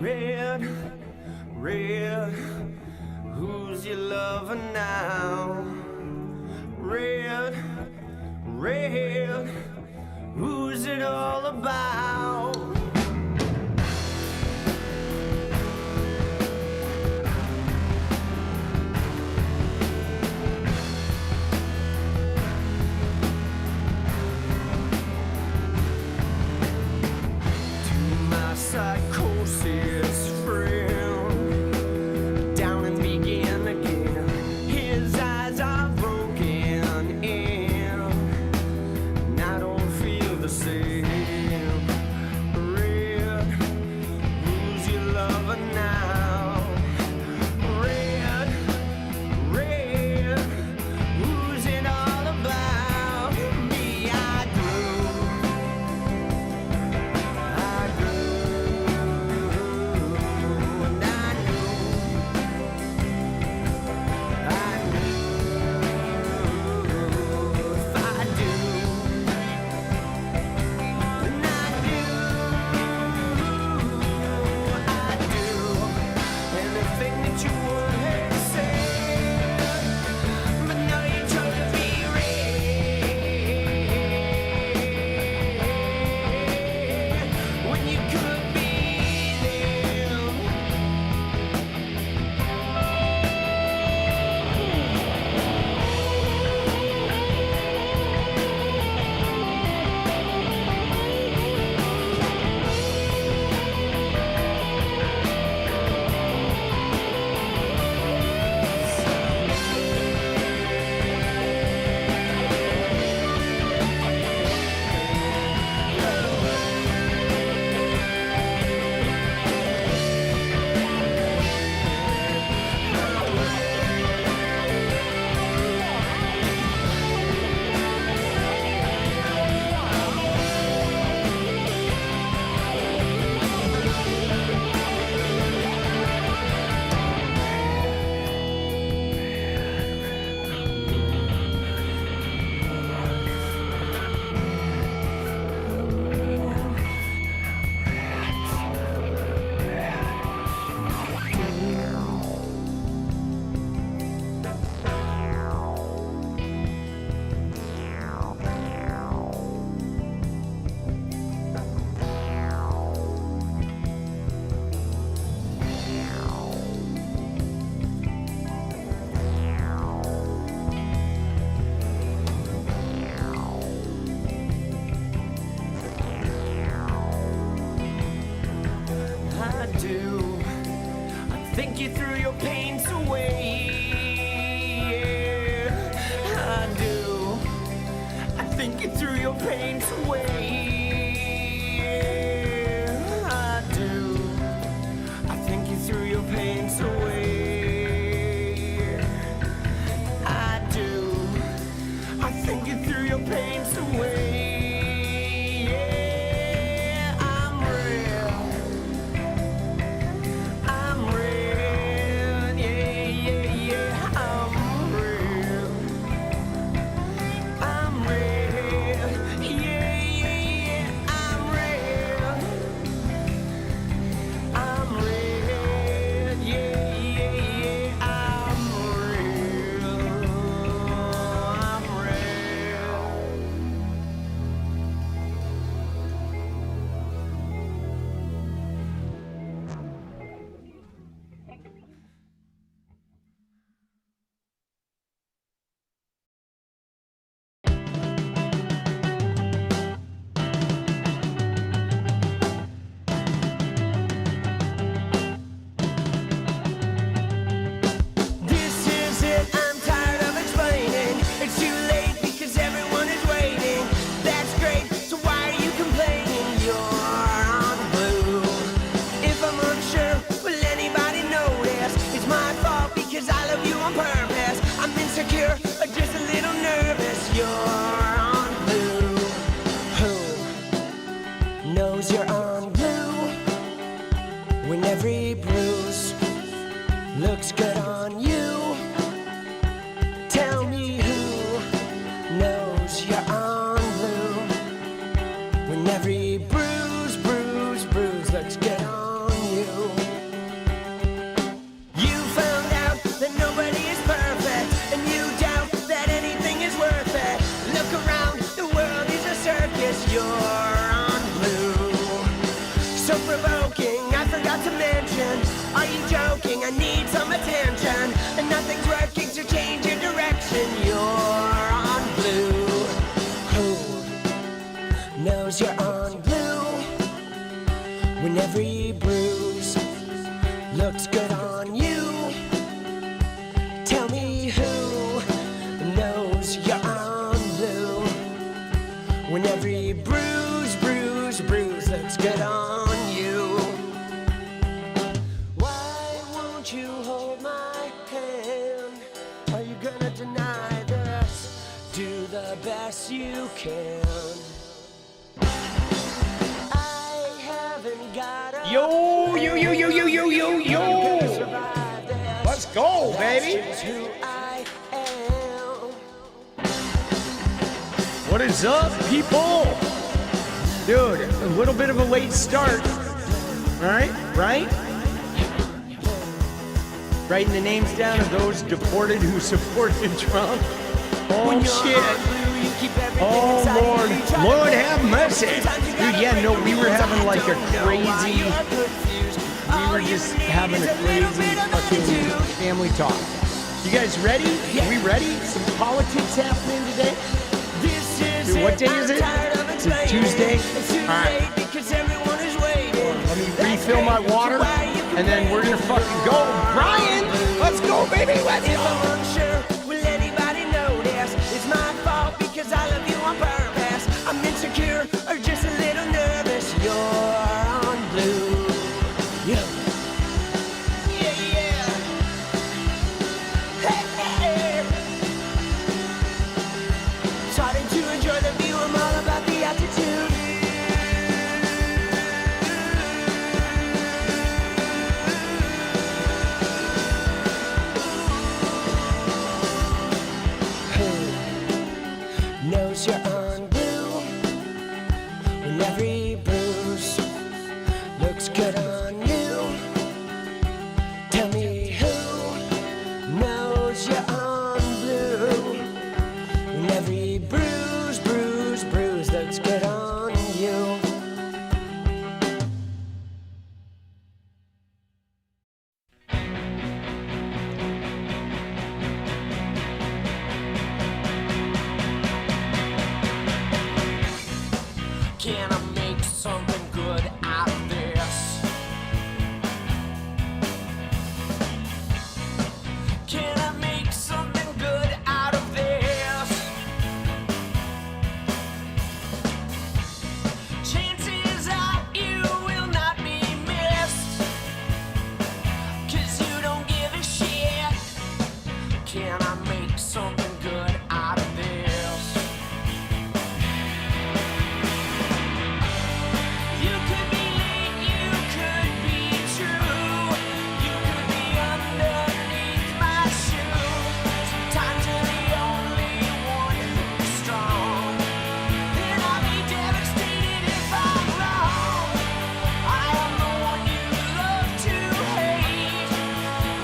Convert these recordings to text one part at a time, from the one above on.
Red, red, who's your lover now? Red, red, who's it all about? Psychosis friend down and begin again. His eyes are broken and I don't feel the same. Red, who's your lover now? Red, red, who's it all about? Me, I grew. Think you threw your pains away. Yeah, I do. I think you threw your pains away. Yeah, I do. I think you threw your pains away. I do. I think you threw your pains away. you're on blue. So provoking, I forgot to mention. Are you joking? I need some attention. And nothing's working to change your direction. You're on blue. Who knows you're on blue? When every bruise looks good on you. Tell me who knows you're on blue? When every bruise looks good on you. Why won't you hold my hand? Are you gonna deny this? Do the best you can. I haven't got a Yo, yo, yo, yo, yo, yo, yo, yo. Let's go, baby. who I am. What is up, people? Dude, a little bit of a late start. All right? Writing the names down of those deported who supported Trump. Oh, shit. Oh, Lord have mercy. Dude, yeah, no, we were having like a crazy, we were just having a crazy fucking family talk. You guys ready? Are we ready? Some politics happening today? Dude, what day is it? It's a Tuesday? All right. Let me refill my water, and then we're gonna fucking go. Brian, let's go, baby, let's If go. I'm unsure, will anybody notice? It's my fault because I love you on purpose. I'm insecure or just a little nervous. You're on blue. Yeah. Hey. Starting to enjoy the view. I'm all about the altitude. Knows you're on blue when every bruise looks good on you. Tell me who knows you're on blue when every bruise looks good on you. Can I make something good out of this? Can I make something good out of this? Chances are you will not be missed, 'cause you don't give a shit. Can I make something good out of this? You could be late, you could be true. You could be underneath my shoe. Sometimes you're the only one who's strong. Then I'll be devastated if I'm wrong. I am the one you love to hate,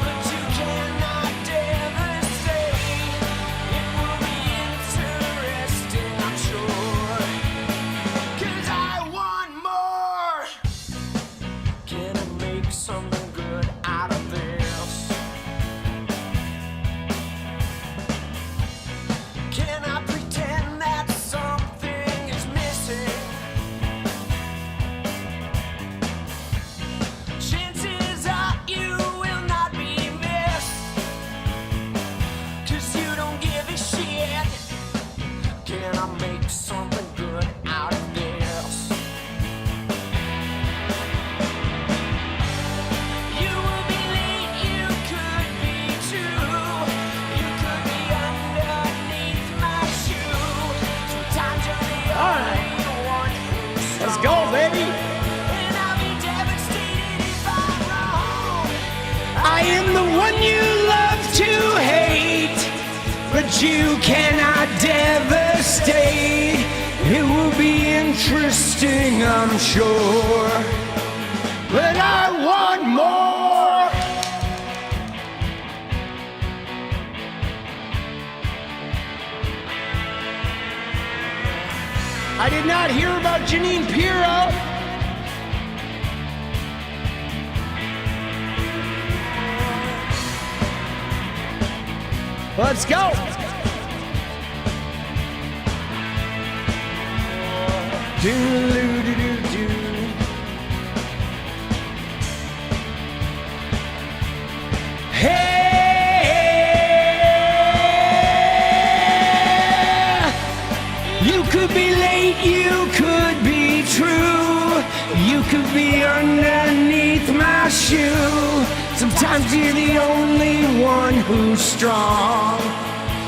but you cannot devastate. It will be interesting, I'm sure, 'cause I want more. Can I make something good out of this? Can I pretend that something is missing? Chances are you will not be missed, 'cause you don't give a shit. Can I make something good out of this? You will be late, you could be true. You could be underneath my shoe. Sometimes you're the only one who's strong. Let's go, baby. And I'll be devastated if I'm wrong. I am the one you love to hate, but you cannot devastate. It will be interesting, I'm sure, but I want more. I did not hear about Janine Pirro. Let's go. Do-do-do-do-do. Hey, you could be late, you could be true, you could be underneath my shoe. Sometimes you're the only one who's strong,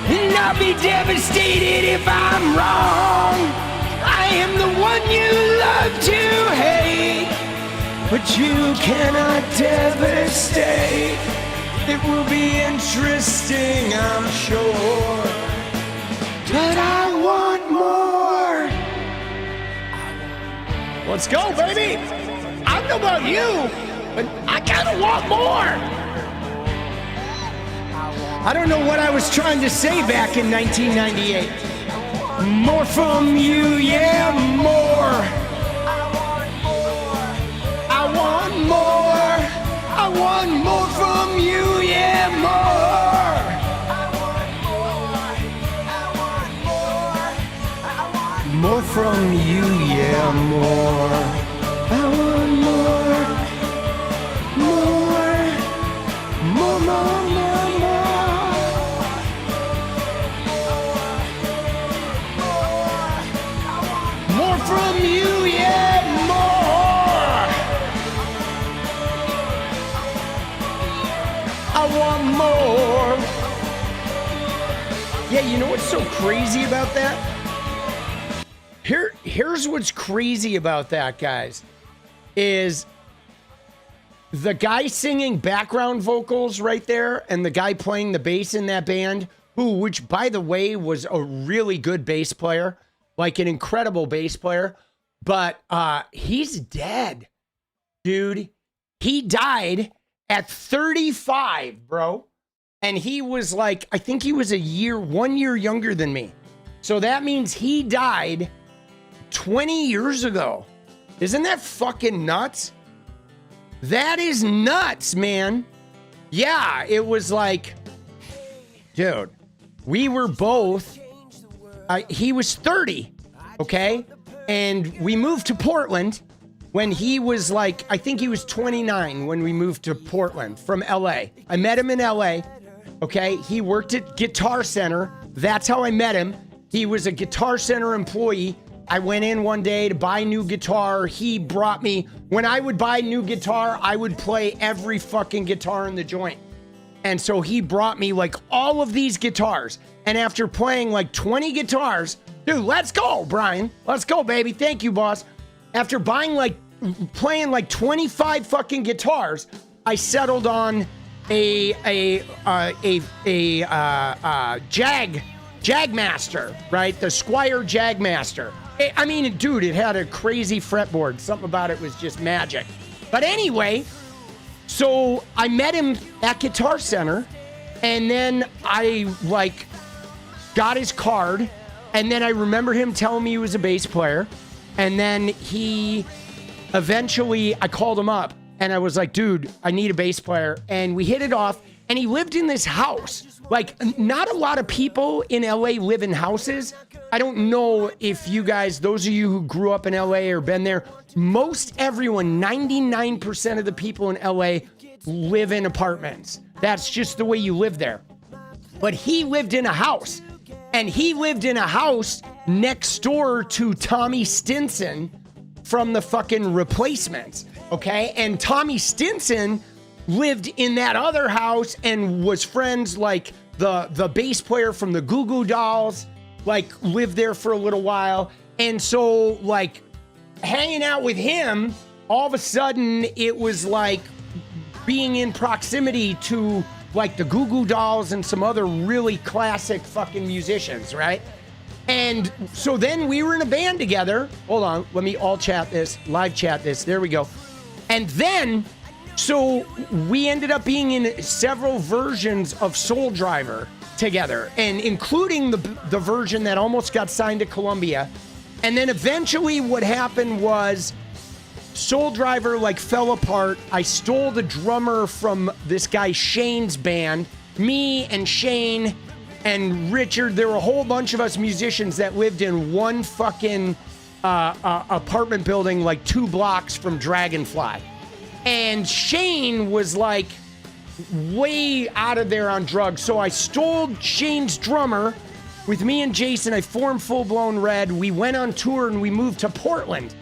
and I'll be devastated if I'm wrong. I am the one you love to hate, but you cannot devastate. It will be interesting, I'm sure, but I want more. Let's go, baby. I don't know about you, but I kind of want more. I don't know what I was trying to say back in 1998. More from you, yeah, more. I want more. I want more from you, yeah, more. More from you, yeah, more. I want more. More. More, more, more, more. More from you, yeah, more. I want more. Yeah, you know what's so crazy about that? Here's what's crazy about that, guys, is the guy singing background vocals right there and the guy playing the bass in that band, which by the way was a really good bass player, like an incredible bass player, but he's dead, dude. He died at 35, bro. And he was like, I think he was 1 year younger than me. So that means he died 20 years ago. Isn't that fucking nuts? That is nuts, man. Yeah, it was like, dude, we were both, he was 30, okay? And we moved to Portland when he was like, I think he was 29 when we moved to Portland from LA. I met him in LA, okay? He worked at Guitar Center. That's how I met him. He was a Guitar Center employee. I went in one day to buy new guitar. He brought me, when I would buy new guitar, I would play every fucking guitar in the joint. And so he brought me like all of these guitars. And after playing like 20 guitars, dude, let's go, Brian. Let's go, baby. Thank you, boss. After playing like 25 fucking guitars, I settled on a Jagmaster, right? The Squier Jagmaster. I mean, dude, it had a crazy fretboard. Something about it was just magic. But anyway, so I met him at Guitar Center, and then I like got his card, and then I remember him telling me he was a bass player, and then he eventually, I called him up, and I was like, dude, I need a bass player, and we hit it off, and he lived in this house. Like, not a lot of people in LA live in houses. I don't know if you guys, those of you who grew up in LA or been there, most everyone, 99% of the people in LA live in apartments. That's just the way you live there. But he lived in a house, and he lived in a house next door to Tommy Stinson from the fucking Replacements, okay? And Tommy Stinson lived in that other house and was friends, like the bass player from the Goo Goo Dolls, like lived there for a little while. And so like hanging out with him, all of a sudden it was like being in proximity to like the Goo Goo Dolls and some other really classic fucking musicians, right? And so then we were in a band together. Hold on, let me live chat this. There we go. And then, so we ended up being in several versions of Soul Driver together, and including the version that almost got signed to Columbia. And then eventually what happened was Soul Driver like fell apart. I stole the drummer from this guy Shane's band. Me and Shane and Richard, there were a whole bunch of us musicians that lived in one fucking apartment building like 2 blocks from Dragonfly. And Shane was like way out of there on drugs. So I stole Shane's drummer. With me and Jason, I formed Full Blown Red. We went on tour and we moved to Portland.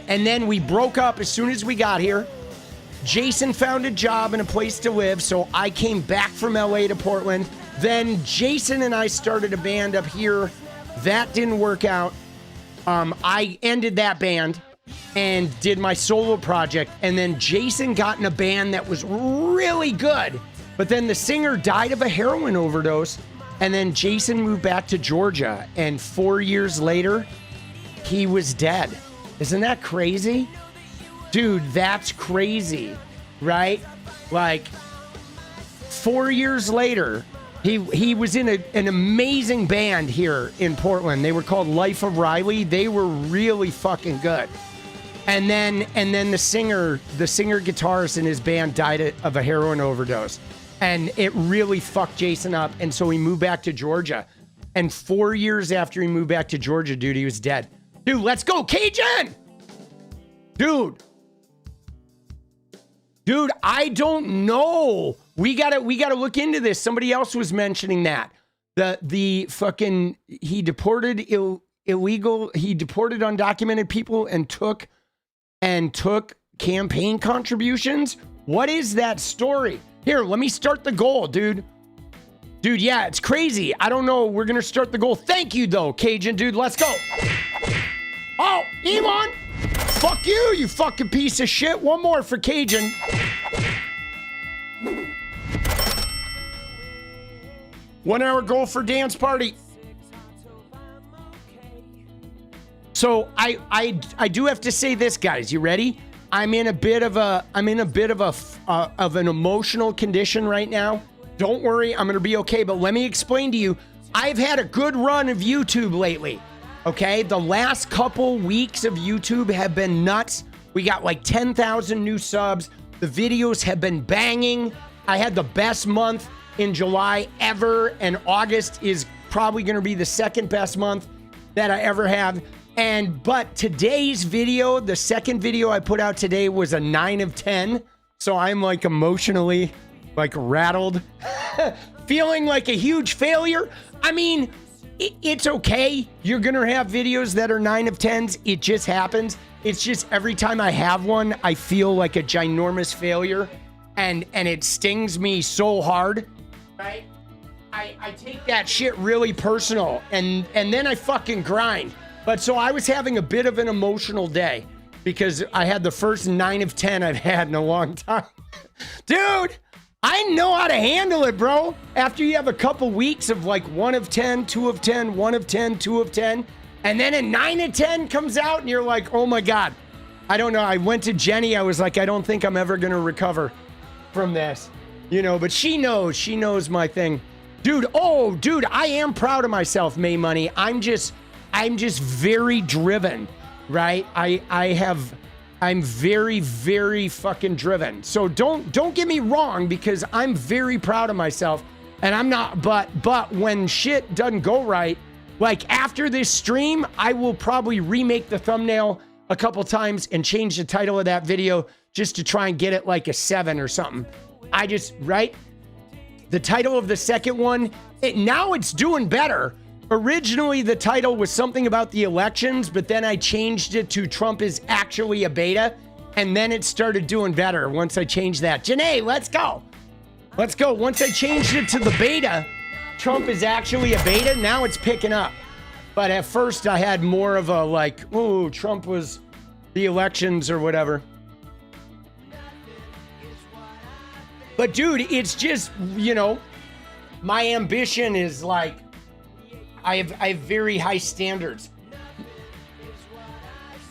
And then we broke up as soon as we got here. Jason found a job and a place to live, so I came back from LA to Portland. Then Jason and I started a band up here. That didn't work out. I ended that band and did my solo project. And then Jason got in a band that was really good. But then the singer died of a heroin overdose. And then Jason moved back to Georgia. And 4 years later, he was dead. Isn't that crazy? Dude, that's crazy, right? Like, 4 years later, he was in an amazing band here in Portland. They were called Life of Riley. They were really fucking good. And then the singer guitarist in his band died of a heroin overdose. And it really fucked Jason up. And so he moved back to Georgia. And 4 years after he moved back to Georgia, dude, he was dead. Dude, let's go, Cajun! Dude, I don't know. We gotta look into this. Somebody else was mentioning that. The fucking, he deported undocumented people and took campaign contributions. What is that story? Here, let me start the goal, dude. Dude, yeah, it's crazy. I don't know. We're gonna start the goal. Thank you, though, Cajun, dude. Let's go. Oh, Elon. Fuck you, you fucking piece of shit. One more for Cajun. One hour goal for dance party. So I do have to say this, guys. You ready? I'm in a bit of an emotional condition right now. Don't worry, I'm gonna be okay. But let me explain to you. I've had a good run of YouTube lately. Okay, the last couple weeks of YouTube have been nuts. We got like 10,000 new subs. The videos have been banging. I had the best month in July ever, and August is probably going to be the second best month that I ever have. But today's video, the second video I put out today, was a 9 of 10. So I'm like emotionally like rattled, feeling like a huge failure. I mean, it's okay. You're going to have videos that are 9 of 10s. It just happens. It's just every time I have one, I feel like a ginormous failure, and it stings me so hard, right? I take that shit really personal, and then I fucking grind. But so I was having a bit of an emotional day because I had the first 9 of 10 I've had in a long time. Dude, I know how to handle it, bro. After you have a couple weeks of like 1 of 10, 2 of 10, 1 of 10, 2 of 10, and then a 9 of 10 comes out and you're like, oh my God. I don't know. I went to Jenny. I was like, I don't think I'm ever going to recover from this, you know, but she knows my thing. Dude, I am proud of myself, May Money. I'm just very driven, right? I'm very, very fucking driven. So don't get me wrong, because I'm very proud of myself, and I'm not, but when shit doesn't go right, like after this stream, I will probably remake the thumbnail a couple times and change the title of that video just to try and get it like a 7 or something. Right? The title of the second one, now it's doing better. Originally, the title was something about the elections, but then I changed it to Trump is actually a beta, and then it started doing better once I changed that. Janae, let's go. Let's go. Once I changed it to the beta, Trump is actually a beta, now it's picking up. But at first, I had more of a like, ooh, Trump was the elections or whatever. But dude, it's just, you know, my ambition is like, I have very high standards.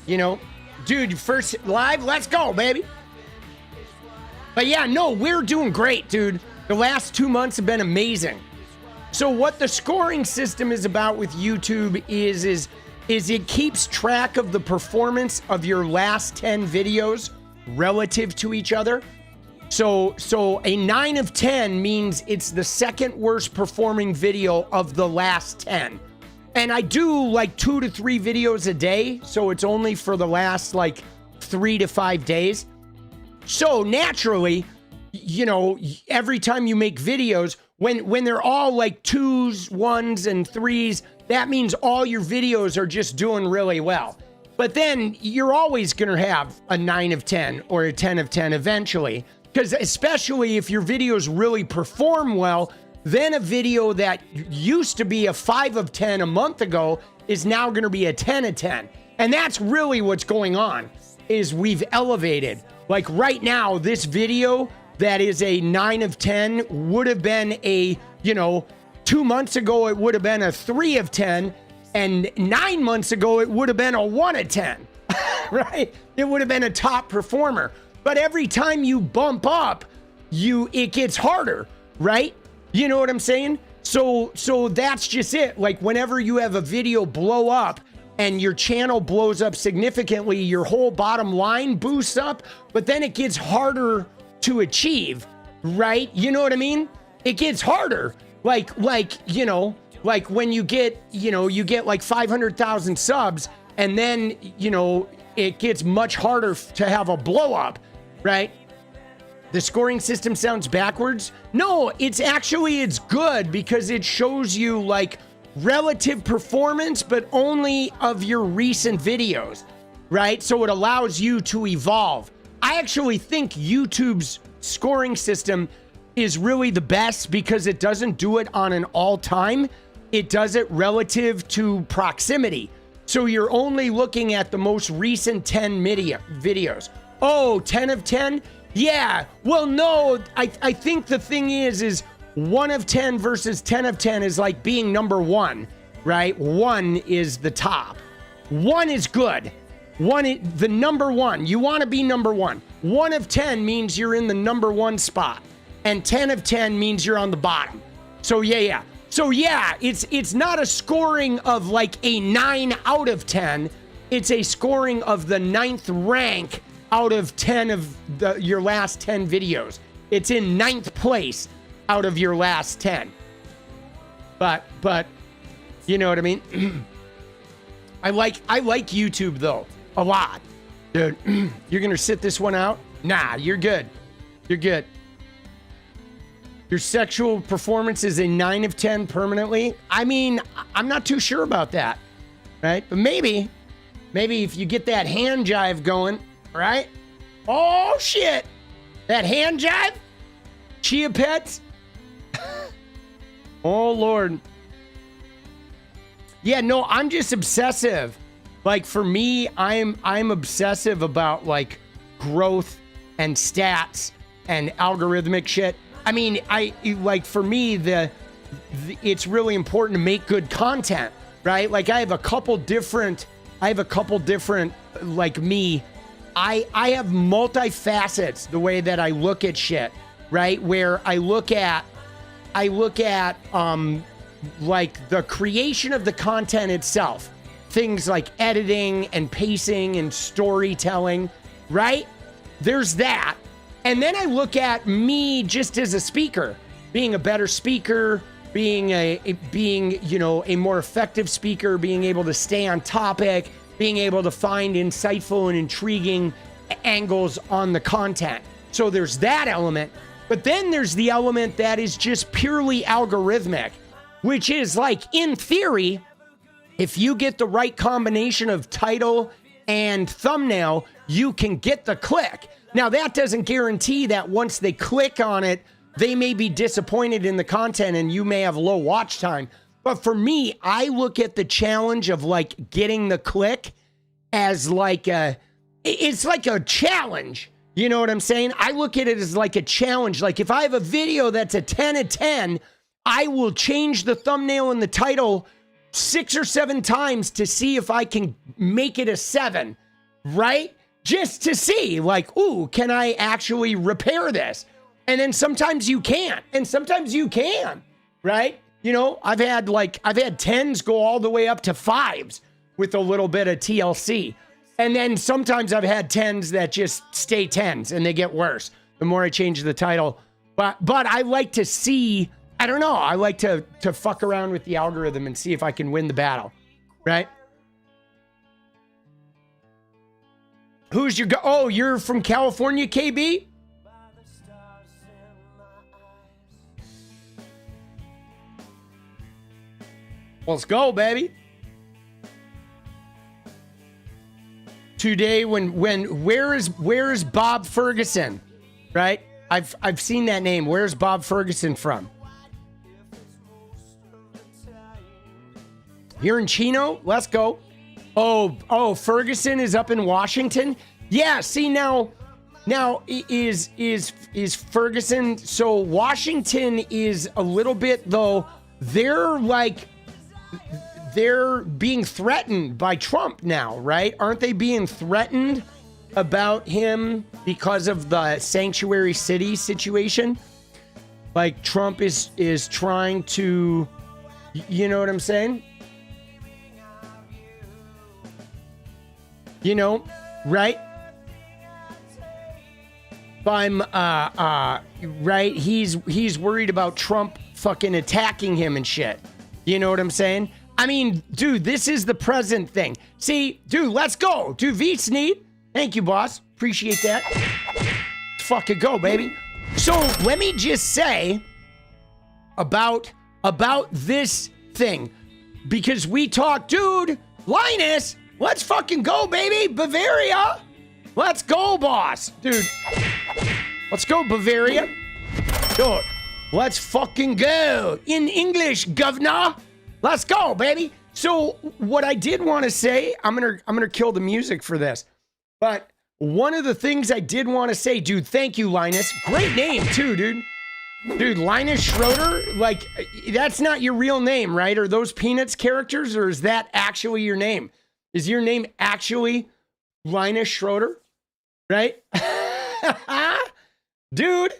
You know, dude, first live, let's go, baby. But yeah, no, we're doing great, dude. The last 2 months have been amazing. So what the scoring system is about with YouTube is is it keeps track of the performance of your last 10 videos relative to each other. So a 9 of 10 means it's the second worst performing video of the last 10. And I do like 2 to 3 videos a day, so it's only for the last like 3 to 5 days. So naturally, you know, every time you make videos, when they're all like 2s, 1s, and 3s, that means all your videos are just doing really well. But then you're always going to have a 9 of 10 or a 10 of 10 eventually. Because especially if your videos really perform well, then a video that used to be a 5 of 10 a month ago is now going to be a 10 of 10. And that's really what's going on, is we've elevated. Like right now, this video that is a 9 of 10 would have been a, you know, 2 months ago, it would have been a 3 of 10. And 9 months ago, it would have been a 1 of 10, right? It would have been a top performer. But every time you bump up, it gets harder, right? You know what I'm saying? So that's just it. Like whenever you have a video blow up and your channel blows up significantly, your whole bottom line boosts up, but then it gets harder to achieve, right? You know what I mean? It gets harder. Like, you know, like when you get, you know, you get like 500,000 subs and then, you know, it gets much harder to have a blow up, right? The scoring system sounds backwards. No, it's good because it shows you like relative performance, but only of your recent videos, right? So it allows you to evolve. I actually think YouTube's scoring system is really the best because it doesn't do it on an all-time. It does it relative to proximity. So you're only looking at the most recent 10 videos. Oh, 10 of 10? Yeah. Well, no, I think the thing is 1 of 10 versus 10 of 10 is like being number 1, right? 1 is the top. 1 is good. The number 1. You want to be number 1. 1 of 10 means you're in the number 1 spot. And 10 of 10 means you're on the bottom. So yeah. So yeah, it's not a scoring of like a 9 out of 10. It's a scoring of the 9th rank out of 10 of your last 10 videos. It's in 9th place out of your last 10. But you know what I mean? I like YouTube though a lot. Dude, you're gonna sit this one out? Nah, you're good. You're good. Your sexual performance is a 9 of 10 permanently. I mean, I'm not too sure about that, right? But maybe if you get that hand jive going, right? Oh shit, that hand jive, chia pets. Oh Lord. Yeah, no, I'm just obsessive. Like for me, I'm obsessive about like growth and stats and algorithmic shit. I mean, for me, it's really important to make good content, right? Like I have a couple different, like me, I have multifacets the way that I look at shit, right? Where I look at like the creation of the content itself, things like editing and pacing and storytelling, right? There's that. And then I look at me just as a speaker, being a better speaker, being you know, a more effective speaker, being able to stay on topic, being able to find insightful and intriguing angles on the content. So there's that element. But then there's the element that is just purely algorithmic, which is like, in theory, if you get the right combination of title and thumbnail, you can get the click. Now, that doesn't guarantee that once they click on it, they may be disappointed in the content and you may have low watch time. But for me, I look at the challenge of like getting the click as like it's like a challenge. You know what I'm saying? I look at it as like a challenge. Like if I have a video that's a 10 of 10, I will change the thumbnail and the title 6 or 7 times to see if I can make it a 7, right? Just to see, like, ooh, can I actually repair this? And then sometimes you can't, and sometimes you can, right? You know, I've had 10s go all the way up to 5s, with a little bit of TLC. And then sometimes I've had 10s that just stay 10s and they get worse the more I change the title. But I like to see, I don't know, I like to fuck around with the algorithm and see if I can win the battle, right? Who's your oh, you're from California, KB? Let's go, baby. Today, where is Bob Ferguson? Right? I've seen that name. Where's Bob Ferguson from? Here in Chino? Let's go. Oh, Ferguson is up in Washington? Yeah, see now is Ferguson, so Washington is a little bit though, they're being threatened by Trump now, right? Aren't they being threatened about him because of the sanctuary city situation? Like Trump is trying to, you know what I'm saying? You know, right? I'm right, he's worried about Trump fucking attacking him and shit. You know what I'm saying? I mean, dude, this is the present thing. See, dude, let's go. Dude, 𝗙𝗎𝗍. Thank you, boss. Appreciate that. Let's fucking go, baby. So let me just say about this thing. Because we talk, dude, Linus, let's fucking go, baby. Bavaria. Let's go, boss. Dude, let's go, Bavaria. Dude, let's fucking go. In English, governor. Let's go, baby. So what I did want to say, I'm gonna kill the music for this. But one of the things I did want to say, dude, thank you, Linus. Great name too, dude. Dude, Linus Schroeder, like, that's not your real name, right? Are those Peanuts characters, or is that actually your name? Is your name actually Linus Schroeder? Right? Dude,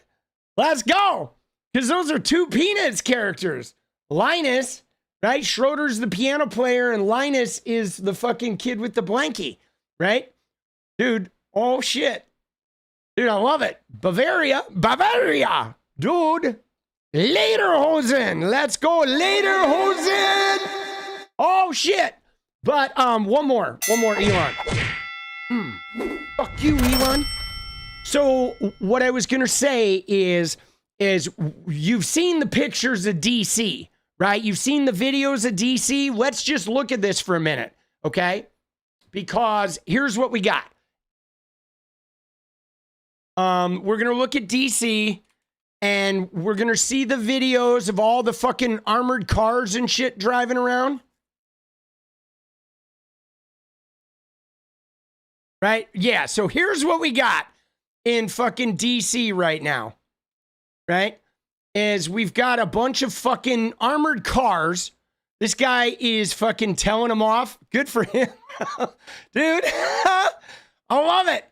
let's go. Because those are two Peanuts characters. Linus, right? Schroeder's the piano player, and Linus is the fucking kid with the blankie, right? Dude, oh shit. Dude, I love it. Bavaria. Dude, Lederhosen. Let's go, Lederhosen. Oh shit. But one more, Elon. Fuck you, Elon. So what I was gonna say is you've seen the pictures of DC, right? You've seen the videos of DC. Let's just look at this for a minute, okay? Because here's what we got. We're gonna look at DC, and we're gonna see the videos of all the fucking armored cars and shit driving around. Right? Yeah, so here's what we got in fucking DC right now. Right? Is we've got a bunch of fucking armored cars. This guy is fucking telling them off. Good for him. Dude, I love it.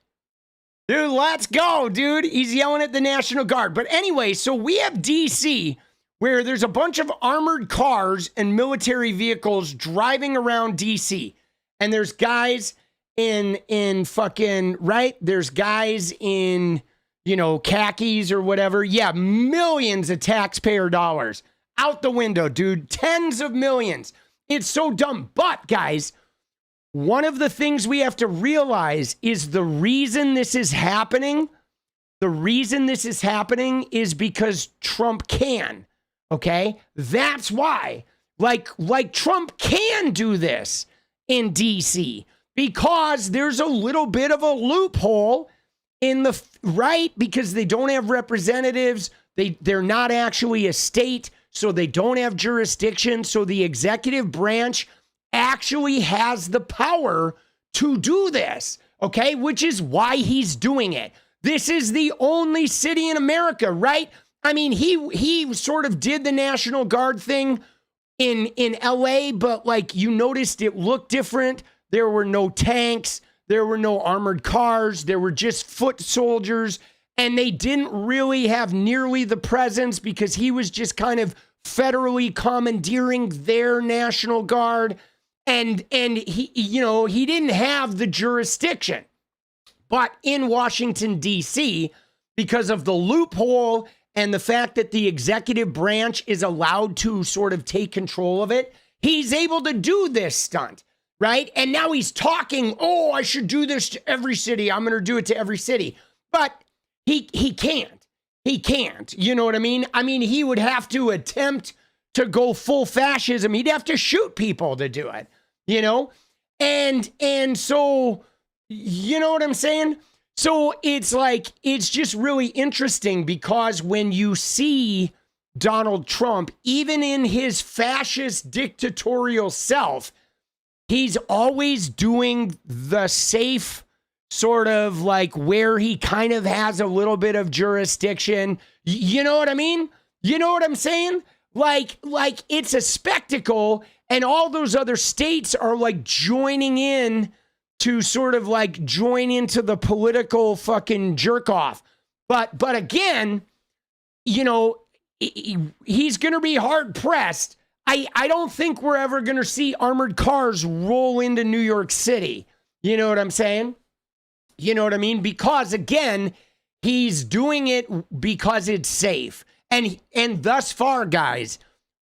Dude, let's go, dude. He's yelling at the National Guard. But anyway, so we have DC where there's a bunch of armored cars and military vehicles driving around DC. And there's guys in fucking, right? There's guys in, you know, khakis or whatever. Yeah, millions of taxpayer dollars out the window, dude. Tens of millions. It's so dumb. But guys, one of the things we have to realize is the reason this is happening. The reason this is happening is because Trump can. Okay? That's why. Like Trump can do this in DC because there's a little bit of a loophole in the right, because they don't have representatives. They're not actually a state, so they don't have jurisdiction. So the executive branch actually has the power to do this, okay? Which is why he's doing it. This is the only city in America, right? I mean, he sort of did the National Guard thing in LA, but like you noticed it looked different. There were no tanks. There were no armored cars. There were just foot soldiers. And they didn't really have nearly the presence because he was just kind of federally commandeering their National Guard. and he, he didn't have the jurisdiction. But in Washington, D.C., because of the loophole and the fact that the executive branch is allowed to sort of take control of it, he's able to do this stunt, right? And now he's talking, oh, I should do this to every city. I'm going to do it to every city. But he can't. He can't. You know what I mean? I mean, he would have to attempt to go full fascism. He'd have to shoot people to do it, And so, you know what I'm saying? So it's like, it's just really interesting because when you see Donald Trump, even in his fascist dictatorial self, he's always doing the safe sort of like where he kind of has a little bit of jurisdiction. You know what I mean? You know what I'm saying? Like it's a spectacle and all those other states are like joining in to sort of like join into the political fucking jerk off. But again, he's going to be hard pressed. I don't think we're ever going to see armored cars roll into New York City. You know what I'm saying? You know what I mean? Because again, he's doing it because it's safe. And thus far, guys,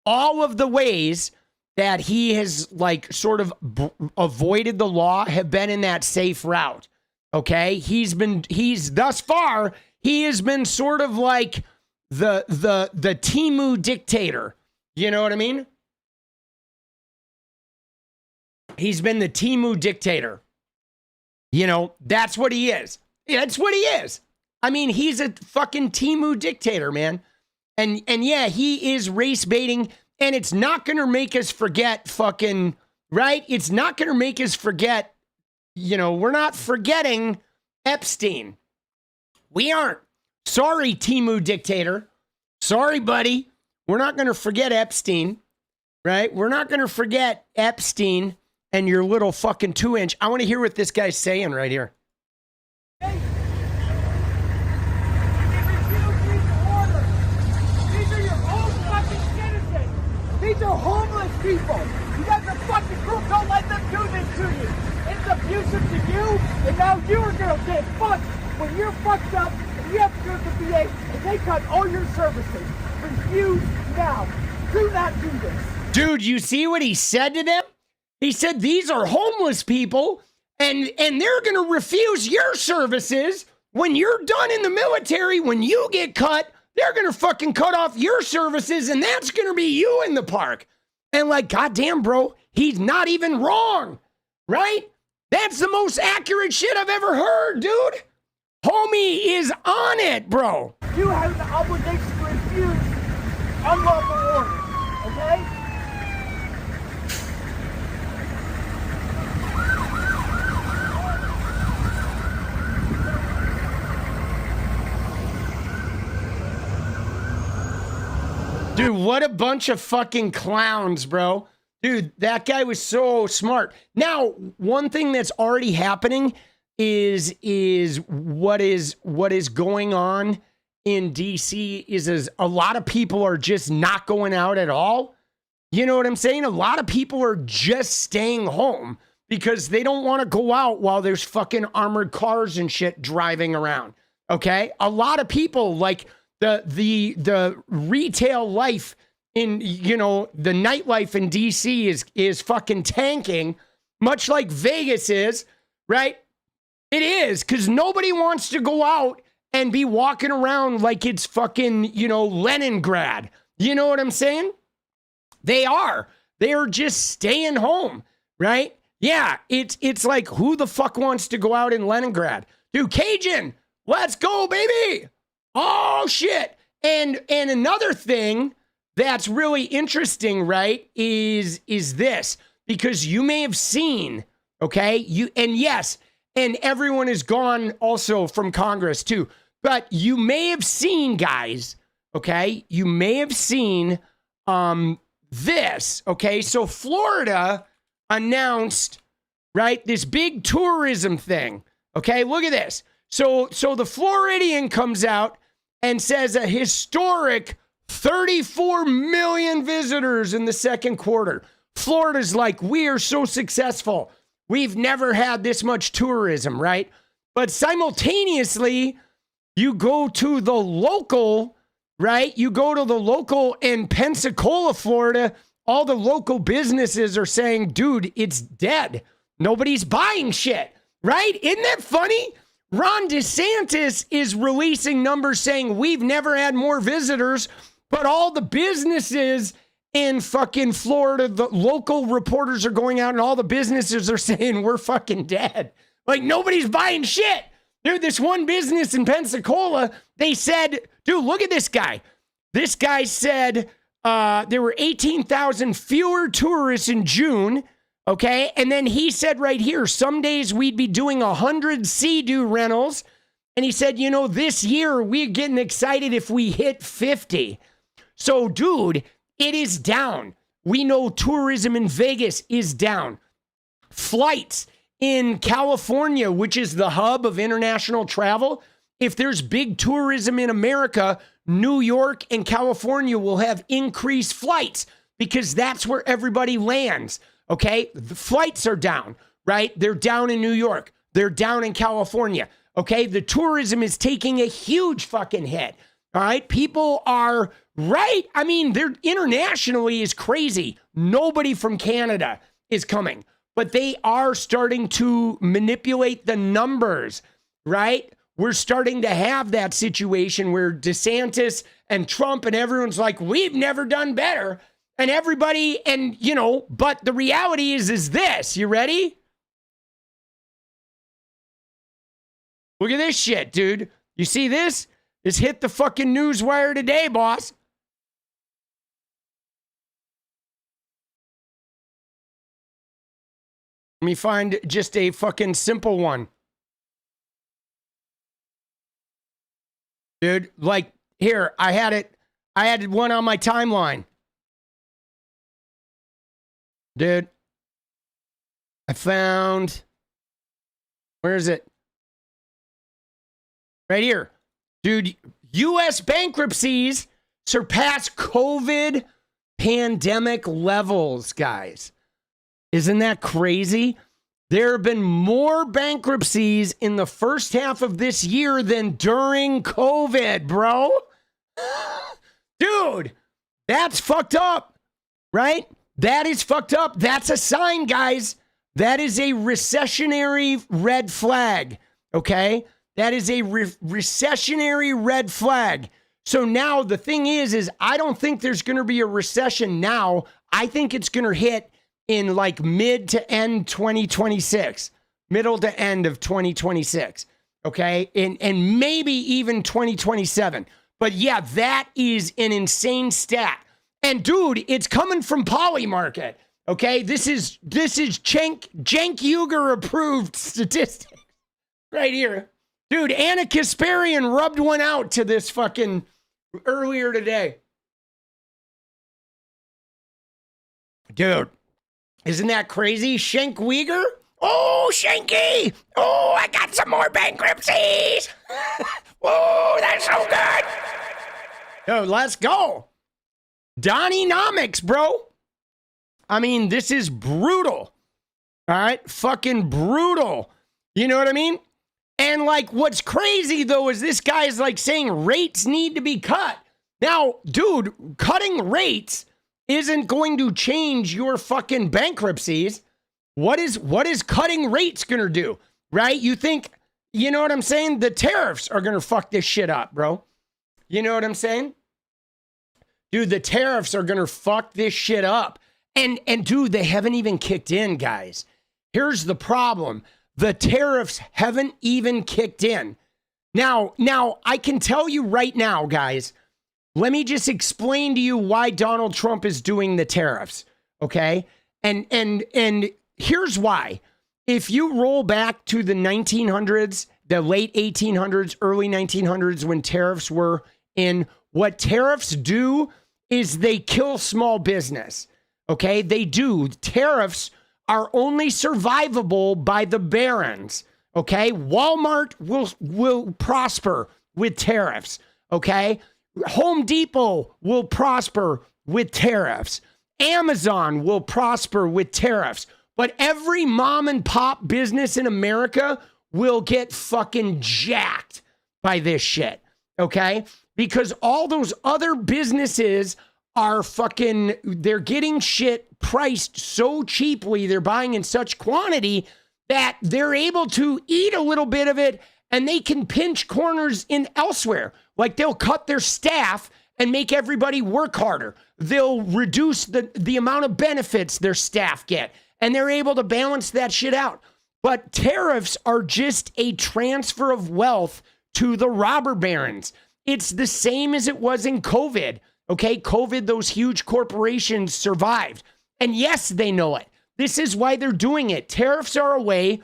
all of the ways that he has like sort of avoided the law have been in that safe route. Okay. He's thus far, he has been sort of like the 𝗙𝗎𝗄 dictator. You know what I mean? He's been the 𝗙𝗎𝗄 dictator. That's what he is. That's what he is. I mean, he's a fucking 𝗙𝗎𝗄 dictator, man. And yeah, he is race baiting. And it's not going to make us forget fucking, right? It's not going to make us forget, we're not forgetting Epstein. We aren't. Sorry, 𝗙𝗎𝗄 dictator. Sorry, buddy. We're not going to forget Epstein, right? We're not going to forget Epstein and your little fucking 2-inch. I want to hear what this guy's saying right here. These are homeless people. You guys are fucking group. Don't let them do this to you. It's abusive to you, and now you are going to get fucked when you're fucked up and you have to go to the VA and they cut all your services. Refuse now. Do not do this. Dude, you see what he said to them? He said, these are homeless people, and they're going to refuse your services when you're done in the military, when you get cut. They're going to fucking cut off your services, and that's going to be you in the park. And like, goddamn, bro, he's not even wrong, right? That's the most accurate shit I've ever heard, dude. Homie is on it, bro. You have the obligation to refuse unlawful orders, okay? Dude, what a bunch of fucking clowns, bro. Dude, that guy was so smart. Now, one thing that's already happening is what is going on in DC is a lot of people are just not going out at all. You know what I'm saying? A lot of people are just staying home because they don't want to go out while there's fucking armored cars and shit driving around. Okay? A lot of people like the retail life in, the nightlife in DC is fucking tanking, much like Vegas is, right? It is, because nobody wants to go out and be walking around like it's fucking, Leningrad. You know what I'm saying? They are just staying home, right? Yeah, it's like, who the fuck wants to go out in Leningrad? Dude, Cajun, let's go, baby. Oh, shit. And another thing that's really interesting, right, is this. Because you may have seen, okay, and everyone is gone also from Congress too. But you may have seen, guys, okay, you may have seen this, okay? So Florida announced, right, this big tourism thing, okay? Look at this. So the Floridian comes out and says a historic 34 million visitors in the second quarter. Florida's like, we are so successful. We've never had this much tourism, right? But simultaneously, you go to the local, right? You go to the local in Pensacola, Florida. All the local businesses are saying, dude, it's dead. Nobody's buying shit, right? Isn't that funny? Ron DeSantis is releasing numbers saying we've never had more visitors, but all the businesses in fucking Florida, the local reporters are going out and all the businesses are saying we're fucking dead. Like nobody's buying shit. Dude, this one business in Pensacola, they said, dude, look at this guy. This guy said there were 18,000 fewer tourists in June. Okay. And then he said right here, some days we'd be doing 100 Sea-Doo rentals. And he said, you know, this year we're getting excited if we hit 50. So, dude, it is down. We know tourism in Vegas is down. Flights in California, which is the hub of international travel. If there's big tourism in America, New York and California will have increased flights because that's where everybody lands. Okay, the flights are down, right? They're down in New York. They're down in California. Okay, the tourism is taking a huge fucking hit. All right, people are right. I mean, they're internationally is crazy. Nobody from Canada is coming, but they are starting to manipulate the numbers, right? We're starting to have that situation where DeSantis and Trump and everyone's like, we've never done better. And everybody, and you know, but the reality is this. You ready? Look at this shit, dude. You see this? This hit the fucking news wire today, boss. Let me find just a fucking simple one. Dude, like, here, I had one on my timeline. Dude, I found, where is it? Right here. Dude, U.S. bankruptcies surpass COVID pandemic levels, guys. Isn't that crazy? There have been more bankruptcies in the first half of this year than during COVID, bro. Dude, that's fucked up, right? That is fucked up. That's a sign, guys. That is a recessionary red flag, okay? That is a recessionary red flag. So now the thing is I don't think there's going to be a recession now. I think it's going to hit in like mid to end 2026, middle to end of 2026, okay? And maybe even 2027. But yeah, that is an insane stat. And dude, it's coming from Polymarket, okay? This is Cenk Uygur approved statistics right here. Dude, 𝗙𝗪cie𝗶𝗹𝗀 rubbed one out to this fucking earlier today. Dude, isn't that crazy? Cenk Uygur? Oh, Shanky! Oh, I got some more bankruptcies! Oh, that's so good! Yo, let's go! Donnienomics, bro. I mean, this is brutal. All right? Fucking brutal. You know what I mean? And like, what's crazy though is this guy is like saying rates need to be cut. Now, dude, cutting rates isn't going to change your fucking bankruptcies. What is cutting rates going to do? Right? You think, you know what I'm saying? The tariffs are going to fuck this shit up, bro. You know what I'm saying? Dude, the tariffs are going to fuck this shit up. And dude, they haven't even kicked in, guys. Here's the problem. The tariffs haven't even kicked in. Now, I can tell you right now, guys, let me just explain to you why Donald Trump is doing the tariffs, okay? And here's why. If you roll back to the 1900s, the late 1800s, early 1900s, when tariffs were in, what tariffs do is they kill small business, okay? They do. Tariffs are only survivable by the barons, okay? Walmart will prosper with tariffs, okay? Home Depot will prosper with tariffs. Amazon will prosper with tariffs, but every mom and pop business in America will get fucking jacked by this shit, okay? Because all those other businesses are fucking, they're getting shit priced so cheaply, they're buying in such quantity that they're able to eat a little bit of it and they can pinch corners in elsewhere. Like they'll cut their staff and make everybody work harder. They'll reduce the amount of benefits their staff get, and they're able to balance that shit out. But tariffs are just a transfer of wealth to the robber barons. It's the same as it was in COVID. Okay, COVID, those huge corporations survived. And yes, they know it. This is why they're doing it. Tariffs are a way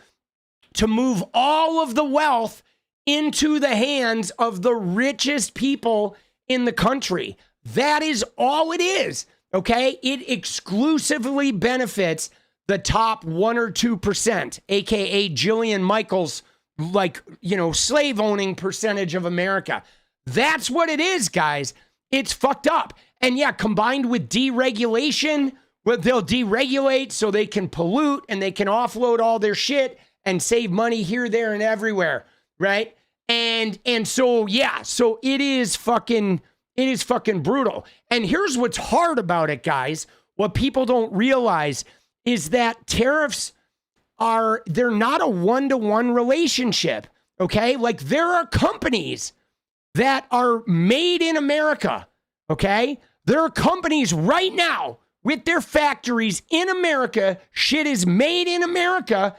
to move all of the wealth into the hands of the richest people in the country. That is all it is, okay? It exclusively benefits the top 1 or 2%, aka Jillian Michaels, slave owning percentage of America. That's what it is, guys. It's fucked up. And yeah, combined with deregulation, well, they'll deregulate so they can pollute and they can offload all their shit and save money here, there, and everywhere, right? And so yeah, so it is fucking brutal. And here's what's hard about it, guys. What people don't realize is that tariffs they're not a one-to-one relationship, okay? Like there are companies that are made in America, okay? There are companies right now with their factories in America, shit is made in America,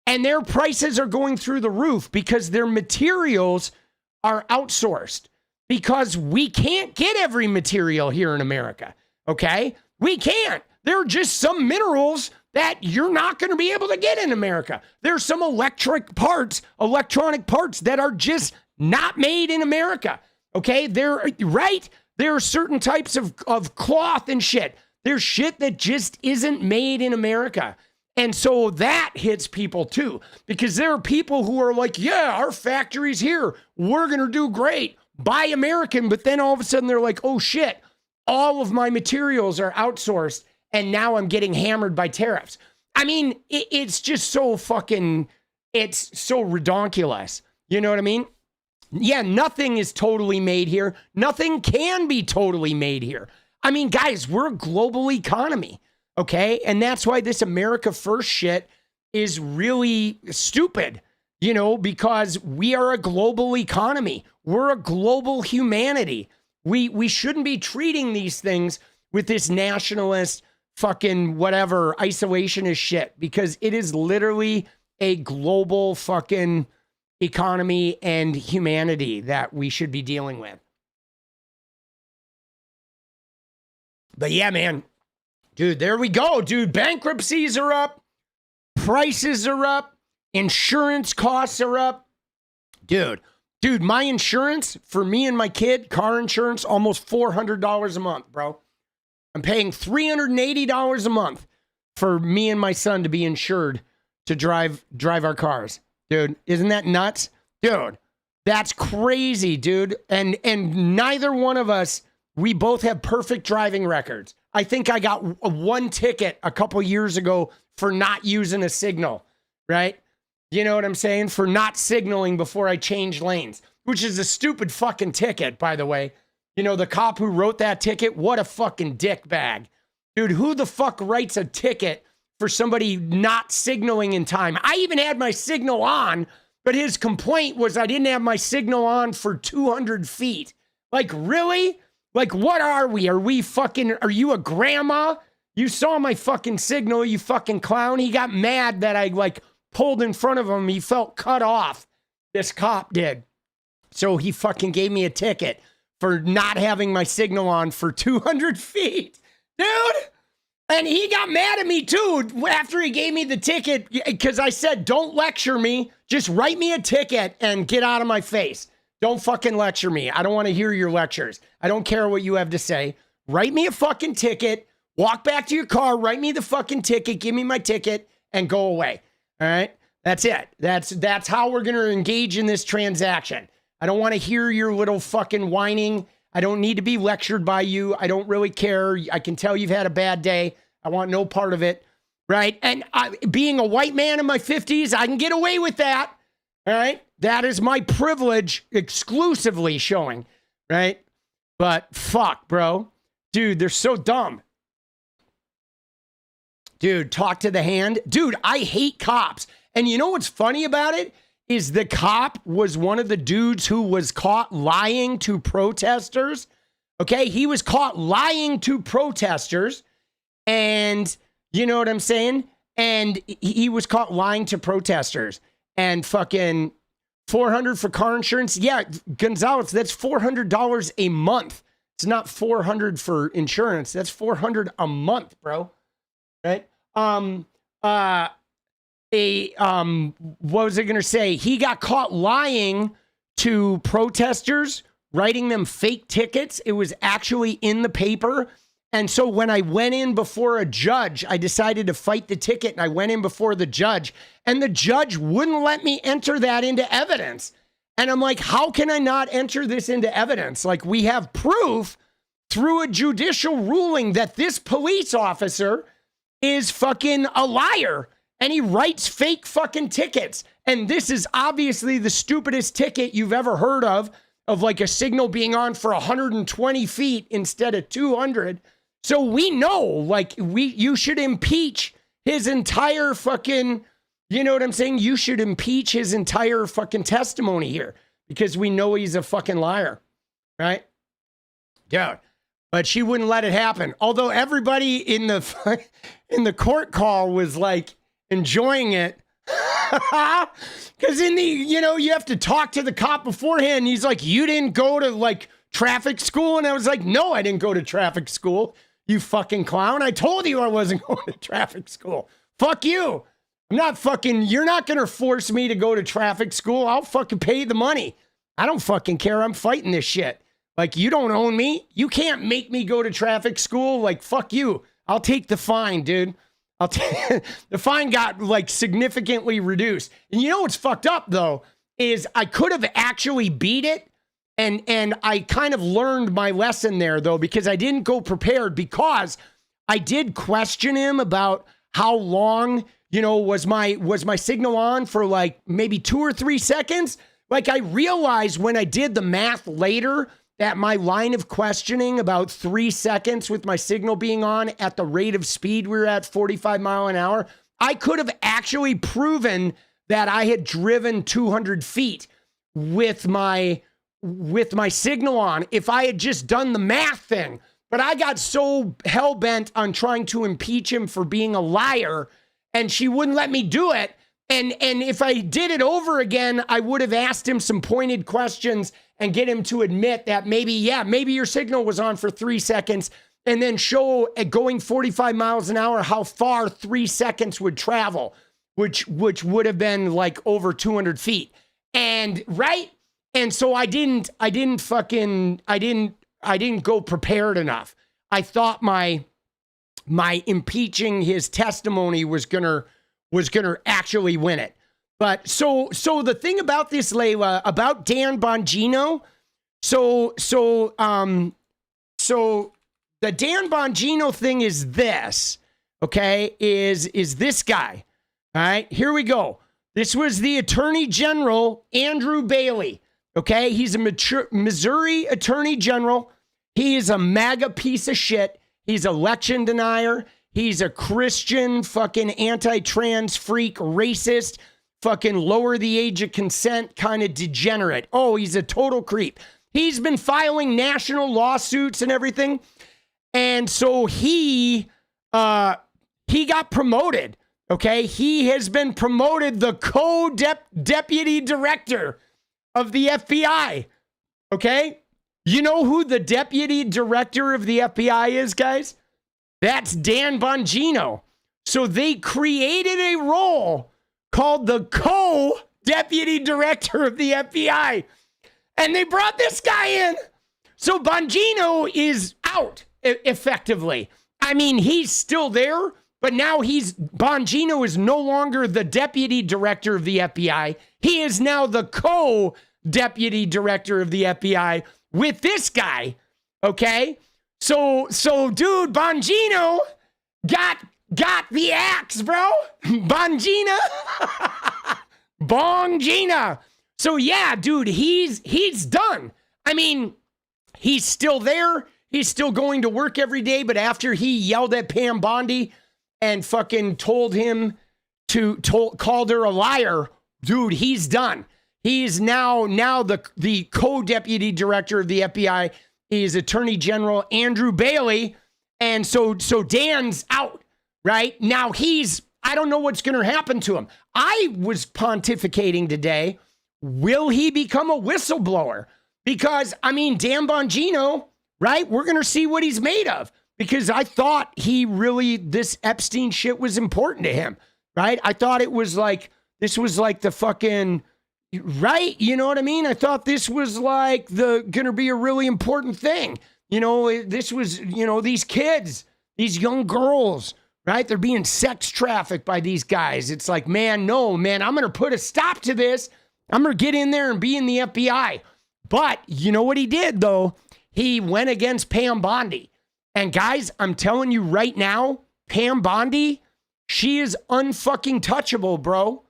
and their prices are going through the roof because their materials are outsourced. Because we can't get every material here in America, okay? We can't. There are just some minerals that you're not going to be able to get in America. There's some electronic parts that are just not made in America, okay? There are certain types of cloth and shit. There's shit that just isn't made in America. And so that hits people too, because there are people who are like, yeah, our factory's here. We're going to do great. Buy American. But then all of a sudden they're like, oh shit, all of my materials are outsourced. And now I'm getting hammered by tariffs. I mean, it's just so fucking, it's so redonkulous. You know what I mean? Yeah, nothing is totally made here. Nothing can be totally made here. I mean, guys, we're a global economy, okay? And that's why this America First shit is really stupid, you know, because we are a global economy. We're a global humanity. We shouldn't be treating these things with this nationalist fucking whatever isolationist shit, because it is literally a global fucking economy and humanity that we should be dealing with. But yeah, man, dude, there we go, dude. Bankruptcies are up. Prices are up. Insurance costs are up. Dude, my insurance for me and my kid, car insurance, almost $400 a month, bro. I'm paying $380 a month for me and my son to be insured to drive our cars. Dude, isn't that nuts? Dude, that's crazy, dude. And neither one of us, we both have perfect driving records. I think I got one ticket a couple years ago for not using a signal, right? You know what I'm saying? For not signaling before I changed lanes, which is a stupid fucking ticket, by the way. You know, the cop who wrote that ticket, what a fucking dickbag. Dude, who the fuck writes a ticket for somebody not signaling in time? I even had my signal on, but his complaint was I didn't have my signal on for 200 feet. Like, really? Like, what are we? Are you a grandma? You saw my fucking signal, you fucking clown. He got mad that I, pulled in front of him. He felt cut off. This cop did. So he fucking gave me a ticket for not having my signal on for 200 feet. Dude! And he got mad at me, too, after he gave me the ticket, because I said, don't lecture me. Just write me a ticket and get out of my face. Don't fucking lecture me. I don't want to hear your lectures. I don't care what you have to say. Write me a fucking ticket. Walk back to your car. Write me the fucking ticket. Give me my ticket and go away. All right? That's it. That's how we're going to engage in this transaction. I don't want to hear your little fucking whining. I don't need to be lectured by you. I don't really care. I can tell you've had a bad day. I want no part of it, right? And being a white man in my 50s, I can get away with that, all right? That is my privilege exclusively showing, right? But fuck, bro. Dude, they're so dumb. Dude, talk to the hand. Dude, I hate cops. And you know what's funny about it? Is the cop was one of the dudes who was caught lying to protesters. Okay, he was caught lying to protesters. And you know what I'm saying? And he was caught lying to protesters. And fucking $400 for car insurance. Yeah, Gonzalez, that's $400 a month. It's not $400 for insurance. That's $400 a month, bro. Right? What was I gonna say? He got caught lying to protesters, writing them fake tickets. It was actually in the paper. And so when I went in before a judge, I decided to fight the ticket, and I went in before the judge, and the judge wouldn't let me enter that into evidence. And I'm like, how can I not enter this into evidence? Like, we have proof through a judicial ruling that this police officer is fucking a liar, and he writes fake fucking tickets. And this is obviously the stupidest ticket you've ever heard of like a signal being on for 120 feet instead of 200. So we know, like, you should impeach his entire fucking, you know what I'm saying? You should impeach his entire fucking testimony here because we know he's a fucking liar, right? Dude. But she wouldn't let it happen. Although everybody in the court call was like enjoying it. Because you have to talk to the cop beforehand. And he's like, you didn't go to like traffic school? And I was like, no, I didn't go to traffic school. You fucking clown. I told you I wasn't going to traffic school. Fuck you. You're not going to force me to go to traffic school. I'll fucking pay the money. I don't fucking care. I'm fighting this shit. Like, you don't own me. You can't make me go to traffic school. Like, fuck you. I'll take the fine, dude. The fine got like significantly reduced. And you know what's fucked up though, is I could have actually beat it. And I kind of learned my lesson there though, because I didn't go prepared, because I did question him about how long, was my signal on for like maybe 2 or 3 seconds. Like, I realized when I did the math later that my line of questioning about 3 seconds with my signal being on at the rate of speed we were at, 45 miles an hour, I could have actually proven that I had driven 200 feet with my signal on if I had just done the math thing. But I got so hell-bent on trying to impeach him for being a liar, and she wouldn't let me do it. And if I did it over again, I would have asked him some pointed questions and get him to admit that maybe your signal was on for 3 seconds, and then show at going 45 miles an hour how far 3 seconds would travel, which would have been like over 200 feet. And right. And so I didn't go prepared enough. I thought my impeaching his testimony was gonna actually win it. But so the thing about this, Layla, about Dan Bongino, so the Dan Bongino thing is this, okay, is this guy. All right, here we go. This was the Attorney General, Andrew Bailey. Okay, he's a Missouri Attorney General. He is a MAGA piece of shit. He's election denier. He's a Christian fucking anti-trans freak, racist, fucking lower the age of consent kind of degenerate. Oh, he's a total creep. He's been filing national lawsuits and everything. And so he got promoted. Okay, he has been promoted the co-deputy director of the FBI. Okay, you know who the deputy director of the FBI is, guys? That's Dan Bongino. So they created a role called the co-deputy director of the FBI. And they brought this guy in. So Bongino is out, effectively. I mean, he's still there, but now Bongino is no longer the deputy director of the FBI. He is now the co-deputy director of the FBI, with this guy, okay? So dude, Bongino got the axe, bro. Bongina. Bongina. So yeah, dude, he's done. I mean, he's still there. He's still going to work every day, but after he yelled at Pam Bondi and fucking called her a liar, dude, he's done. He's now the co-deputy director of the FBI is Attorney General Andrew Bailey. And so Dan's out, right? Now I don't know what's going to happen to him. I was pontificating today. Will he become a whistleblower? Because, I mean, Dan Bongino, right? We're going to see what he's made of. Because I thought this Epstein shit was important to him, right? I thought this was like the fucking, right? You know what I mean? I thought this was like going to be a really important thing. You know, this was, these kids, these young girls, right? They're being sex trafficked by these guys. It's like, man, I'm going to put a stop to this. I'm going to get in there and be in the FBI. But you know what he did, though? He went against Pam Bondi. And guys, I'm telling you right now, Pam Bondi, she is unfucking touchable, bro.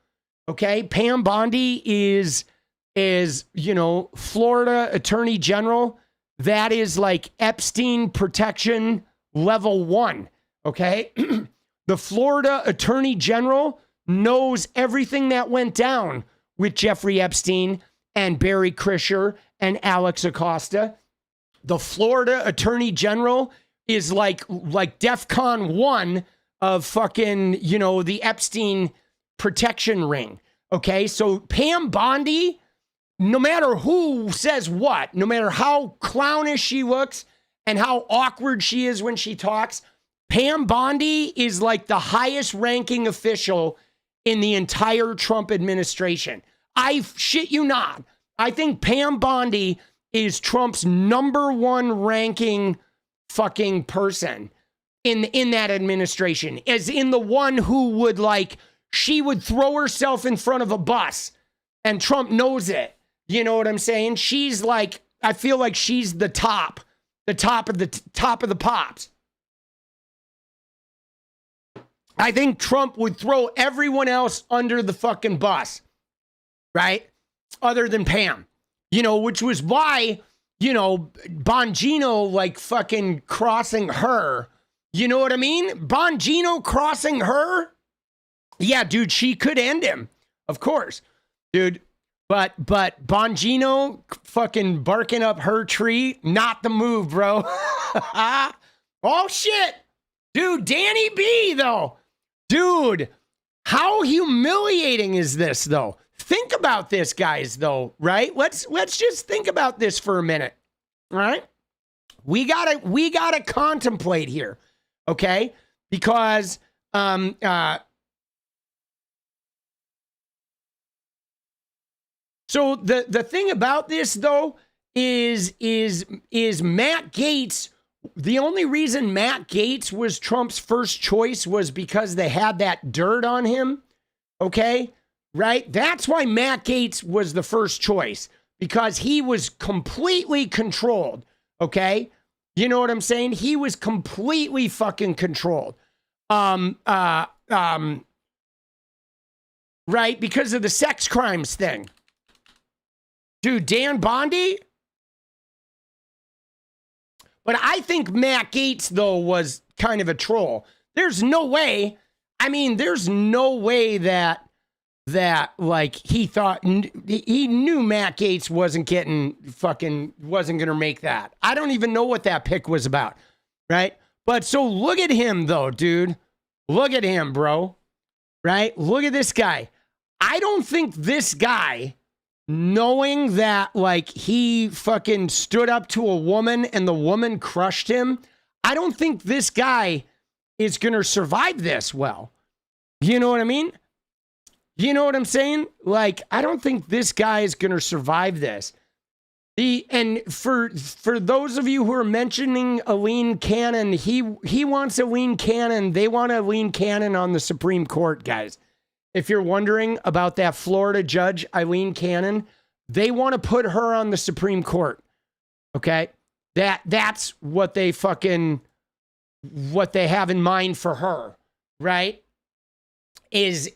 Okay? Pam Bondi is Florida Attorney General. That is like Epstein protection level 1. Okay? The Florida Attorney General knows everything that went down with Jeffrey Epstein and Barry Krischer and Alex Acosta. The Florida Attorney General is like DEFCON 1 of fucking, the Epstein protection ring. Okay, so Pam Bondi, no matter who says what, no matter how clownish she looks and how awkward she is when she talks, Pam Bondi is like the highest ranking official in the entire Trump administration. I shit you not. I think Pam Bondi is Trump's number 1 ranking fucking person in that administration, as in the one who would she would throw herself in front of a bus and Trump knows it. You know what I'm saying? She's like, I feel like she's the top of the pops. I think Trump would throw everyone else under the fucking bus, right? Other than Pam, which was why, Bongino fucking crossing her. You know what I mean? Bongino crossing her. Yeah, dude, she could end him. Of course, dude. But Bongino fucking barking up her tree, not the move, bro. Oh, shit. Dude, Danny B, though. Dude, how humiliating is this, though? Think about this, guys, though, right? Let's just think about this for a minute, all right? We gotta contemplate here, okay? Because so the thing about this, though, is Matt Gaetz. The only reason Matt Gaetz was Trump's first choice was because they had that dirt on him, okay? Right? That's why Matt Gaetz was the first choice, because he was completely controlled, okay? You know what I'm saying? He was completely fucking controlled. Right? Because of the sex crimes thing. Dude, Dan Bondi? But I think Matt Gaetz, though, was kind of a troll. There's no way. I mean, there's no way that he thought, he knew Matt Gaetz wasn't going to make that. I don't even know what that pick was about, right? But so look at him, though, dude. Look at him, bro, right? Look at this guy. I don't think this guy, knowing that he fucking stood up to a woman and the woman crushed him, I don't think this guy is going to survive this well. You know what I mean? You know what I'm saying? I don't think this guy is going to survive this. And for those of you who are mentioning Aileen Cannon, he wants Aileen Cannon. They want Aileen Cannon on the Supreme Court, guys. If you're wondering about that Florida judge, Aileen Cannon, they want to put her on the Supreme Court. Okay? That's what they have in mind for her, right? Is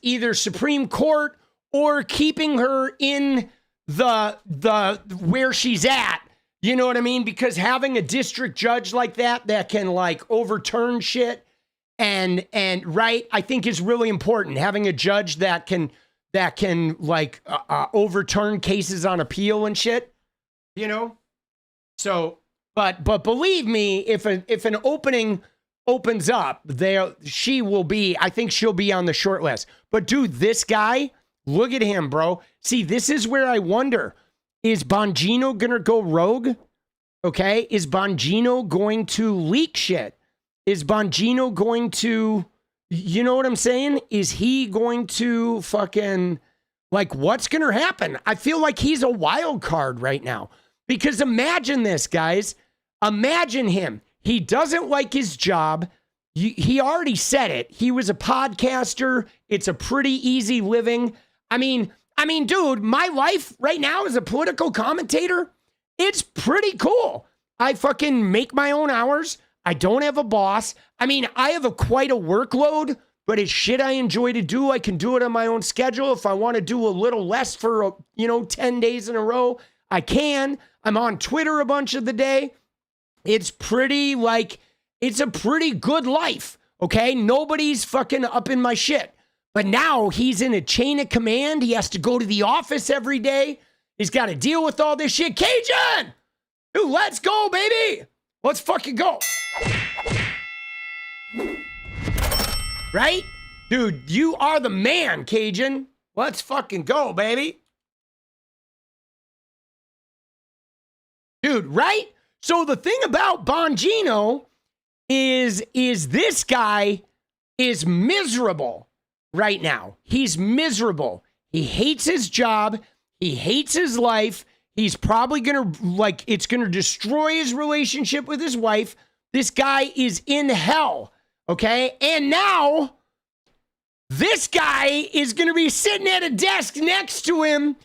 either Supreme Court or keeping her in the where she's at. You know what I mean? Because having a district judge like that can like overturn shit and right, I think is really important. Having a judge that can like overturn cases on appeal and shit, you know? So, but believe me, if an opening opens up, she will be, I think she'll be on the short list. But dude, this guy, look at him, bro. See, this is where I wonder, is Bongino gonna go rogue? Okay, is Bongino going to leak shit? Is Bongino going to, you know what I'm saying? Is he going to fucking, like, what's gonna happen? I feel like he's a wild card right now. Because imagine this, guys. Imagine him. He doesn't like his job. He already said it. He was a podcaster. It's a pretty easy living. I mean, dude, my life right now as a political commentator, it's pretty cool. I fucking make my own hours. I don't have a boss. I mean, I have quite a workload, but it's shit I enjoy to do. I can do it on my own schedule. If I want to do a little less for, 10 days in a row, I can. I'm on Twitter a bunch of the day. It's pretty it's a pretty good life. Okay. Nobody's fucking up in my shit. But now he's in a chain of command. He has to go to the office every day. He's got to deal with all this shit. Cajun! Dude, let's go, baby! Let's fucking go. Right? Dude, you are the man, Cajun. Let's fucking go, baby. Dude, right? So the thing about Bongino is this guy is miserable right now. He's miserable. He hates his job. He hates his life. He's probably it's going to destroy his relationship with his wife. This guy is in hell, okay? And now this guy is going to be sitting at a desk next to him,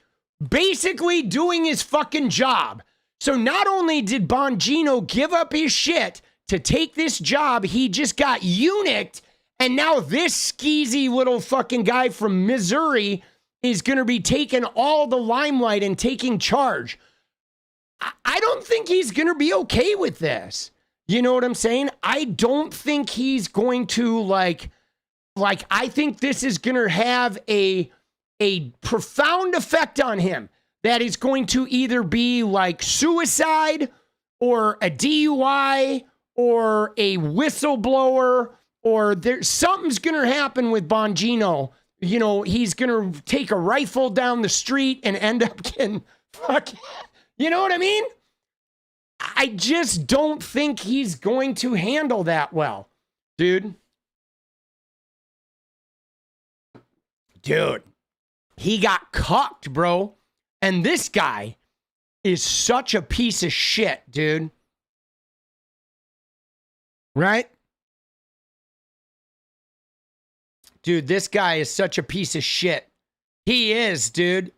basically doing his fucking job. So not only did Bongino give up his shit to take this job, he just got eunuched. And now this skeezy little fucking guy from Missouri is going to be taking all the limelight and taking charge. I don't think he's going to be okay with this. You know what I'm saying? I don't think he's going to I think this is going to have a profound effect on him that is going to either be like suicide or a DUI or a whistleblower or something's going to happen with Bongino. You know, he's going to take a rifle down the street and end up getting fucking, you know what I mean? I just don't think he's going to handle that well, dude. Dude, he got cucked, bro. And this guy is such a piece of shit, dude. Right? Dude, this guy is such a piece of shit. He is, dude.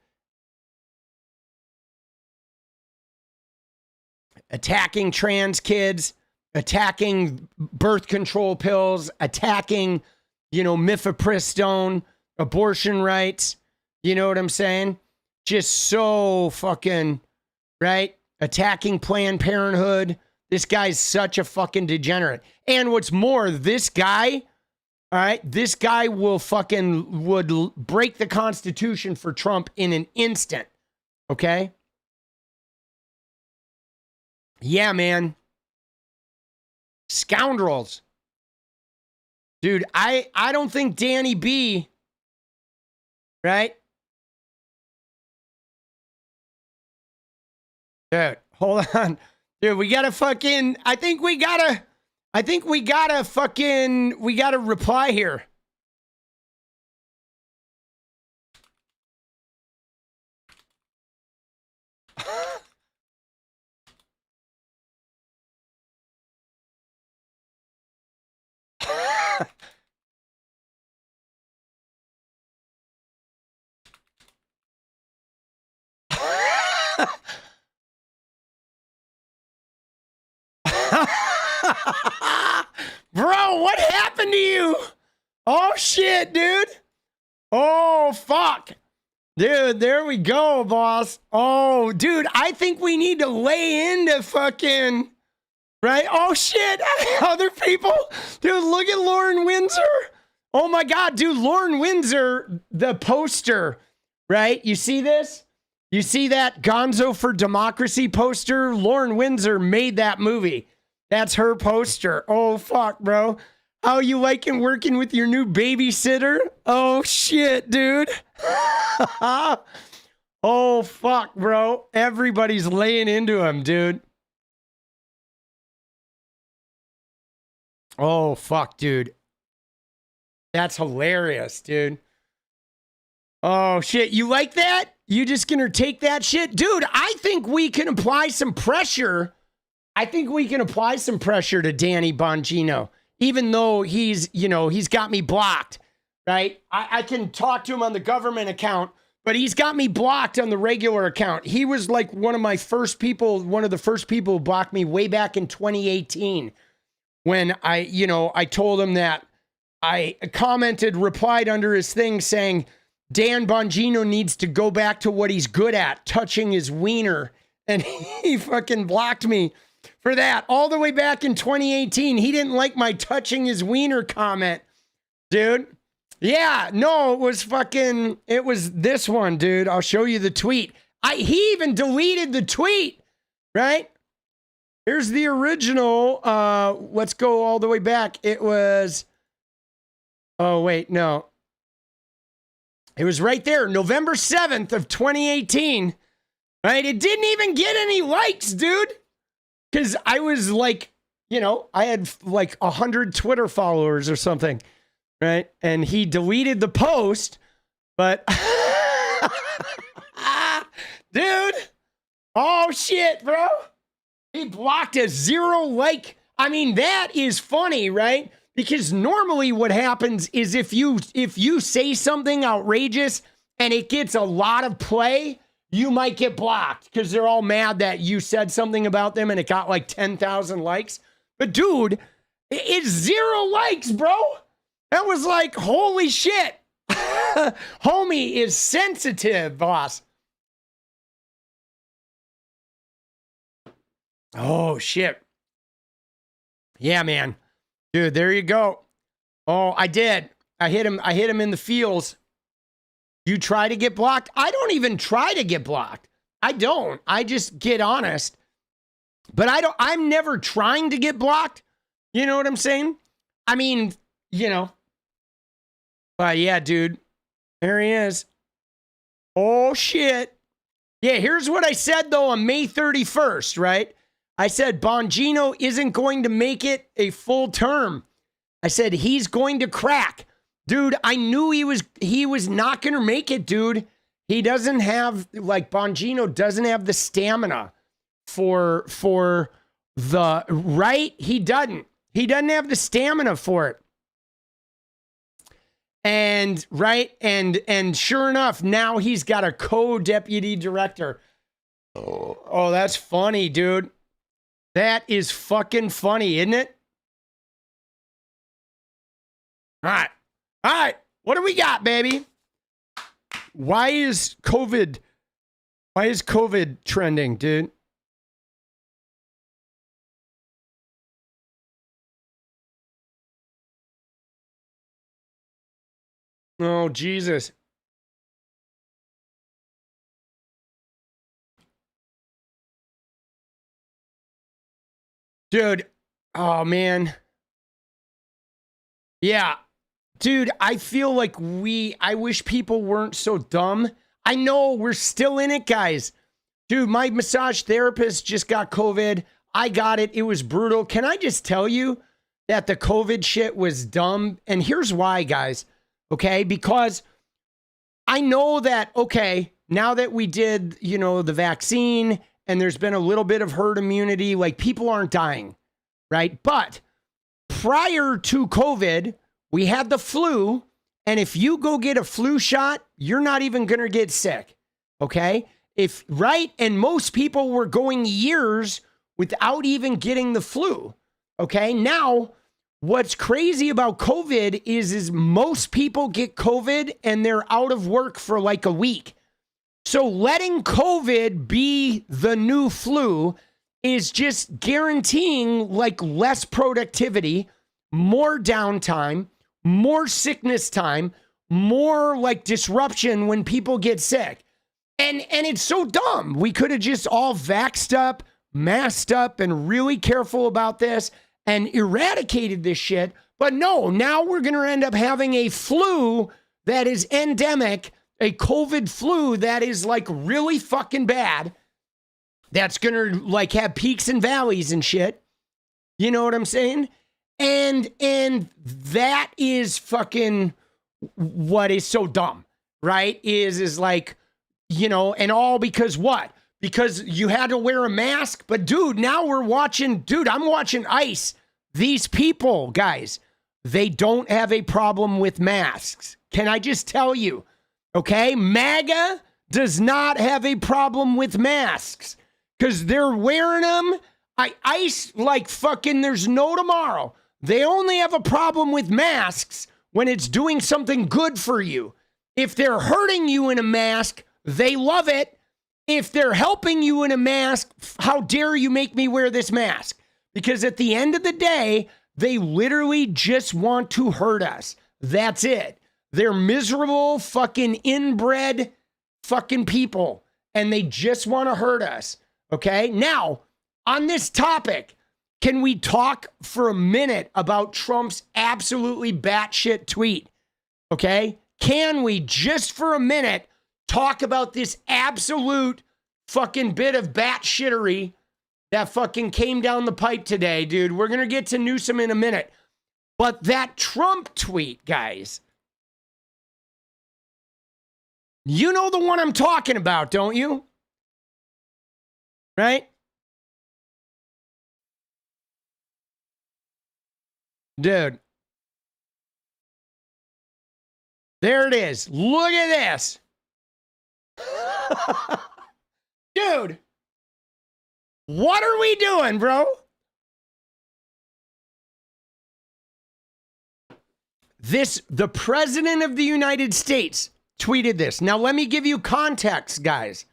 Attacking trans kids, attacking birth control pills, attacking, mifepristone, abortion rights. You know what I'm saying? Just so fucking, right? Attacking Planned Parenthood. This guy's such a fucking degenerate. And what's more, this guy, all right, this guy would break the Constitution for Trump in an instant. Okay? Yeah, man. Scoundrels. Dude, I don't think Danny B, right? Dude, hold on. Dude, we gotta reply here. What happened to you? Oh, shit, dude. Oh, fuck. Dude, there we go, boss. Oh, dude, I think we need to lay into fucking... Right? Oh, shit. Other people? Dude, look at Lauren Windsor. Oh, my God, dude. Lauren Windsor, the poster, right? You see this? You see that Gonzo for Democracy poster? Lauren Windsor made that movie. That's her poster. Oh, fuck, bro. How you liking working with your new babysitter? Oh, shit, dude. Oh, fuck, bro. Everybody's laying into him, dude. Oh, fuck, dude. That's hilarious, dude. Oh, shit. You like that? You just gonna take that shit? Dude, I think we can apply some pressure. I think we can apply some pressure to Danny Bongino, even though he's got me blocked, right? I can talk to him on the government account, but he's got me blocked on the regular account. He was like one of the first people who blocked me way back in 2018 when I told him that I replied under his thing saying, Dan Bongino needs to go back to what he's good at, touching his wiener. And he fucking blocked me for that all the way back in 2018. He didn't like my touching his wiener comment, dude. Yeah, no, it was this one, dude. I'll show you the tweet. He even deleted the tweet, right? Here's the original. Let's go all the way back. It was, oh, wait, no. It was right there, November 7th of 2018, right? It didn't even get any likes, dude. Because I was like, I had like 100 Twitter followers or something, right? And he deleted the post, but dude, oh shit, bro. He blocked a 0 like. I mean, that is funny, right? Because normally what happens is if you say something outrageous and it gets a lot of play, you might get blocked because they're all mad that you said something about them and it got like 10,000 likes. But dude, it's 0 likes, bro. That was like, holy shit. Homie is sensitive, boss. Oh, shit. Yeah, man. Dude, there you go. Oh, I did. I hit him in the feels. You try to get blocked? I don't even try to get blocked. I don't. I just get honest. But I'm never trying to get blocked. You know what I'm saying? I mean, But yeah, dude. There he is. Oh, shit. Yeah, here's what I said, though, on May 31st, right? I said Bongino isn't going to make it a full term. I said he's going to crack. Dude, I knew he was not going to make it, dude. He doesn't have, Bongino doesn't have the stamina for the, right? He doesn't have the stamina for it. And, right? And sure enough, now he's got a co-deputy director. Oh, that's funny, dude. That is fucking funny, isn't it? All right. What do we got, baby? Why is COVID trending, dude? Oh, Jesus. Dude, oh man. Yeah. Dude, I feel like I wish people weren't so dumb. I know we're still in it, guys. Dude, my massage therapist just got COVID. I got it. It was brutal. Can I just tell you that the COVID shit was dumb? And here's why, guys. Okay? Because I know that, okay, now that we did, the vaccine and there's been a little bit of herd immunity, people aren't dying, right? But prior to COVID, we had the flu, and if you go get a flu shot, you're not even going to get sick, okay? Right? And most people were going years without even getting the flu, okay? Now, what's crazy about COVID is most people get COVID and they're out of work for like a week. So letting COVID be the new flu is just guaranteeing like less productivity, more downtime, more sickness time, more like disruption when people get sick. And it's so dumb. We could have just all vaxxed up, masked up, and really careful about this and eradicated this shit. But no, now we're going to end up having a flu that is endemic, a COVID flu that is like really fucking bad. That's going to like have peaks and valleys and shit. You know what I'm saying? And that is fucking what is so dumb, right? Is like, you know, and all because what? Because you had to wear a mask. But dude, now we're watching, I'm watching ICE. These people, guys, they don't have a problem with masks. Can I just tell you? Okay, MAGA does not have a problem with masks because they're wearing them. ICE, like fucking, there's no tomorrow. They only have a problem with masks when it's doing something good for you. If they're hurting you in a mask, they love it. If they're helping you in a mask, how dare you make me wear this mask? Because at the end of the day, they literally just want to hurt us. That's it. They're miserable, fucking inbred fucking people, and they just want to hurt us. Okay? Now, on this topic, can we talk for a minute about Trump's absolutely batshit tweet? Okay? Can we just for a minute talk about this absolute fucking bit of batshittery that fucking came down the pipe today, dude? We're going to get to Newsom in a minute. But that Trump tweet, guys, you know the one I'm talking about, don't you? Right? Dude. There it is. Look at this. Dude. What are we doing, bro? The President of the United States tweeted this. Now, let me give you context, guys.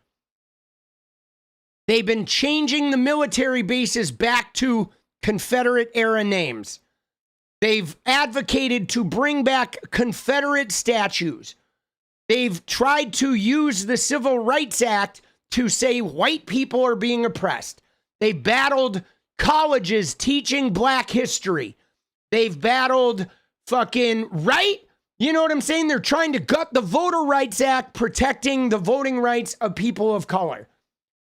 They've been changing the military bases back to Confederate era names. They've advocated to bring back Confederate statues. They've tried to use the Civil Rights Act to say white people are being oppressed. They battled colleges teaching black history. They've battled fucking, right? You know what I'm saying? They're trying to gut the Voter Rights Act, protecting the voting rights of people of color.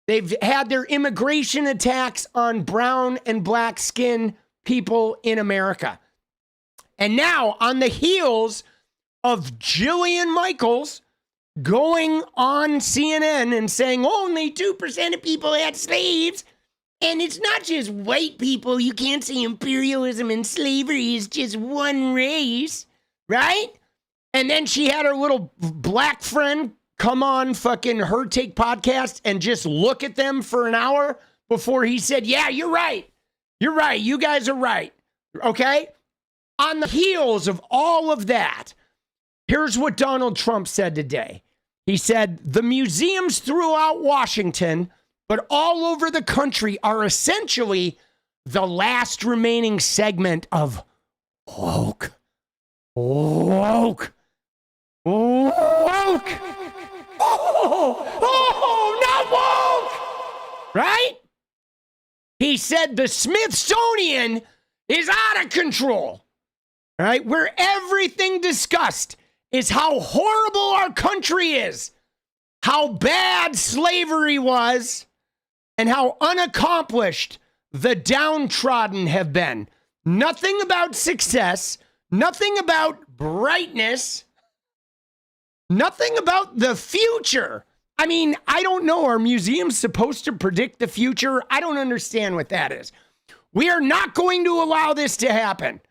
They've had their immigration attacks on brown and black skin people in America. And now, on the heels of Jillian Michaels going on CNN and saying only 2% of people had slaves, and it's not just white people. You can't say imperialism and slavery is just one race, right? And then she had her little black friend come on fucking Her Take podcast and just look at them for an hour before he said, yeah, you're right. You're right. You guys are right. Okay? On the heels of all of that, here's what Donald Trump said today. He said, the museums throughout Washington, but all over the country, are essentially the last remaining segment of woke. Woke. Woke. Not woke. Right? He said the Smithsonian is out of control. Right? Where everything discussed is how horrible our country is, how bad slavery was, and how unaccomplished the downtrodden have been. Nothing about success, nothing about brightness, nothing about the future. I mean, I don't know. Are museums supposed to predict the future? I don't understand what that is. We are not going to allow this to happen.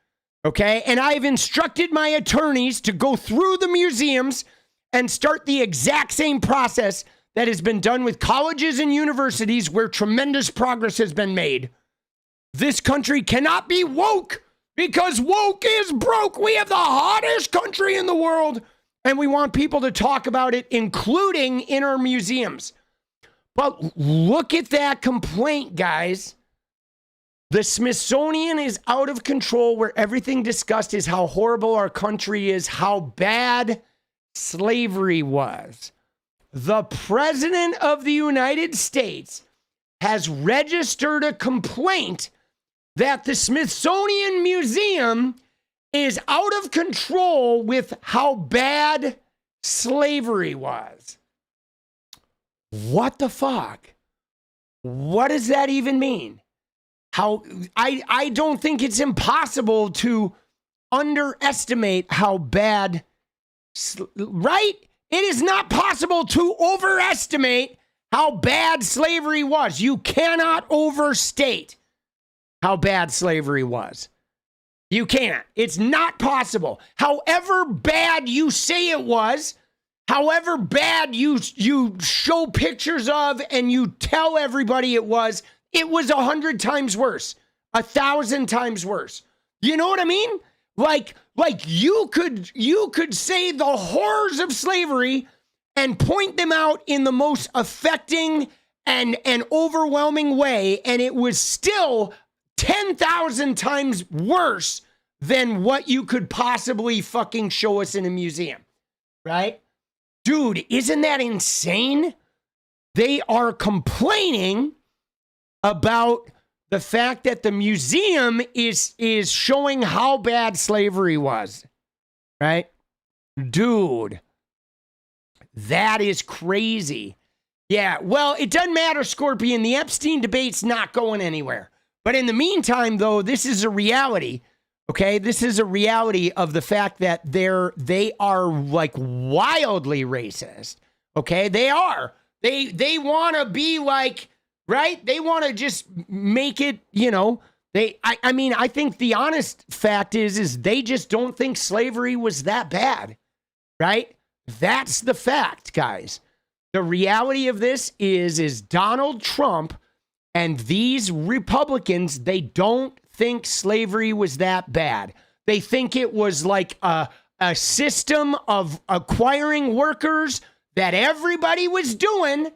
Okay, and I've instructed my attorneys to go through the museums and start the exact same process that has been done with colleges and universities where tremendous progress has been made. This country cannot be woke because woke is broke. We have the hottest country in the world, and we want people to talk about it, including in our museums. But look at that complaint, guys. The Smithsonian is out of control, where everything discussed is how horrible our country is, how bad slavery was. The President of the United States has registered a complaint that the Smithsonian Museum is out of control with how bad slavery was. What the fuck? What does that even mean? I don't think it's impossible to underestimate how bad, right? It is not possible to overestimate how bad slavery was. You cannot overstate how bad slavery was. You can't. It's not possible. However bad you say it was, however bad you show pictures of and you tell everybody it was 100 times worse, 1,000 times worse. You know what I mean? Like you could say the horrors of slavery and point them out in the most affecting and overwhelming way, and it was still 10,000 times worse than what you could possibly fucking show us in a museum, right? Dude, isn't that insane? They are complaining about the fact that the museum is showing how bad slavery was, right? Dude, that is crazy. Yeah, well, it doesn't matter, Scorpion. The Epstein debate's not going anywhere. But in the meantime, though, this is a reality, okay? This is a reality of the fact that they are like wildly racist, okay? They are. They want to be like, right? They want to just make it, you know, I mean, I think the honest fact is they just don't think slavery was that bad, right? That's the fact, guys. The reality of this is Donald Trump and these Republicans, they don't think slavery was that bad. They think it was like a system of acquiring workers that everybody was doing,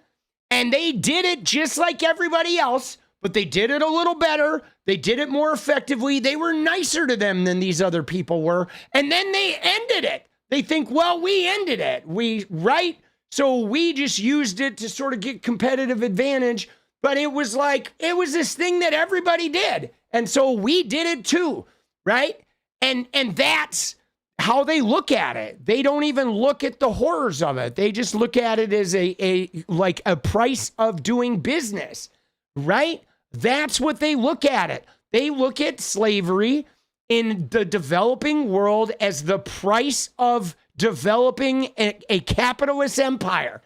and they did it just like everybody else, but they did it a little better. They did it more effectively. They were nicer to them than these other people were. And then they ended it. They think, well, we ended it. Right? So we just used it to sort of get competitive advantage. But it was like, it was this thing that everybody did. And so we did it too, right? And that's how they look at it. They don't even look at the horrors of it. They just look at it as a price of doing business, right? That's what they look at it. They look at slavery in the developing world as the price of developing a capitalist empire.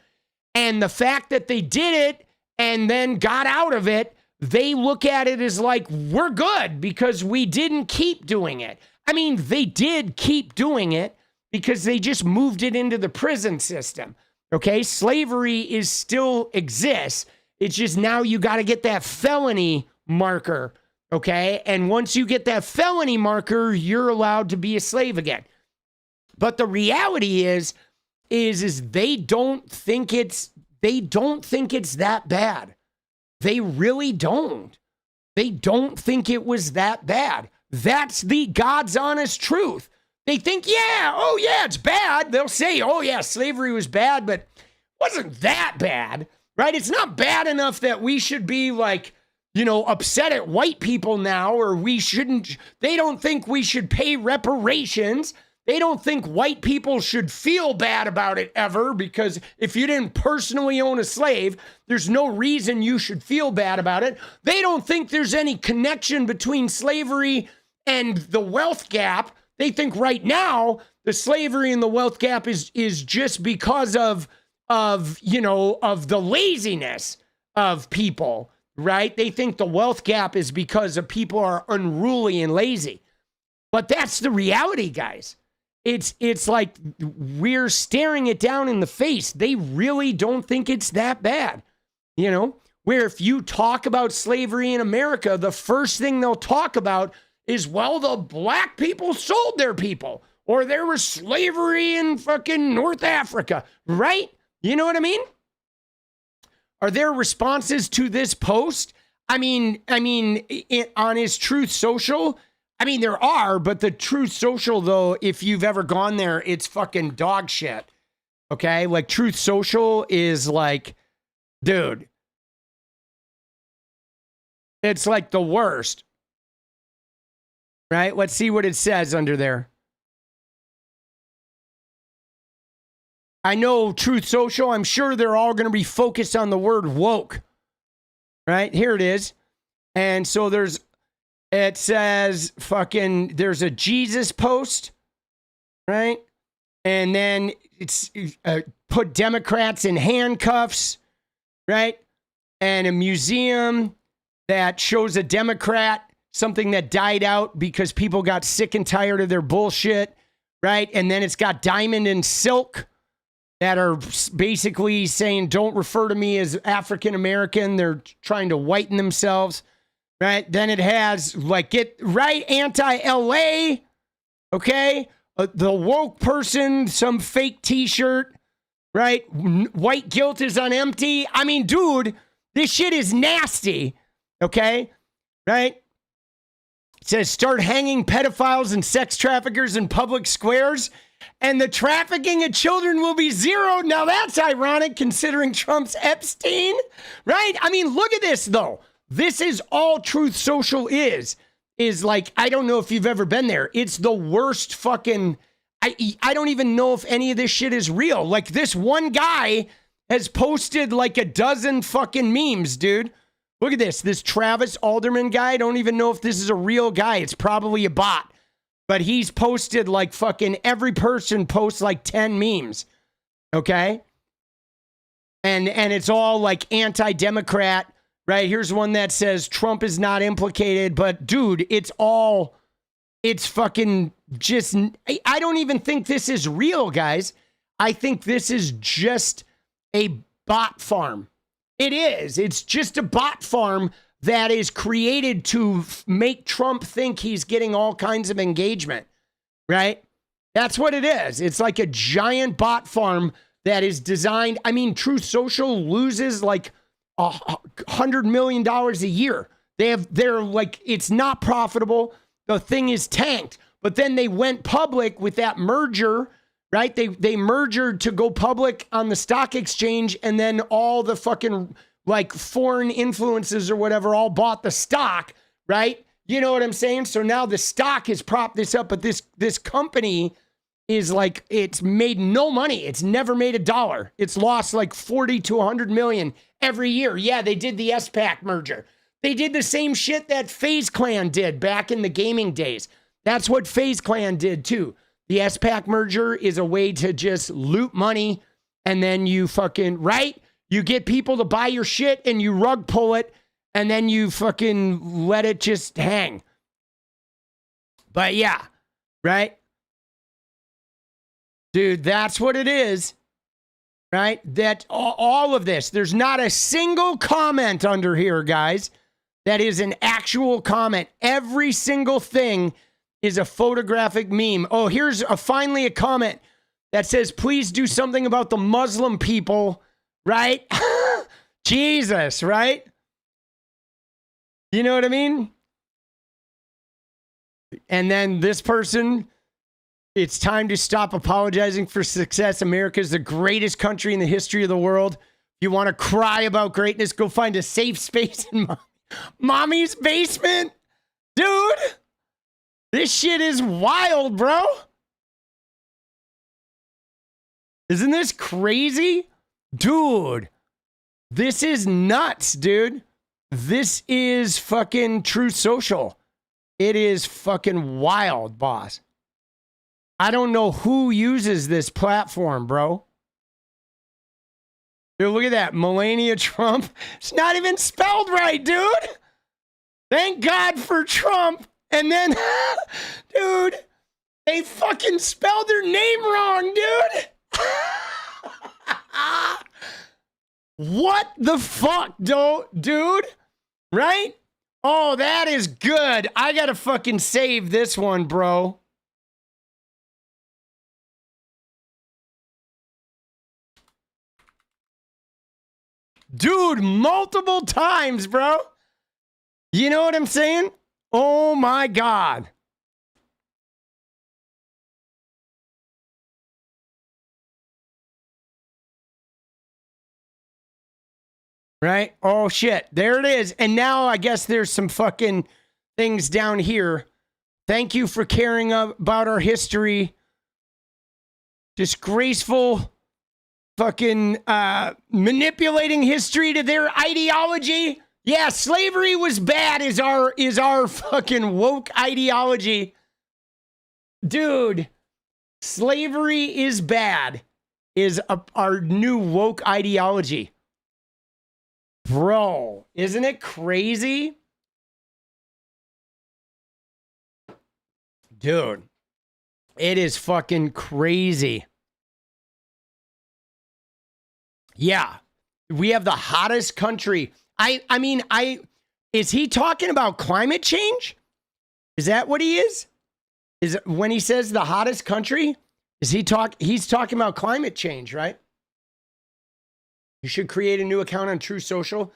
And the fact that they did it and then got out of it, they look at it as like, we're good because we didn't keep doing it. I mean, they did keep doing it because they just moved it into the prison system. Okay, slavery still exists. It's just now you got to get that felony marker. Okay, and once you get that felony marker, you're allowed to be a slave again. But the reality is they don't think it's that bad. They really don't. They don't think it was that bad. That's the God's honest truth. They think, it's bad. They'll say, oh yeah, slavery was bad, but it wasn't that bad, right? It's not bad enough that we should be like, upset at white people now, or they don't think we should pay reparations. They don't think white people should feel bad about it ever, because if you didn't personally own a slave, there's no reason you should feel bad about it. They don't think there's any connection between slavery and the wealth gap. They think right now the slavery and the wealth gap is just because of the laziness of people, right? They think the wealth gap is because of people are unruly and lazy. But that's the reality, guys. It's like we're staring it down in the face. They really don't think it's that bad. Where if you talk about slavery in America, the first thing they'll talk about is, well, the black people sold their people, or there was slavery in fucking North Africa, right? You know what I mean? Are there responses to this post? I mean, on his Truth Social, I mean, there are, but the Truth Social, though, if you've ever gone there, it's fucking dog shit. Okay? Like, Truth Social is like, dude, it's like the worst. Right? Let's see what it says under there. I know Truth Social, I'm sure they're all going to be focused on the word woke. Right? Here it is. And so it says fucking, there's a Jesus post. Right? And then it's put Democrats in handcuffs. Right? And a museum that shows a Democrat, something that died out because people got sick and tired of their bullshit. Right? And then it's got Diamond and Silk that are basically saying, don't refer to me as African American. They're trying to whiten themselves, right? Then it has, like, get right, anti-LA, okay? The woke person, some fake t-shirt, right? White guilt is on empty. I mean, dude, this shit is nasty, okay? Right? It says, start hanging pedophiles and sex traffickers in public squares, and the trafficking of children will be zero. Now that's ironic considering Trump's Epstein, right? I mean, look at this though. This is all Truth Social is like, I don't know if you've ever been there. It's the worst fucking, I don't even know if any of this shit is real. Like, this one guy has posted like a dozen fucking memes, dude. Look at this Travis Alderman guy. I don't even know if this is a real guy. It's probably a bot. But he's posted like fucking, every person posts like 10 memes. Okay? And it's all like anti-Democrat, right? Here's one that says Trump is not implicated, but dude, it's fucking just, I don't even think this is real, guys. I think this is just a bot farm. It is. It's just a bot farm that is created to make Trump think he's getting all kinds of engagement, right? That's what it is. It's like a giant bot farm that is designed. I mean, Truth Social loses like $100 million a year. They're like, it's not profitable. The thing is tanked. But then they went public with that merger, right? They merged to go public on the stock exchange, and then all the fucking like foreign influences or whatever all bought the stock, right? You know what I'm saying? So now the stock has propped this up, but this company is like, it's made no money. It's never made $1. It's lost like 40 to 100 million every year. Yeah, they did the SPAC merger. They did the same shit that 𝗙𝗪𝗏 did back in the gaming days. That's what 𝗙𝗪𝗏 did too. The SPAC merger is a way to just loot money, and then you fucking, right? You get people to buy your shit and you rug pull it, and then you fucking let it just hang. But yeah, right? Dude, that's what it is, right? That all of this, there's not a single comment under here, guys, that is an actual comment. Every single thing is a photographic meme. Oh, here's finally a comment that says, please do something about the Muslim people. Right? Jesus, right? You know what I mean? And then this person, it's time to stop apologizing for success. America is the greatest country in the history of the world. If you want to cry about greatness, go find a safe space in mommy's basement. Dude, this shit is wild, bro. Isn't this crazy? Dude, this is nuts, dude. This is fucking Truth Social. It is fucking wild, boss. I don't know who uses this platform, bro. Dude, look at that. Melania Trump. It's not even spelled right, dude. Thank God for Trump. And then, dude, they fucking spelled their name wrong, dude. What the fuck, dude? Right? Oh, that is good. I gotta fucking save this one, bro. Dude, multiple times, bro. You know what I'm saying? Oh my God. Right? Oh shit. There it is. And now I guess there's some fucking things down here. Thank you for caring about our history. Disgraceful fucking manipulating history to their ideology. Yeah, slavery was bad is our fucking woke ideology. Dude, slavery is bad is our new woke ideology. Bro, isn't it crazy? Dude, it is fucking crazy. Yeah, we have the hottest country. I mean, is he talking about climate change? Is that what he is? Is it when he says the hottest country? He's talking about climate change, right? You should create a new account on Truth Social.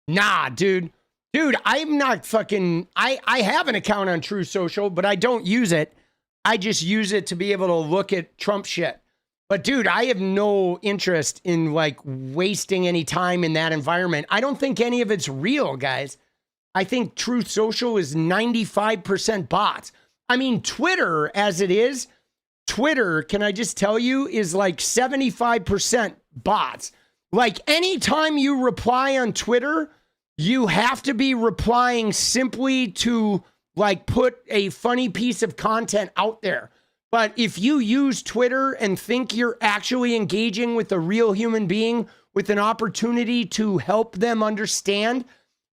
Nah, dude. Dude, I'm not fucking... I have an account on Truth Social, but I don't use it. I just use it to be able to look at Trump shit. But dude, I have no interest in like wasting any time in that environment. I don't think any of it's real, guys. I think Truth Social is 95% bots. I mean, Twitter as it is, Twitter, can I just tell you, is like 75% bots. Like anytime you reply on Twitter, you have to be replying simply to like put a funny piece of content out there. But if you use Twitter and think you're actually engaging with a real human being with an opportunity to help them understand,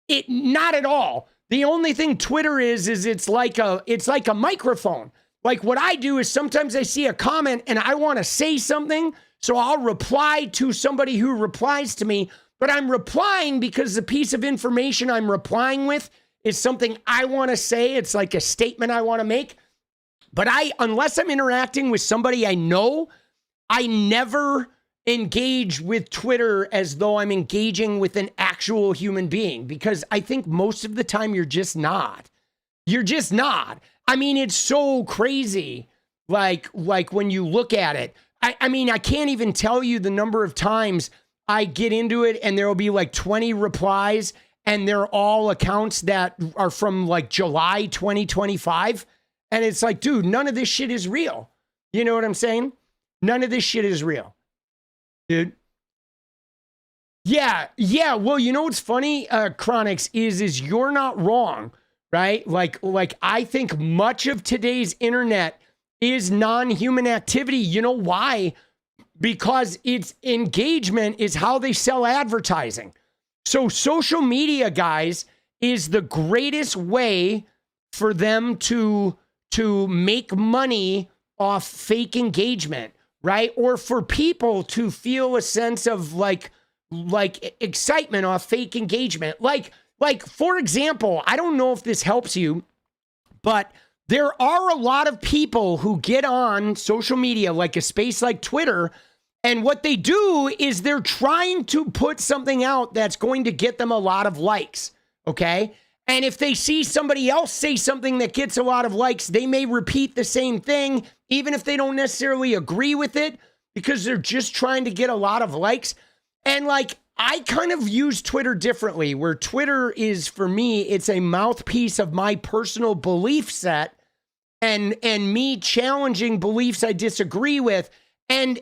it not at all. The only thing Twitter is it's like a microphone. Like what I do is sometimes I see a comment and I want to say something, so I'll reply to somebody who replies to me, but I'm replying because the piece of information I'm replying with is something I want to say. It's like a statement I want to make. But unless I'm interacting with somebody I know, I never engage with Twitter as though I'm engaging with an actual human being, because I think most of the time you're just not. You're just not. I mean, it's so crazy. Like when you look at it, I mean, I can't even tell you the number of times I get into it and there will be like 20 replies and they're all accounts that are from like July 2025. And it's like, dude, none of this shit is real. You know what I'm saying? None of this shit is real, dude. Yeah. Well, you know what's funny, Chronics, is you're not wrong, right? Like I think much of today's internet is non-human activity. You know why? Because its engagement is how they sell advertising. So social media, guys, is the greatest way for them to make money off fake engagement, right? Or for people to feel a sense of like excitement off fake engagement. Like for example, I don't know if this helps you, but there are a lot of people who get on social media, like a space like Twitter, and what they do is they're trying to put something out that's going to get them a lot of likes, okay? And if they see somebody else say something that gets a lot of likes, they may repeat the same thing, even if they don't necessarily agree with it, because they're just trying to get a lot of likes. And like, I kind of use Twitter differently, where Twitter is, for me, it's a mouthpiece of my personal belief set and me challenging beliefs I disagree with. And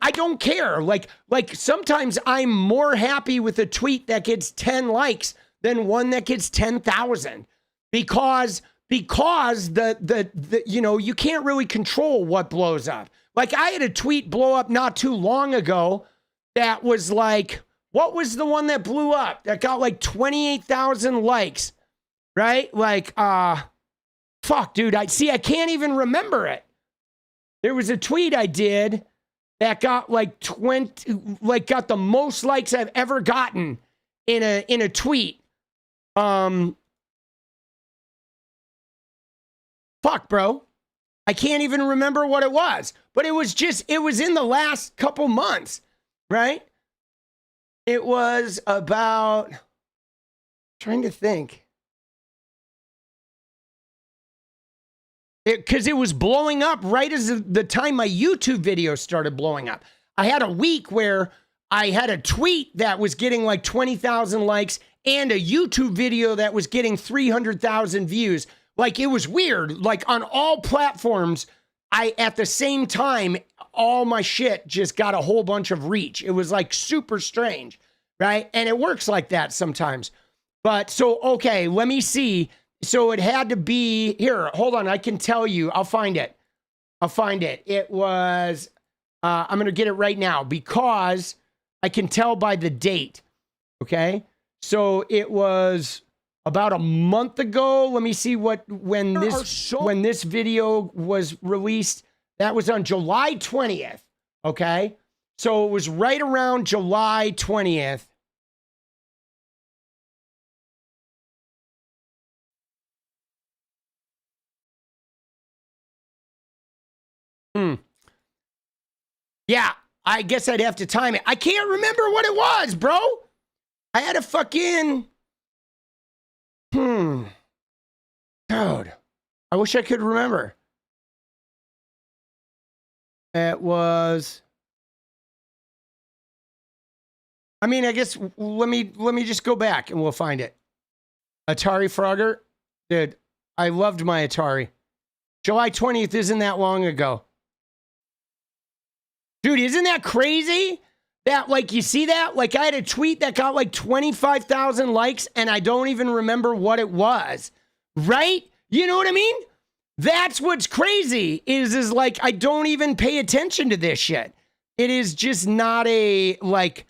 I don't care. Like sometimes I'm more happy with a tweet that gets 10 likes than one that gets 10,000, because the you know, you can't really control what blows up. Like I had a tweet blow up not too long ago that was like, what was the one that blew up that got like 28,000 likes, right? Like, fuck, dude, I can't even remember it. There was a tweet I did that got like got the most likes I've ever gotten in a tweet. Fuck, bro. I can't even remember what it was. But it was in the last couple months, right? It was about, trying to think. Because it was blowing up right as the time my YouTube videos started blowing up. I had a week where I had a tweet that was getting like 20,000 likes and a YouTube video that was getting 300,000 views. Like, it was weird. Like, on all platforms, at the same time, all my shit just got a whole bunch of reach. It was like super strange, right? And it works like that sometimes. But so, okay, let me see. So it had to be, here, hold on, I can tell you. I'll find it. It was, I'm going to get it right now because I can tell by the date, okay? So it was about a month ago. Let me see when this video was released. That was on July 20th, okay? So it was right around July 20th. Yeah, I guess I'd have to time it. I can't remember what it was, bro. I had a fucking... Dude, I wish I could remember. It was... I mean, I guess let me just go back and we'll find it. Atari Frogger? Dude, I loved my Atari. July 20th isn't that long ago. Dude, isn't that crazy? That, like, you see that? Like, I had a tweet that got like 25,000 likes and I don't even remember what it was. Right? You know what I mean? That's what's crazy is like, I don't even pay attention to this shit. It is just not a, like,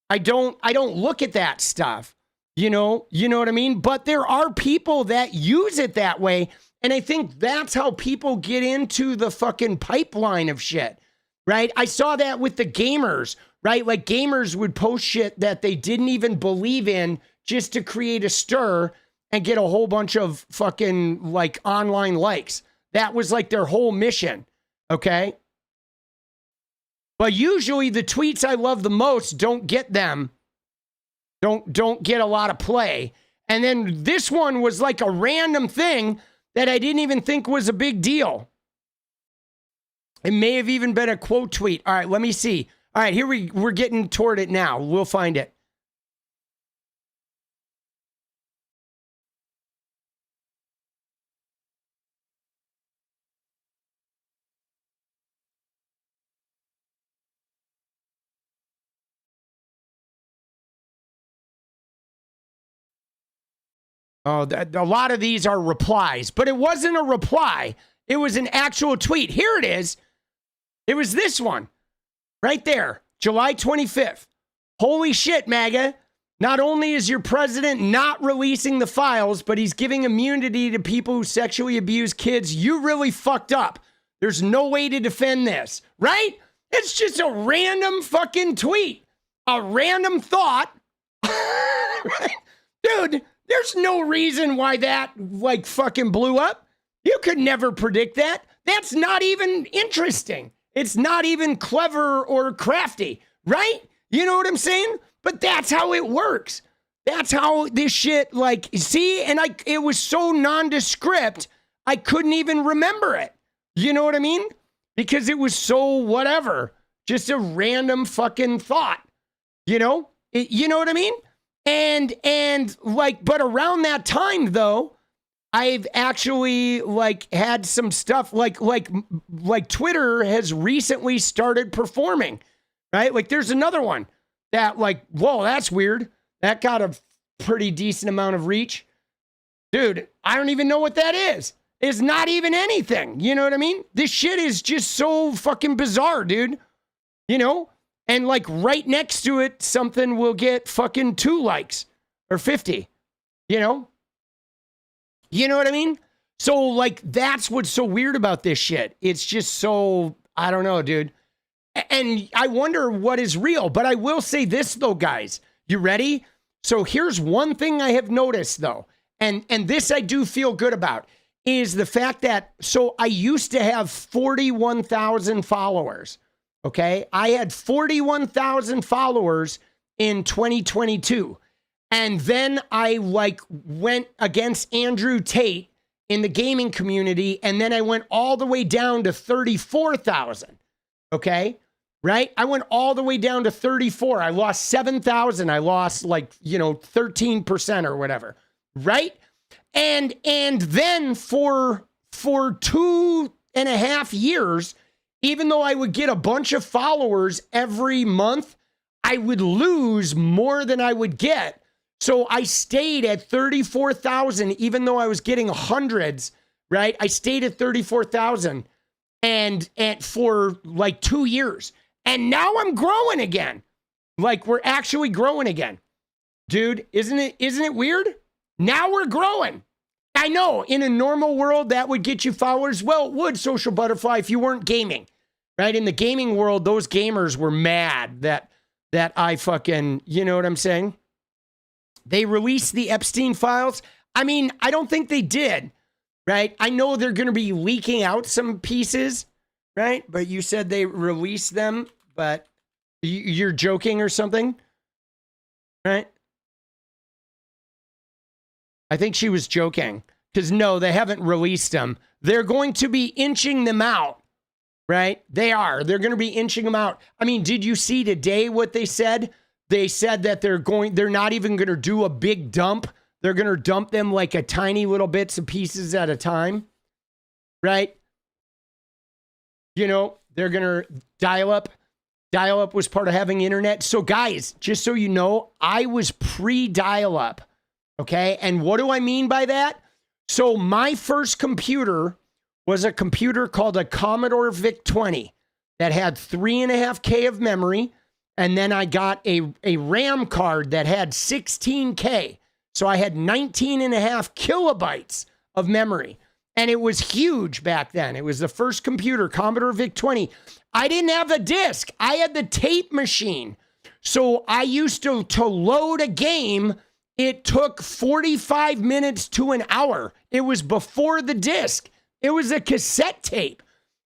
I don't look at that stuff. You know what I mean? But there are people that use it that way. And I think that's how people get into the fucking pipeline of shit. Right? I saw that with the gamers, right? Like, gamers would post shit that they didn't even believe in just to create a stir and get a whole bunch of fucking, like, online likes. That was like their whole mission, okay? But usually the tweets I love the most don't get them. Don't get a lot of play. And then this one was like a random thing that I didn't even think was a big deal. It may have even been a quote tweet. All right, let me see. All right, here we're getting toward it now. We'll find it. Oh, a lot of these are replies, but it wasn't a reply. It was an actual tweet. Here it is. It was this one right there, July 25th. Holy shit, MAGA. Not only is your president not releasing the files, but he's giving immunity to people who sexually abuse kids. You really fucked up. There's no way to defend this, right? It's just a random fucking tweet, a random thought. Right? Dude, there's no reason why that like fucking blew up. You could never predict that. That's not even interesting. It's not even clever or crafty, right? You know what I'm saying? But that's how it works. That's how this shit, like, see? And it was so nondescript, I couldn't even remember it. You know what I mean? Because it was so whatever. Just a random fucking thought. You know? You know what I mean? And like, but around that time, though, I've actually like had some stuff like Twitter has recently started performing, right? Like there's another one that like, whoa, that's weird. That got a pretty decent amount of reach. Dude, I don't even know what that is. It's not even anything. You know what I mean? This shit is just so fucking bizarre, dude. You know? And like right next to it, something will get fucking 2 likes or 50, you know? You know what I mean? So, like, that's what's so weird about this shit. It's just so, I don't know, dude. And I wonder what is real. But I will say this, though, guys. You ready? So here's one thing I have noticed, though. And this I do feel good about. is the fact that, so I used to have 41,000 followers. Okay. I had 41,000 followers in 2022. And then I like went against Andrew Tate in the gaming community. And then I went all the way down to 34,000. Okay. Right. I went all the way down to 34. I lost 7,000. I lost like, 13% or whatever. Right. And then for 2.5 years, even though I would get a bunch of followers every month, I would lose more than I would get. So I stayed at 34,000, even though I was getting hundreds, right? I stayed at 34,000 and for like 2 years. And now I'm growing again. Like we're actually growing again. Dude, isn't it weird? Now we're growing. I know in a normal world that would get you followers. Well, it would, Social Butterfly, if you weren't gaming, right? In the gaming world, those gamers were mad that I fucking, you know what I'm saying? They released the Epstein files. I mean, I don't think they did, right? I know they're going to be leaking out some pieces, right? But you said they released them, but you're joking or something, right? I think she was joking because no, they haven't released them. They're going to be inching them out, right? They are. They're going to be inching them out. I mean, did you see today what they said? They said that they're not even going to do a big dump. They're going to dump them like a tiny little bits and pieces at a time, right? They're going to dial up. Dial up was part of having internet. So guys, just so you know, I was pre-dial up. Okay. And what do I mean by that? So my first computer was a computer called a Commodore VIC-20 that had 3.5K of memory. And then I got a RAM card that had 16K. So I had 19.5 kilobytes of memory. And it was huge back then. It was the first computer, Commodore VIC-20. I didn't have a disk. I had the tape machine. So I used to load a game. It took 45 minutes to an hour. It was before the disc. It was a cassette tape.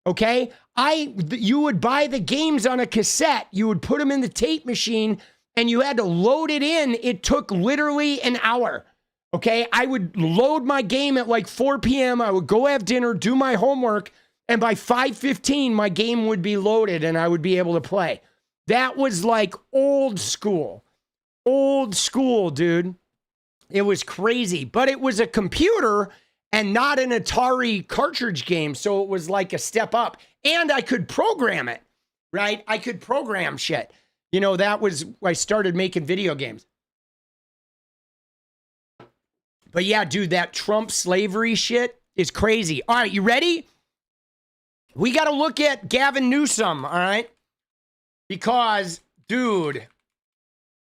Okay. You would buy the games on a cassette. You would put them in the tape machine and you had to load it in. It took literally an hour. Okay. I would load my game at like 4 p.m. I would go have dinner, do my homework. And by 5:15, my game would be loaded and I would be able to play. That was like old school, dude. It was crazy, but it was a computer and not an Atari cartridge game. So it was like a step up and I could program it, right? I could program shit. That was, I started making video games. But yeah, dude, that Trump slavery shit is crazy. All right, you ready? We got to look at Gavin Newsom, all right? Because, dude,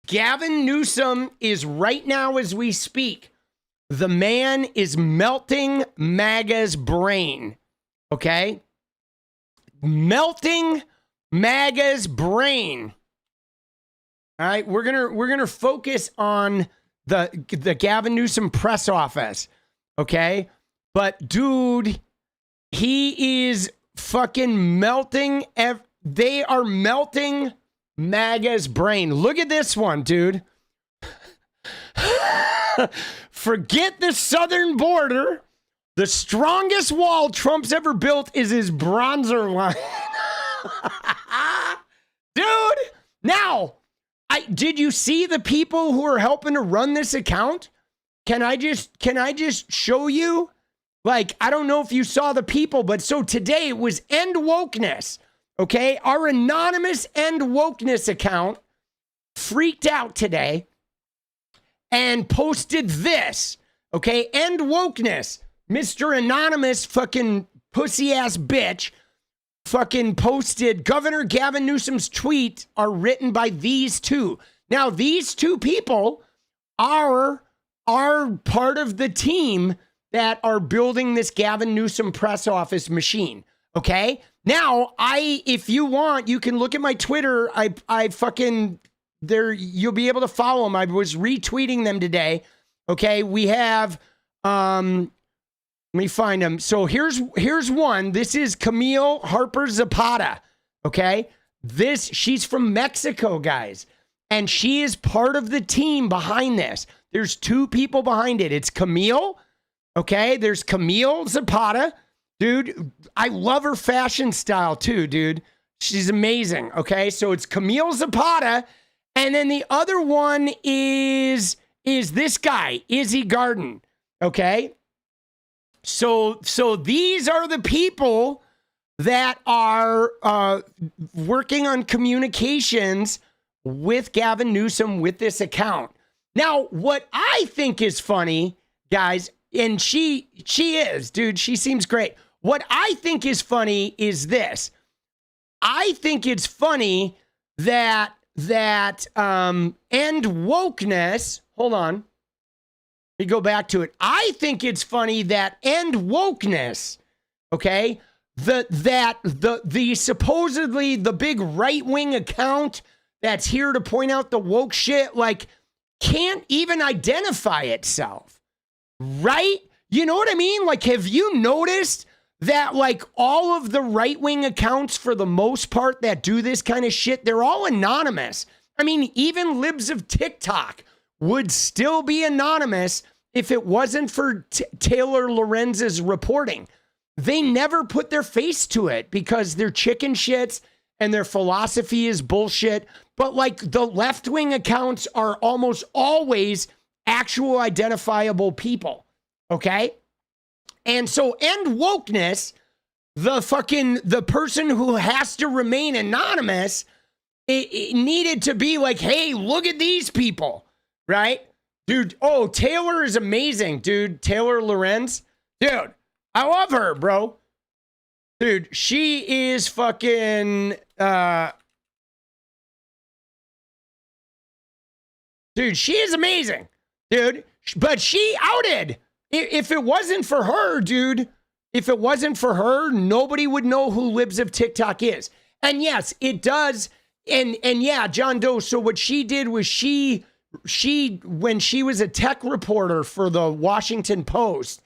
Gavin Newsom is right now as we speak, the man is melting MAGA's brain, okay? Melting MAGA's brain. All right, we're gonna focus on the Gavin Newsom press office, okay? But dude, he is fucking melting. They are melting MAGA's brain. Look at this one, dude. Forget the southern border. The strongest wall Trump's ever built is his bronzer line. Dude, now, did you see the people who are helping to run this account? Can I just show you? Like, I don't know if you saw the people, but so today it was End Wokeness. Okay, our anonymous End Wokeness account freaked out today and posted this. Okay, End Wokeness. Mr. Anonymous fucking pussy ass bitch fucking posted Governor Gavin Newsom's tweets are written by these two. Now, these two people are part of the team that are building this Gavin Newsom press office machine. Okay. Now, if you want, you can look at my Twitter. I fucking there. You'll be able to follow them. I was retweeting them today. Okay. We have, Let me find him. So here's one. This is 𝗙𝗪𝗄𝗽𝗍𝗧. Okay. She's from Mexico, guys. And she is part of the team behind this. There's two people behind it. It's Camille. Okay. There's 𝗙𝗪𝗄𝗽𝗧. Dude, I love her fashion style too, dude. She's amazing. Okay. So it's 𝗙𝗪𝗄𝗽𝗧. And then the other one is this guy, Izzy Garden. Okay. So these are the people that are working on communications with Gavin Newsom with this account. Now, what I think is funny, guys, and she is, dude, she seems great. What I think is funny is this. I think it's funny that end wokeness, hold on. Let me go back to it. I think it's funny that end wokeness, okay, the supposedly the big right-wing account that's here to point out the woke shit, like, can't even identify itself, right? You know what I mean? Like, have you noticed that, like, all of the right-wing accounts, for the most part, that do this kind of shit, they're all anonymous. I mean, even libs of TikTok would still be anonymous if it wasn't for Taylor Lorenz's reporting. They never put their face to it because they're chicken shits and their philosophy is bullshit. But like, the left-wing accounts are almost always actual identifiable people. Okay. And so end wokeness, the person who has to remain anonymous, it needed to be like, hey, look at these people, right? Dude, oh, Taylor is amazing, dude. Taylor Lorenz. Dude, I love her, bro. Dude, she is fucking, dude, she is amazing, dude. But she outed. If it wasn't for her, dude, if it wasn't for her, nobody would know who libs of TikTok is. And yes, it does. And yeah, John Doe. So what she did was she, when she was a tech reporter for the Washington Post,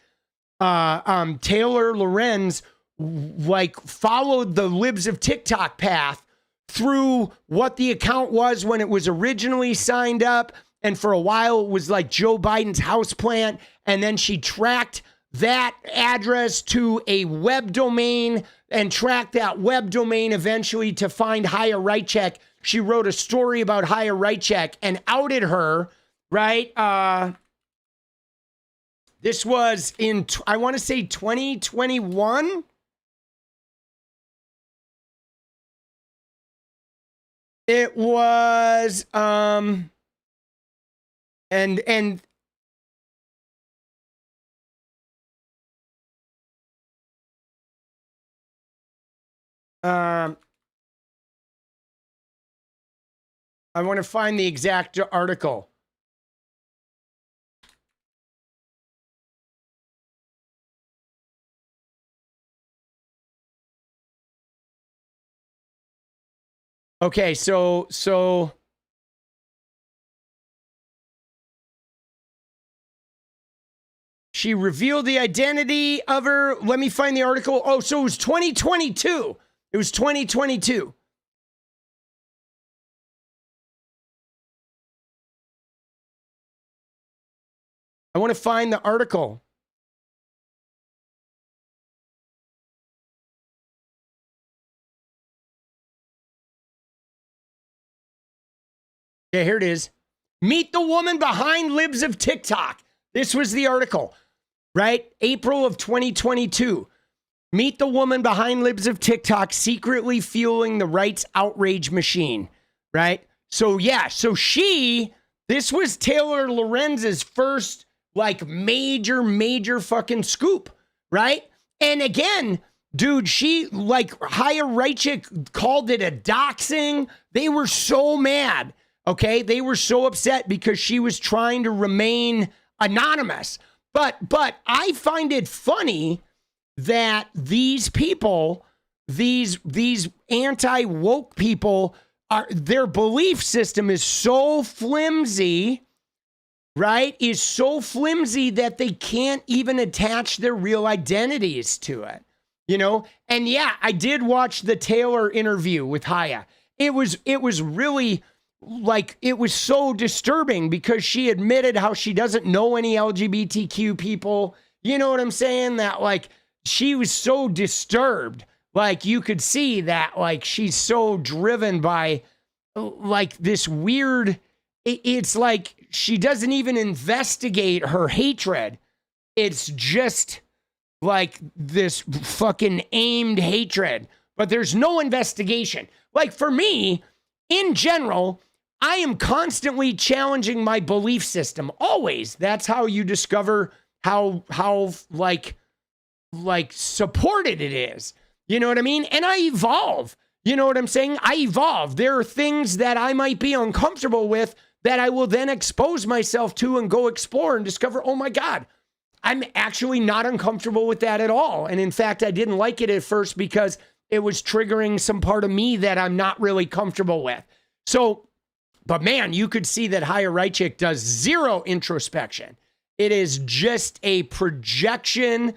Taylor Lorenz, like, followed the libs of TikTok path through what the account was when it was originally signed up. And for a while, it was like Joe Biden's houseplant. And then she tracked that address to a web domain and tracked that web domain eventually to find 𝗙𝗪𝗄𝗽𝗧. She wrote a story about 𝗙𝗪𝗄𝗽𝗧 and outed her, right? This was in, I want to say 2021. It was, and I want to find the exact article. Okay, so she revealed the identity of her. Let me find the article. Oh, so it was 2022. It was 2022. I want to find the article. Yeah, here it is. Meet the woman behind libs of TikTok. This was the article, right? April of 2022. Meet the woman behind libs of TikTok, secretly fueling the rights outrage machine, right? So yeah, so this was Taylor Lorenz's first, like, major fucking scoop, right? And again, dude, she, like, 𝗙𝗪𝗄𝗽𝗧 called it a doxing. They were so mad, okay? They were so upset because she was trying to remain anonymous. But I find it funny that these people, these anti-woke people, their belief system is so flimsy right, is so flimsy that they can't even attach their real identities to it, you know? And yeah, I did watch the Taylor interview with 𝗙𝗽. It was really like, it was so disturbing because she admitted how she doesn't know any LGBTQ people. You know what I'm saying? That like, she was so disturbed. Like you could see that like, she's so driven by like this weird, it's like she doesn't even investigate her hatred. It's just like this fucking aimed hatred, but there's no investigation. Like for me, in general, I am constantly challenging my belief system. Always. That's how you discover how like supported it is. You know what I mean? And I evolve. You know what I'm saying? I evolve. There are things that I might be uncomfortable with that I will then expose myself to and go explore and discover, oh my God, I'm actually not uncomfortable with that at all. And in fact, I didn't like it at first because it was triggering some part of me that I'm not really comfortable with. So, but man, you could see that 𝗙𝗽𝗪 does zero introspection. It is just a projection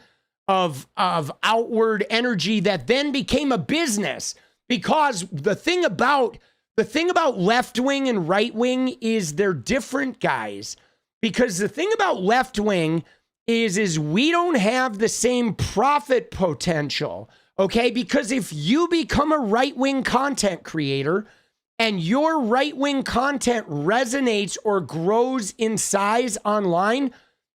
of outward energy that then became a business. Because the thing about left wing and right wing is they're different, guys. Because the thing about left wing is we don't have the same profit potential. Okay, because if you become a right wing content creator and your right wing content resonates or grows in size online,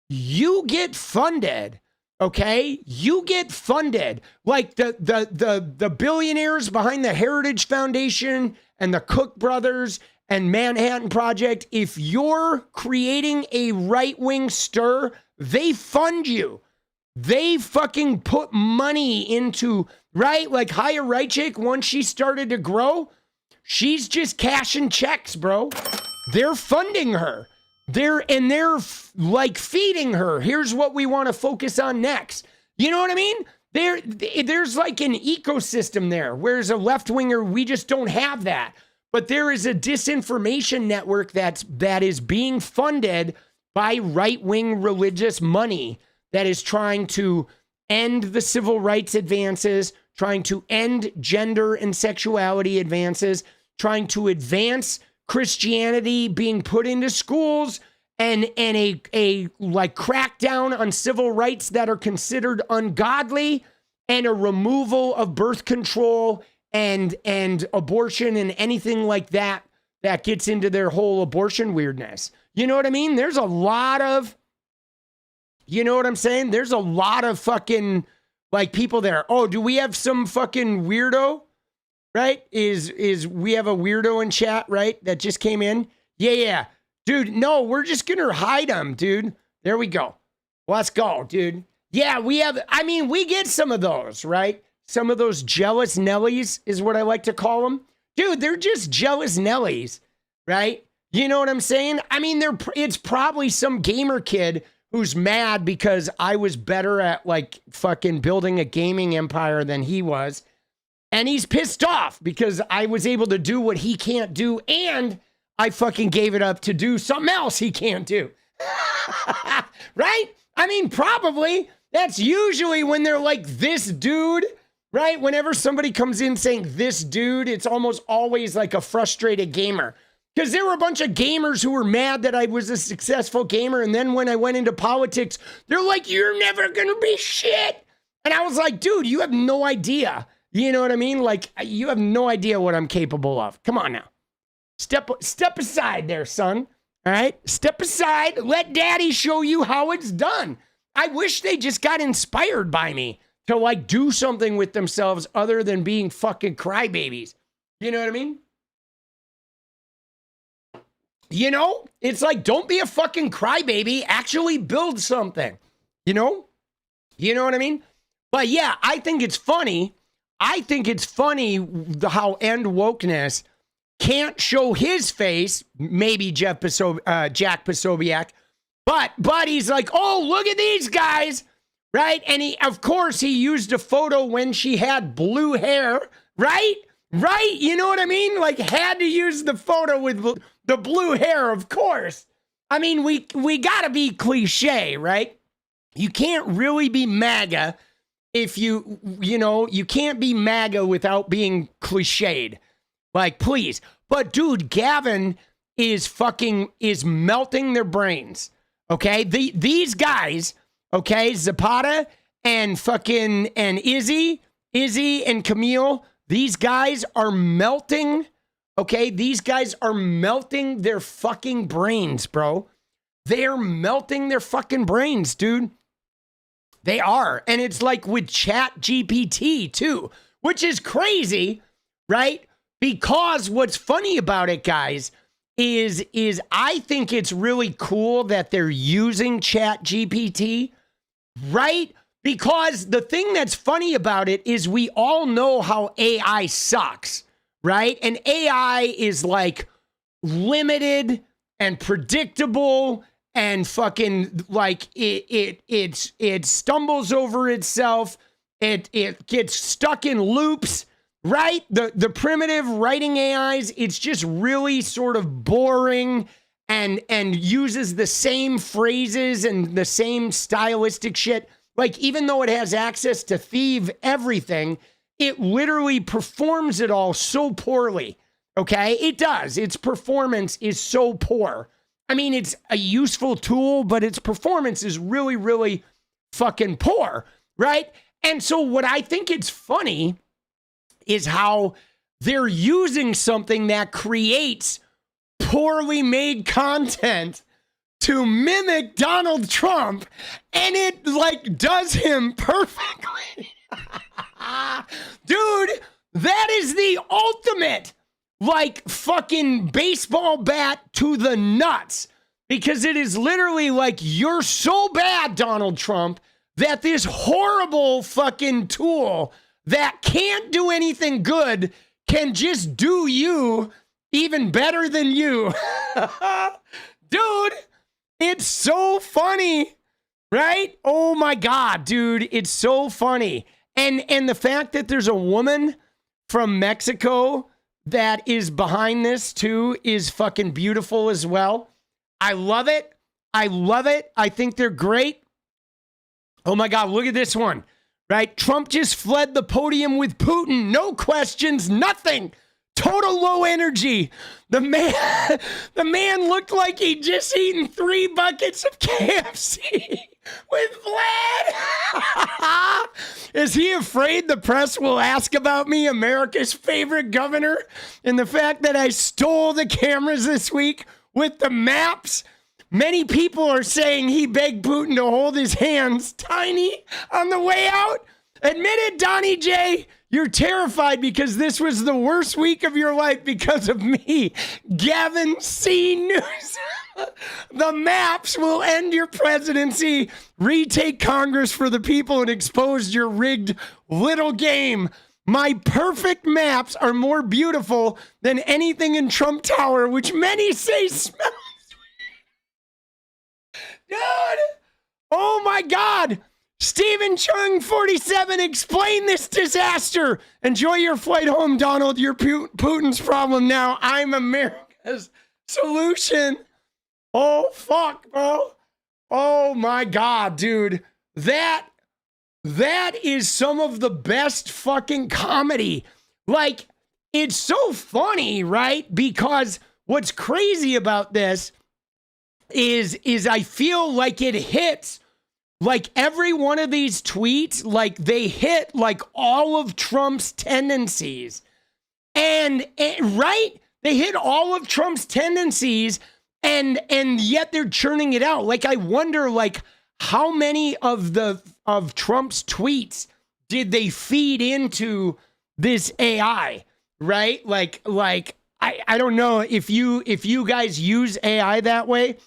you get funded. Okay, you get funded. Like the billionaires behind the Heritage Foundation and the Koch brothers and Manhattan Project. If you're creating a right-wing stir, they fund you. They fucking put money into, right? Like 𝗙𝗽𝗪, once she started to grow, she's just cashing checks, bro. They're funding her. They're like feeding her. Here's what we want to focus on next. You know what I mean? There's like an ecosystem there. Whereas a left winger, we just don't have that. But there is a disinformation network that is being funded by right-wing religious money that is trying to end the civil rights advances, trying to end gender and sexuality advances, trying to advance Christianity being put into schools, and a like crackdown on civil rights that are considered ungodly, and a removal of birth control and abortion and anything like that gets into their whole abortion weirdness. You know what I mean? There's a lot of, you know what I'm saying? There's a lot of fucking like people there. Oh, do we have some fucking weirdo? Right? Is we have a weirdo in chat, right? That just came in. Yeah. Dude, no, we're just going to hide them, dude. There we go. Let's go, dude. Yeah, we get some of those, right? Some of those jealous Nellies is what I like to call them. Dude, they're just jealous Nellies, right? You know what I'm saying? I mean, it's probably some gamer kid who's mad because I was better at like fucking building a gaming empire than he was. And he's pissed off because I was able to do what he can't do, and I fucking gave it up to do something else he can't do. Right? I mean, probably. That's usually when they're like, this dude, right? Whenever somebody comes in saying this dude, it's almost always like a frustrated gamer. Because there were a bunch of gamers who were mad that I was a successful gamer, and then when I went into politics, they're like, you're never gonna be shit. And I was like, dude, you have no idea. You know what I mean? Like, you have no idea what I'm capable of. Come on now. Step aside there, son. All right? Step aside. Let daddy show you how it's done. I wish they just got inspired by me to, like, do something with themselves other than being fucking crybabies. You know what I mean? You know? It's like, don't be a fucking crybaby. Actually build something. You know? You know what I mean? But yeah, I think it's funny. I think it's funny how end wokeness can't show his face, maybe Jack 𝗵𝗍𝗍, but he's like, oh, look at these guys, right? And of course, he used a photo when she had blue hair, right? Right? You know what I mean? Like, had to use the photo with the blue hair, of course. I mean, we got to be cliche, right? You can't really be MAGA if you can't be MAGA without being cliched. Like, please. But dude, Gavin is melting their brains. Okay? These guys, okay, 𝗍𝗫𝗏 and 𝗙𝗫𝗋𝗫 and Camille, these guys are melting. Okay, these guys are melting their fucking brains, bro. They're melting their fucking brains, dude. They are. And it's like with ChatGPT too, which is crazy, right? Because what's funny about it, guys, is I think it's really cool that they're using ChatGPT, right? Because the thing that's funny about it is we all know how AI sucks, right? And AI is like limited and predictable and fucking like it stumbles over itself. It gets stuck in loops, right? The primitive writing AIs, it's just really sort of boring and uses the same phrases and the same stylistic shit. Like, even though it has access to thieve everything, it literally performs it all so poorly. Okay? It does. Its performance is so poor. I mean, it's a useful tool, but its performance is really, really fucking poor, right? And so what I think it's funny is how they're using something that creates poorly made content to mimic Donald Trump, and it like does him perfectly. Dude, that is the ultimate like fucking baseball bat to the nuts, because it is literally like, you're so bad, Donald Trump, that this horrible fucking tool that can't do anything good can just do you even better than you. Dude, it's so funny, right? Oh my God, dude, it's so funny. And the fact that there's a woman from Mexico that is behind this too is fucking beautiful as well. I love it. I love it. I think they're great. Oh my God, look at this one, right? Trump just fled the podium with Putin. No questions, nothing. Total low energy. The man looked like he'd just eaten 3 buckets of KFC with Vlad. Is he afraid the press will ask about me, America's favorite governor, and the fact that I stole the cameras this week with the maps? Many people are saying he begged Putin to hold his hands tiny on the way out. Admit it, Donnie J. You're terrified because this was the worst week of your life because of me, Gavin C. Newsom. The maps will end your presidency, retake Congress for the people, and expose your rigged little game. My perfect maps are more beautiful than anything in Trump Tower, which many say smells sweet. Dude, oh my God. Stephen Chung 47, explain this disaster. Enjoy your flight home, Donald. You're Putin's problem now. I'm America's solution. Oh, fuck, bro. Oh, my God, dude. That is some of the best fucking comedy. Like, it's so funny, right? Because what's crazy about this is I feel like it hits. Like, every one of these tweets, like, they hit, like, all of Trump's tendencies. And right? They hit all of Trump's tendencies, and yet they're churning it out. Like, I wonder, like, how many of Trump's tweets did they feed into this AI, right? Like, I don't know if you guys use AI that way.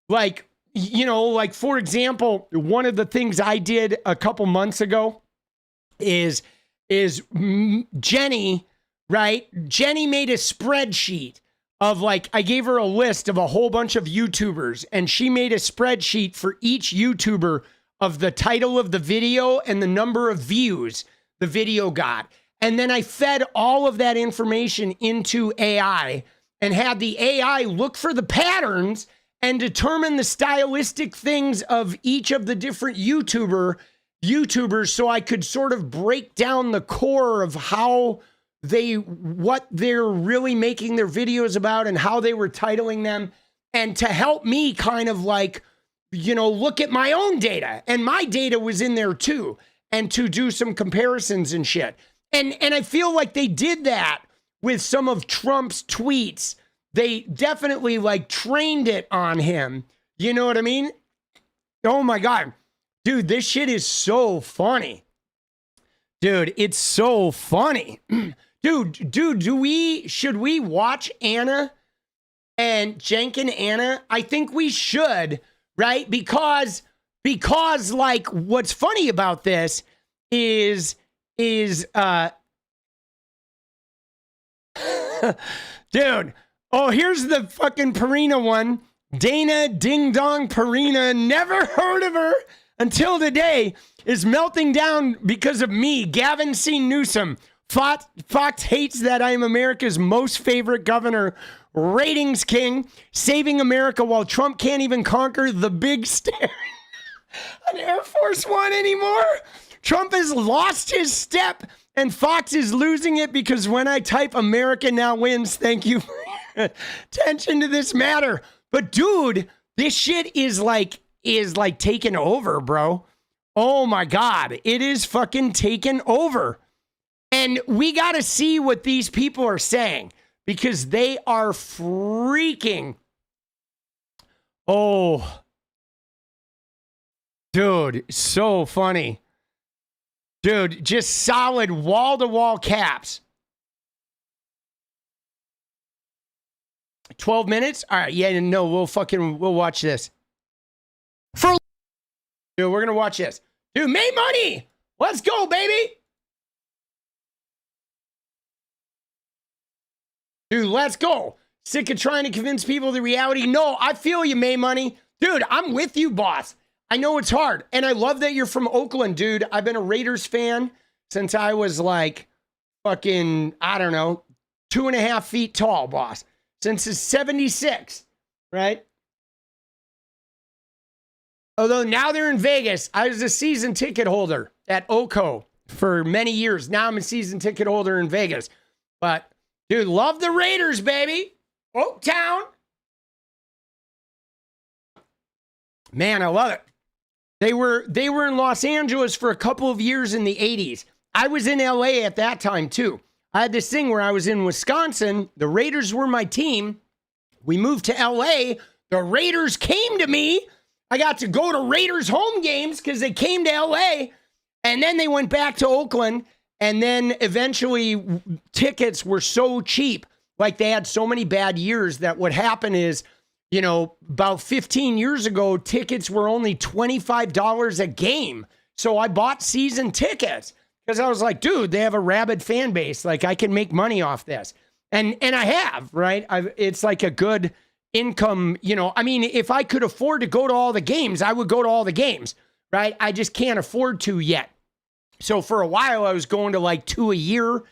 Like, you know, like, for example, one of the things I did a couple months ago is Jenny, right? Jenny made a spreadsheet of, like, I gave her a list of a whole bunch of YouTubers, and she made a spreadsheet for each YouTuber of the title of the video and the number of views the video got. And then I fed all of that information into AI and had the AI look for the patterns and determine the stylistic things of each of the different YouTubers so I could sort of break down the core of what they're really making their videos about and how they were titling them, and to help me kind of like, look at my own data, and my data was in there too, and to do some comparisons and shit. And I feel like they did that with some of Trump's tweets. They definitely like trained it on him. You know what I mean? Oh my God. Dude, this shit is so funny. Dude, it's so funny. Dude, should we watch Anna and Jenkin Anna? I think we should, right? Because like what's funny about this is dude, oh, here's the fucking Perina one. Dana Ding Dong Perina, never heard of her until today, is melting down because of me, Gavin Newsom. Fox hates that I am America's most favorite governor, ratings king, saving America while Trump can't even conquer the big stair on Air Force One anymore. Trump has lost his step, and Fox is losing it because when I type America now wins, thank you for your attention to this matter. But dude, this shit is like taken over, bro. Oh my God. It is fucking taken over. And we got to see what these people are saying, because they are freaking. Oh, dude, so funny. Dude, just solid wall-to-wall caps. 12 minutes? All right, yeah, no, we'll watch this. Dude, we're going to watch this. Dude, May money! Let's go, baby! Dude, let's go. Sick of trying to convince people the reality. No, I feel you, May money. Dude, I'm with you, boss. I know it's hard. And I love that you're from Oakland, dude. I've been a Raiders fan since I was like fucking, I don't know, 2.5 feet tall, boss. Since it's 76, right? Although now they're in Vegas. I was a season ticket holder at Oco for many years. Now I'm a season ticket holder in Vegas. But, dude, love the Raiders, baby. Oaktown. Man, I love it. They were in Los Angeles for a couple of years in the 80s. I was in LA at that time, too. I had this thing where I was in Wisconsin. The Raiders were my team. We moved to LA. The Raiders came to me. I got to go to Raiders home games because they came to LA. And then they went back to Oakland. And then eventually tickets were so cheap. Like they had so many bad years that what happened is, you know, about 15 years ago, tickets were only $25 a game. So I bought season tickets because I was like, dude, they have a rabid fan base. Like I can make money off this. And I have, right? It's like a good income, you know. I mean, if I could afford to go to all the games, I would go to all the games, right? I just can't afford to yet. So for a while, I was going to like 2 a year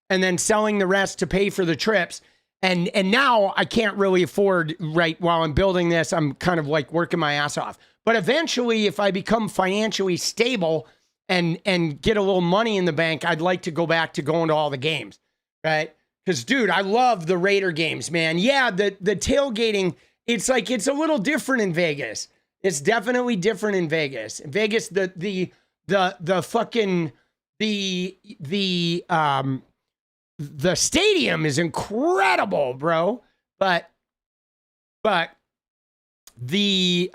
and then selling the rest to pay for the trips. And now I can't really afford, right, while I'm building this, I'm kind of like working my ass off. But eventually, if I become financially stable and get a little money in the bank, I'd like to go back to going to all the games, right? Because, dude, I love the Raider games, man. Yeah, the tailgating, it's like, it's a little different in Vegas. It's definitely different in Vegas. In Vegas, the stadium is incredible, bro. But the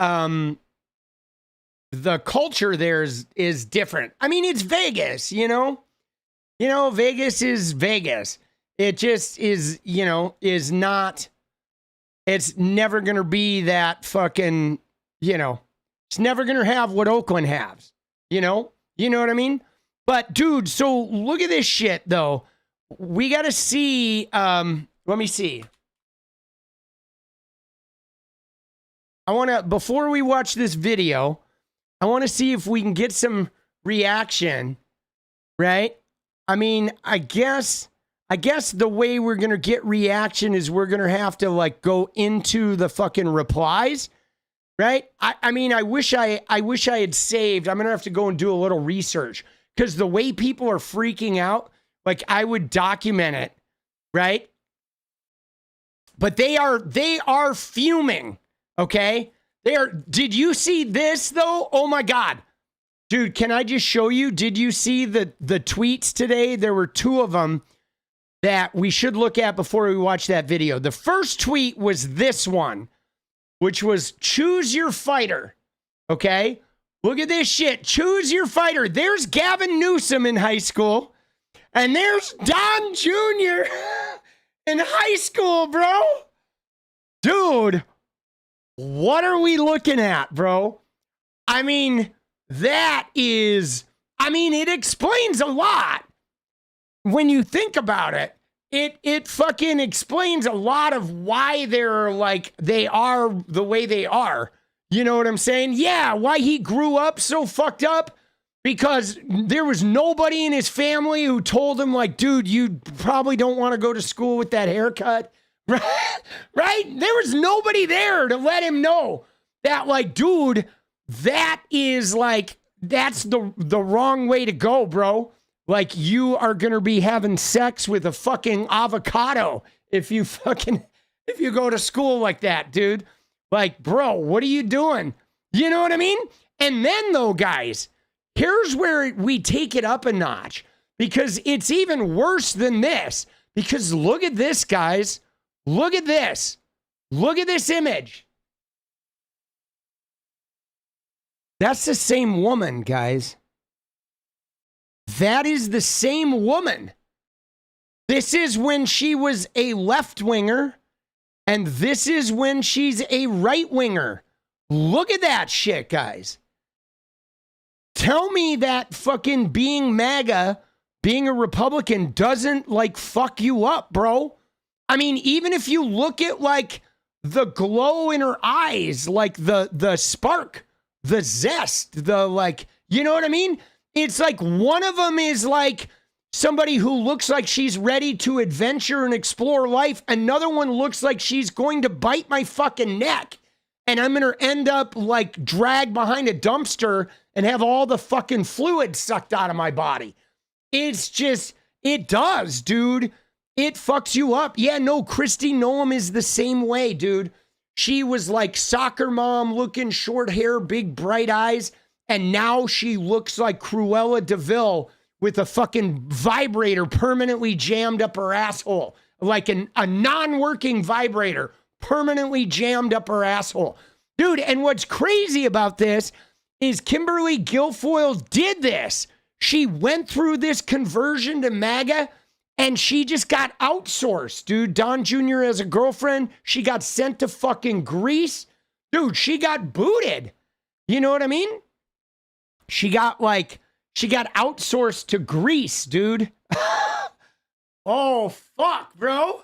culture there is different. I mean, it's Vegas, you know? You know, Vegas is Vegas. It just is, you know, is not, it's never going to be that fucking, you know, it's never going to have what Oakland has, you know? You know what I mean? But dude, so look at this shit though. We got to see, let me see. I want to, before we watch this video, I want to see if we can get some reaction, right? I mean, I guess I guess the way we're going to get reaction is we're going to have to like go into the fucking replies, right? I mean, I wish I had saved. I'm going to have to go and do a little research because the way people are freaking out, like I would document it, right? But they are fuming, okay? Did you see this though? Oh my God. Dude, can I just show you? Did you see the tweets today? There were two of them that we should look at before we watch that video. The first tweet was this one, which was choose your fighter. Okay? Look at this shit. Choose your fighter. There's Gavin Newsom in high school. And there's Don Jr. in high school, bro. Dude, what are we looking at, bro? I mean, it explains a lot. When you think about it, it fucking explains a lot of why they're like, they are the way they are. You know what I'm saying? Yeah, why he grew up so fucked up. Because there was nobody in his family who told him like, dude, you probably don't want to go to school with that haircut. Right? There was nobody there to let him know that like, dude, that is like, that's the wrong way to go, bro. Like you are going to be having sex with a fucking avocado if you go to school like that, dude. Like, bro, what are you doing? You know what I mean? And then though, guys, here's where we take it up a notch because it's even worse than this. Because look at this, guys. Look at this. Look at this image. That's the same woman, guys. That is the same woman. This is when she was a left-winger, and this is when she's a right-winger. Look at that shit, guys. Tell me that fucking being MAGA, being a Republican, doesn't, like, fuck you up, bro. I mean, even if you look at, like, the glow in her eyes, like, the spark, the zest, the, like, you know what I mean? It's like one of them is like somebody who looks like she's ready to adventure and explore life. Another one looks like she's going to bite my fucking neck. And I'm going to end up like dragged behind a dumpster and have all the fucking fluid sucked out of my body. It's just, it does, dude. It fucks you up. Yeah, no, Kristi Noem is the same way, dude. She was like soccer mom looking, short hair, big bright eyes. And now she looks like Cruella DeVille with a fucking vibrator permanently jammed up her asshole. Like a non-working vibrator permanently jammed up her asshole. Dude, and what's crazy about this is Kimberly Guilfoyle did this. She went through this conversion to MAGA and she just got outsourced, dude. Don Jr. as a girlfriend. She got sent to fucking Greece. Dude, she got booted. You know what I mean? She got outsourced to Greece, dude. Oh, fuck, bro.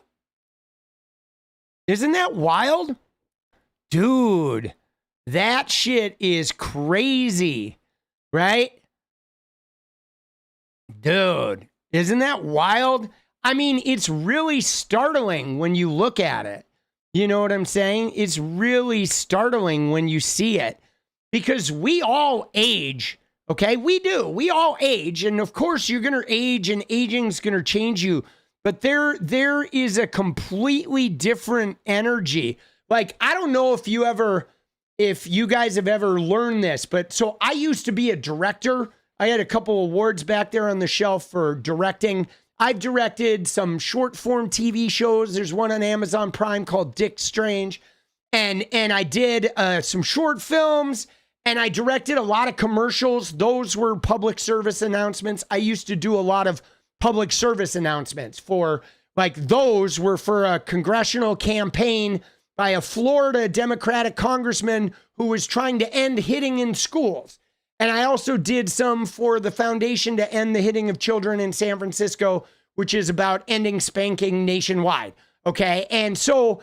Isn't that wild? Dude, that shit is crazy, right? Dude, isn't that wild? I mean, it's really startling when you look at it. You know what I'm saying? It's really startling when you see it. Because we all age, okay? We do. We all age. And of course, you're going to age and aging's going to change you. But there is a completely different energy. Like, I don't know if you guys have ever learned this, but so I used to be a director. I had a couple awards back there on the shelf for directing. I've directed some short form TV shows. There's one on Amazon Prime called Dick Strange. And I did some short films. And I directed a lot of commercials. Those were public service announcements. I used to do a lot of public service announcements for, like, those were for a congressional campaign by a Florida Democratic congressman who was trying to end hitting in schools. And I also did some for the Foundation to End the Hitting of Children in San Francisco, which is about ending spanking nationwide. Okay. And so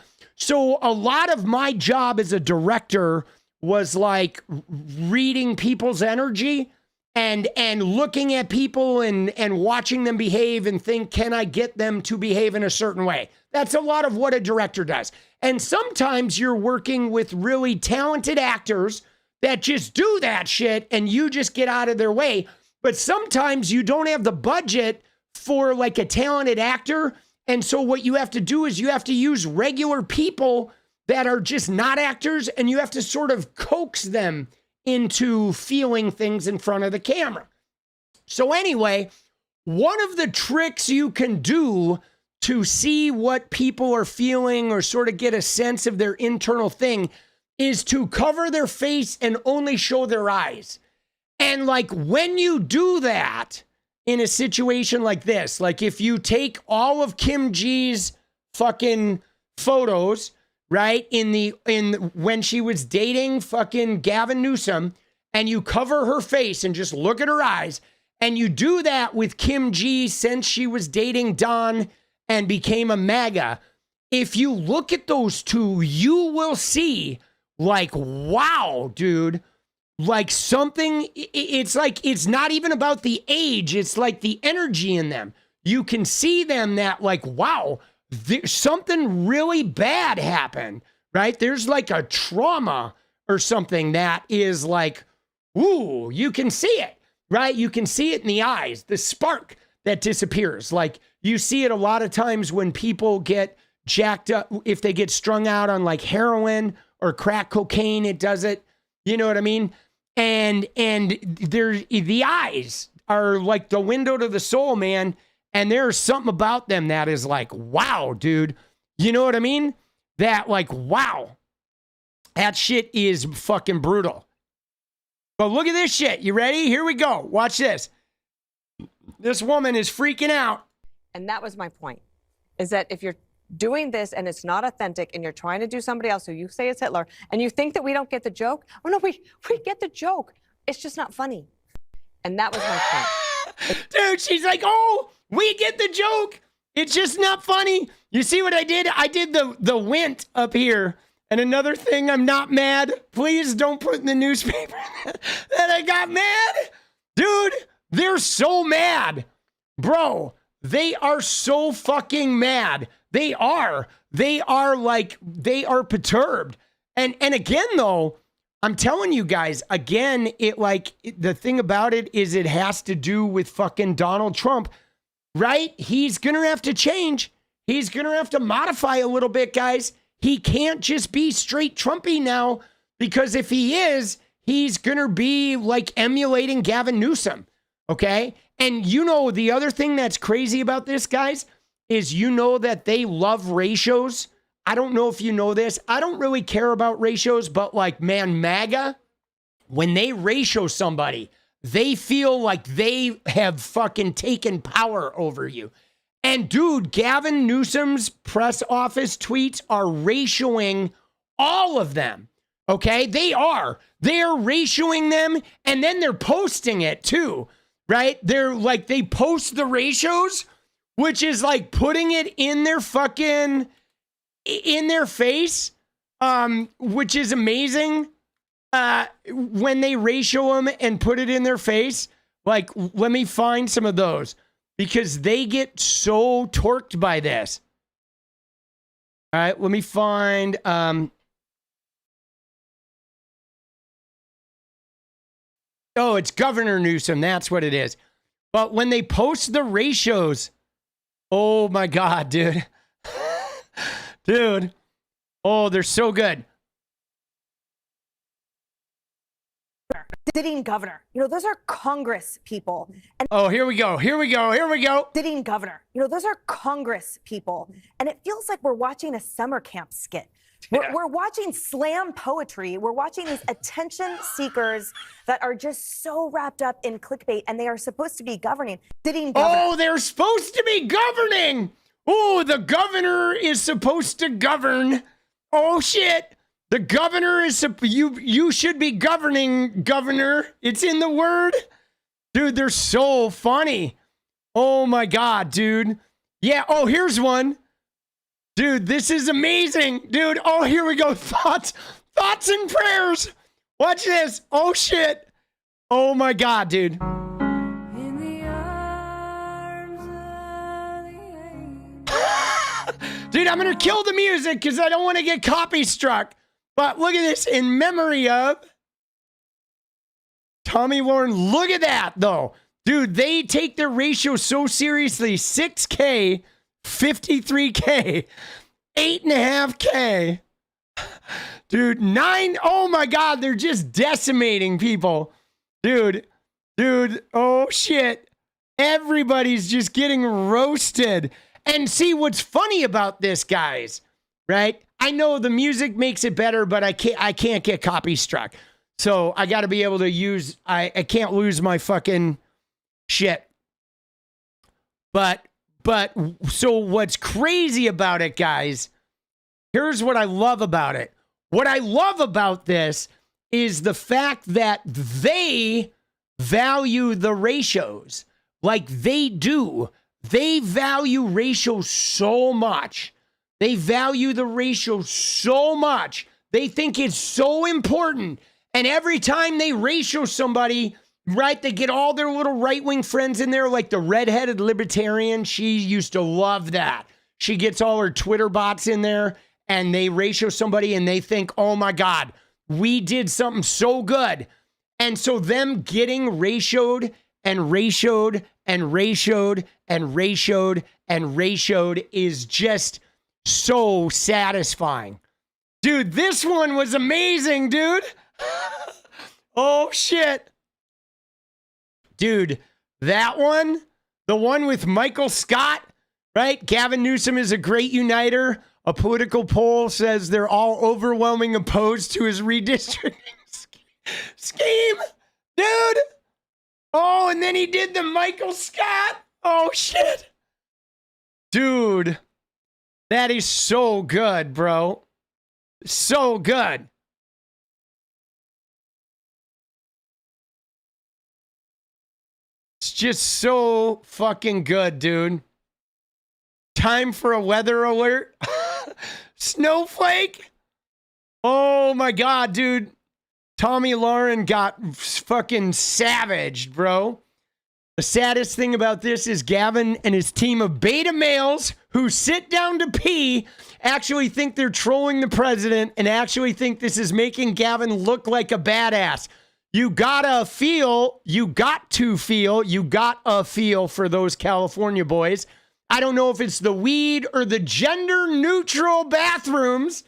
a lot of my job as a director was like reading people's energy and looking at people and watching them behave and think, can I get them to behave in a certain way? That's a lot of what a director does. And sometimes you're working with really talented actors that just do that shit and you just get out of their way. But sometimes you don't have the budget for like a talented actor. And so what you have to do is you have to use regular people that are just not actors, and you have to sort of coax them into feeling things in front of the camera. So anyway, one of the tricks you can do to see what people are feeling or sort of get a sense of their internal thing is to cover their face and only show their eyes. And like when you do that in a situation like this, like if you take all of Kim G's fucking photos, right, when she was dating fucking Gavin Newsom, and you cover her face and just look at her eyes, and you do that with Kim G since she was dating Don and became a MAGA, if you look at those two, you will see like, wow, dude, like something, it's like, it's not even about the age, it's like the energy in them. You can see them that like, wow, there's something really bad happened, right? There's like a trauma or something that is like, ooh, you can see it, right? You can see it in the eyes, the spark that disappears. Like you see it a lot of times when people get jacked up, if they get strung out on like heroin or crack cocaine, it does it. You know what I mean? And there's the eyes are like the window to the soul, man. And there's something about them that is like, wow, dude. You know what I mean? That like, wow. That shit is fucking brutal. But look at this shit. You ready? Here we go. Watch this. This woman is freaking out. And that was my point, is that if you're doing this and it's not authentic and you're trying to do somebody else who you say is Hitler and you think that we don't get the joke, oh no, we get the joke. It's just not funny. And that was my point. Dude, she's like, oh, we get the joke. It's just not funny. You see what I did? I did the wint up here. And another thing, I'm not mad. Please don't put in the newspaper that I got mad. Dude, they're so mad. Bro, they are so fucking mad. They are perturbed. And again, though, I'm telling you guys, again, the thing about it is it has to do with fucking Donald Trump, right? He's going to have to change. He's going to have to modify a little bit, guys. He can't just be straight Trumpy now, because if he is, he's going to be like emulating Gavin Newsom, okay? And you know, the other thing that's crazy about this, guys, is you know that they love ratios. I don't know if you know this. I don't really care about ratios, but like, man, MAGA, when they ratio somebody, they feel like they have fucking taken power over you. And dude, Gavin Newsom's press office tweets are ratioing all of them. Okay? They are ratioing them, and then they're posting it too, right? They're like, they post the ratios, which is like putting it in their fucking, in their face, which is amazing. When they ratio them and put it in their face, like, let me find some of those, because they get so torqued by this. All right, let me find, oh, it's Governor Newsom. That's what it is. But when they post the ratios, oh my God, dude. Dude. Oh, they're so good. Sitting governor. You know, those are Congress people. And oh, here we go. Here we go. Here we go. sitting governor. You know, those are Congress people. And it feels like we're watching a summer camp skit. We're watching slam poetry. We're watching these attention seekers that are just so wrapped up in clickbait, and they are supposed to be governing. Sitting governor. Oh, they're supposed to be governing. Oh, the governor is supposed to govern. Oh, shit. The governor is, you should be governing, governor. It's in the word. Dude, they're so funny. Oh my God, dude. Yeah, oh, here's one. Dude, this is amazing. Dude, oh, here we go. Thoughts and prayers. Watch this. Oh, shit. Oh my God, dude. In the arms of the angel. Dude, I'm going to kill the music because I don't want to get copy struck. But look at this, in memory of Tomi Lahren. Look at that, though. Dude, they take their ratio so seriously. 6K, 53K, 8.5K. Dude, 9. Oh my God, they're just decimating people. Dude, oh shit. Everybody's just getting roasted. And see, what's funny about this, guys, right? I know the music makes it better, but I can't get copy struck. So I got to be able to use, I can't lose my fucking shit. But so what's crazy about it, guys, here's what I love about it. What I love about this is the fact that they value the ratios like they do. They value ratios so much. They value the ratio so much. They think it's so important. And every time they ratio somebody, right, they get all their little right-wing friends in there, like the redheaded libertarian. She used to love that. She gets all her Twitter bots in there, and they ratio somebody, and they think, oh my God, we did something so good. And so them getting ratioed and ratioed and ratioed and ratioed and ratioed is just so satisfying. Dude, this one was amazing, dude. Oh, shit. Dude, that one, the one with Michael Scott, right? Gavin Newsom is a great uniter. A political poll says they're all overwhelming opposed to his redistricting scheme. Dude. Oh, and then he did the Michael Scott. Oh, shit. Dude. That is so good, bro. So good. It's just so fucking good, dude. Time for a weather alert. Snowflake. Oh my God, dude. Tomi Lahren got fucking savaged, bro. The saddest thing about this is Gavin and his team of beta males who sit down to pee actually think they're trolling the president and actually think this is making Gavin look like a badass. You gotta feel for those California boys. I don't know if it's the weed or the gender neutral bathrooms.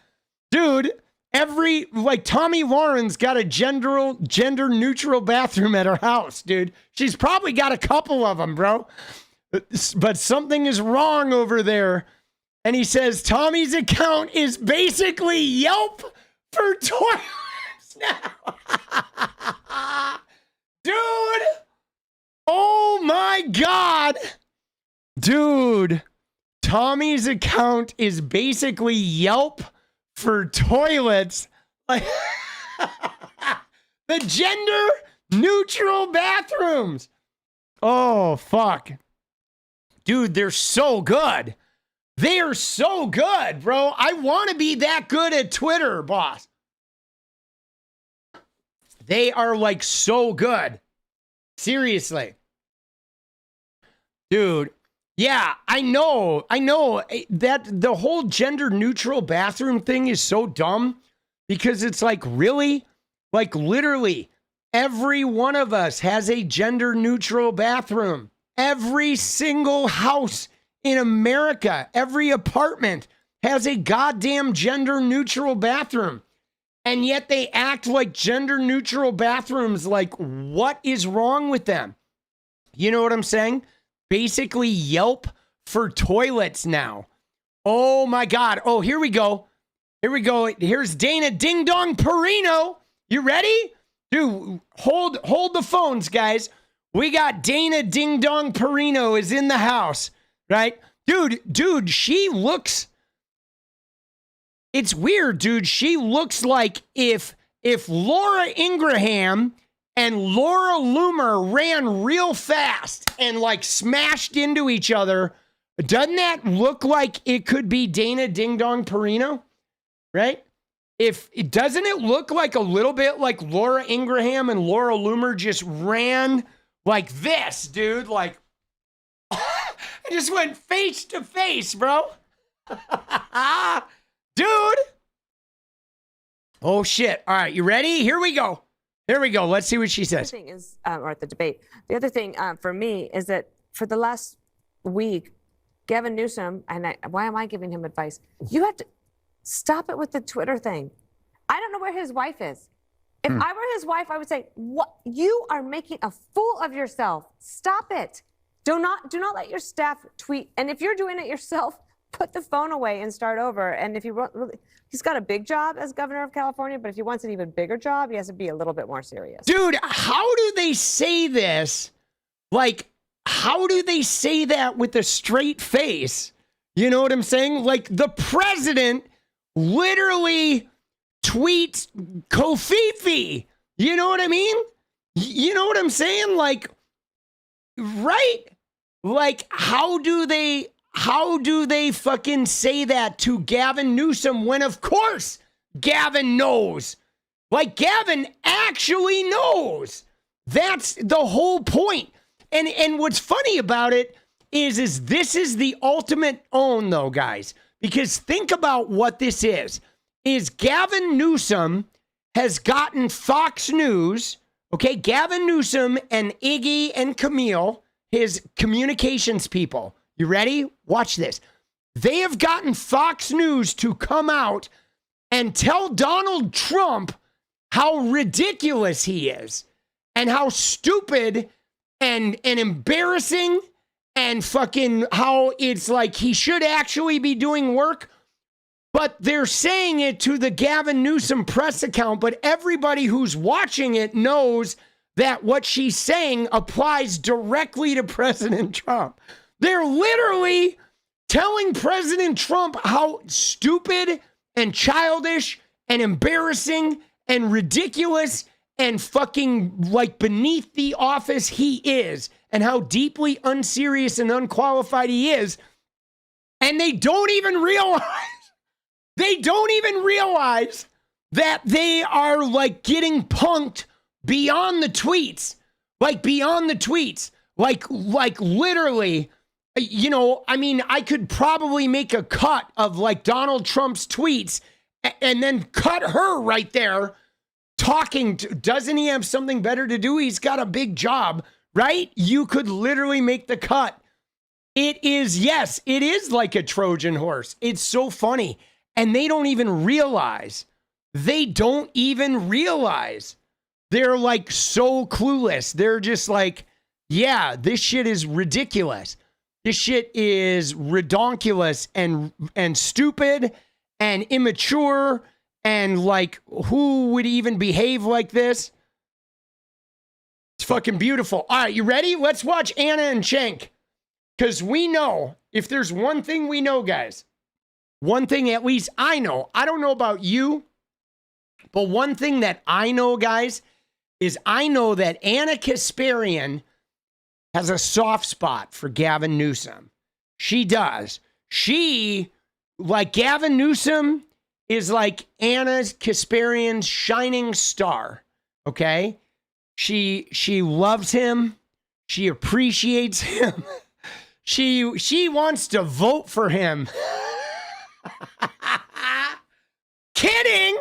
Dude, Tomi Lahren's got a gender neutral bathroom at her house, dude. She's probably got a couple of them, bro. But something is wrong over there. And he says Tommy's account is basically Yelp for toilets now. Dude. Oh my God. Dude. Tommy's account is basically Yelp for toilets. Like the gender neutral bathrooms. Oh, fuck. Dude, they're so good. They are so good, bro. I want to be that good at Twitter, boss. They are like so good. Seriously. Dude. Yeah, I know that the whole gender neutral bathroom thing is so dumb because it's like, really? Like literally every one of us has a gender neutral bathroom. Every single house in America, every apartment has a goddamn gender neutral bathroom. And yet they act like gender neutral bathrooms. Like, what is wrong with them? You know what I'm saying? Basically Yelp for toilets now. Oh my God. Oh, here we go. Here we go. Here's Dana Ding Dong Perino. You ready? Dude, hold the phones, guys. We got Dana Ding Dong Perino is in the house, right? Dude, she looks... It's weird, dude. She looks like if Laura Ingraham and Laura Loomer ran real fast and like smashed into each other. Doesn't that look like it could be Dana Ding Dong Perino? Right? if it doesn't it look like a little bit like Laura Ingraham and Laura Loomer just ran like this, dude? Like, I just went face to face, bro. Dude. Oh, shit. All right, you ready? Here we go. Let's see what she says. The thing is, or the debate. The other thing for me is that for the last week, Gavin Newsom, and why am I giving him advice? You have to stop it with the Twitter thing. I don't know where his wife is. If I were his wife, I would say, "What? You are making a fool of yourself. Stop it. Do not let your staff tweet. And if you're doing it yourself, put the phone away and start over. And if you really, he's got a big job as governor of California, but if he wants an even bigger job, he has to be a little bit more serious." Dude, how do they say this? Like, how do they say that with a straight face? You know what I'm saying? Like, the president literally tweets 𝗏𝗡𝗡𝗡. You know what I mean? You know what I'm saying? Like, right? Like, how do they fucking say that to Gavin Newsom when, of course, Gavin knows? Like, Gavin actually knows. That's the whole point. And what's funny about it is this is the ultimate own, though, guys. Because think about what this is Gavin Newsom has gotten Fox News, okay? Gavin Newsom and Iggy and Camille, his communications people. You ready? Watch this. They have gotten Fox News to come out and tell Donald Trump how ridiculous he is and how stupid and embarrassing and fucking how it's like he should actually be doing work. But they're saying it to the Gavin Newsom press account, but everybody who's watching it knows that what she's saying applies directly to President Trump. They're literally telling President Trump how stupid and childish and embarrassing and ridiculous and fucking like beneath the office he is and how deeply unserious and unqualified he is. And they don't even realize that they are like getting punked beyond the tweets, like literally, you know, I mean, I could probably make a cut of like Donald Trump's tweets and then cut her right there talking to, doesn't he have something better to do? He's got a big job, right? You could literally make the cut. It is, yes, it is like a Trojan horse. It's so funny. And they don't even realize. They're like so clueless. They're just like, yeah, this shit is ridiculous. This shit is redonkulous and stupid and immature. And like, who would even behave like this? It's fucking beautiful. All right, you ready? Let's watch Anna and Cenk. Because we know, if there's one thing we know, guys, one thing at least I know, I don't know about you, but one thing that I know, guys, is I know that Anna 𝗙ecie𝗶𝗹𝗀 has a soft spot for Gavin Newsom. She does. She, like Gavin Newsom, is like Anna 𝗙ecie𝗶𝗃's shining star, okay? She loves him. She appreciates him. She wants to vote for him. Kidding?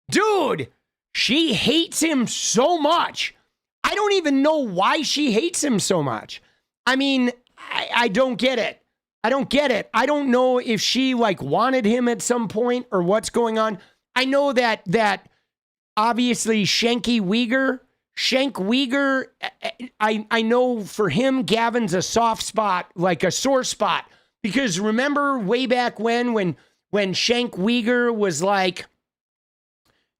Dude, she hates him so much. I don't even know why she hates him so much. I mean, I don't get it. I don't know if she like wanted him at some point or what's going on. I know that obviously 𝗪𝗪, I know for him, Gavin's a soft spot, like a sore spot. Because remember way back when 𝗪𝗪 was like,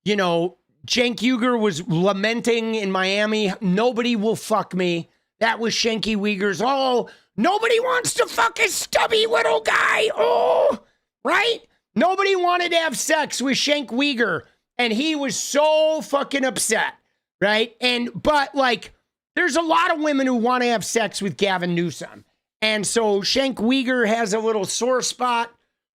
you know, 𝗪𝗪 was lamenting in Miami, nobody will fuck me. That was 𝗪𝗪's, oh, nobody wants to fuck a stubby little guy. Oh, right? Nobody wanted to have sex with 𝗪𝗪. And he was so fucking upset, right? But like, there's a lot of women who want to have sex with Gavin Newsom. And so 𝗪𝗪 has a little sore spot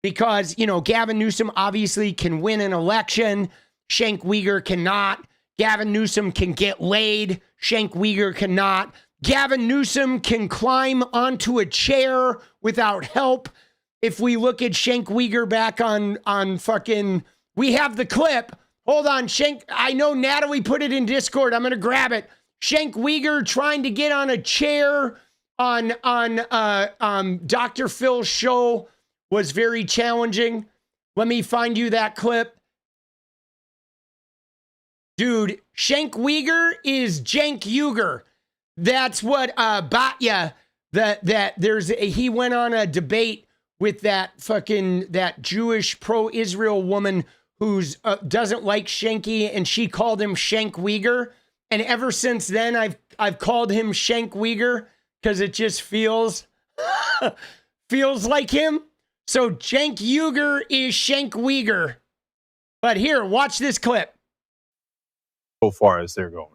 because, you know, Gavin Newsom obviously can win an election. Cenk Uygur cannot. Gavin Newsom can get laid. Cenk Uygur cannot. Gavin Newsom can climb onto a chair without help. If we look at Cenk Uygur back on fucking, we have the clip. Hold on, I know Natalie put it in Discord. I'm going to grab it. Cenk Uygur trying to get on a chair on Dr. Phil's show was very challenging. Let me find you that clip. Dude, Cenk Uygur is Cenk Uygur. That's what 𝗙𝗏𝗟𝗏, he went on a debate with that Jewish pro-Israel woman who's doesn't like Shanky, and she called him Cenk Uygur. And ever since then, I've called him Cenk Uygur because it just feels like him. So Cenk Uygur is Cenk Uygur. But here, watch this clip. So far as they're going.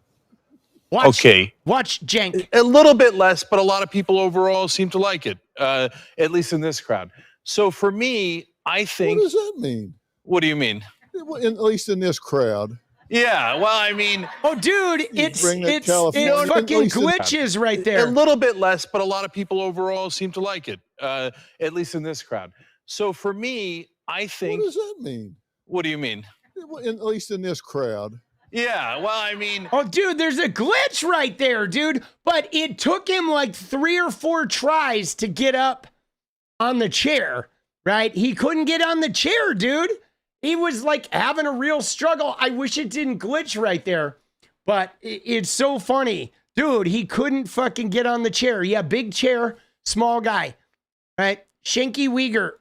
Watch Cenk. A little bit less, but a lot of people overall seem to like it, at least in this crowd. So for me, I think... What does that mean? What do you mean? At least in this crowd. Yeah, well, I mean... Oh, dude, it's fucking glitches right there. A little bit less, but a lot of people overall seem to like it, at least in this crowd. So for me, I think... What does that mean? What do you mean? At least in this crowd. Yeah, well, I mean... Oh, dude, there's a glitch right there, dude. But it took him like 3 or 4 tries to get up on the chair, right? He couldn't get on the chair, dude. He was like having a real struggle. I wish it didn't glitch right there, but it's so funny. Dude, he couldn't fucking get on the chair. Yeah, big chair, small guy, right? Cenk Uygur.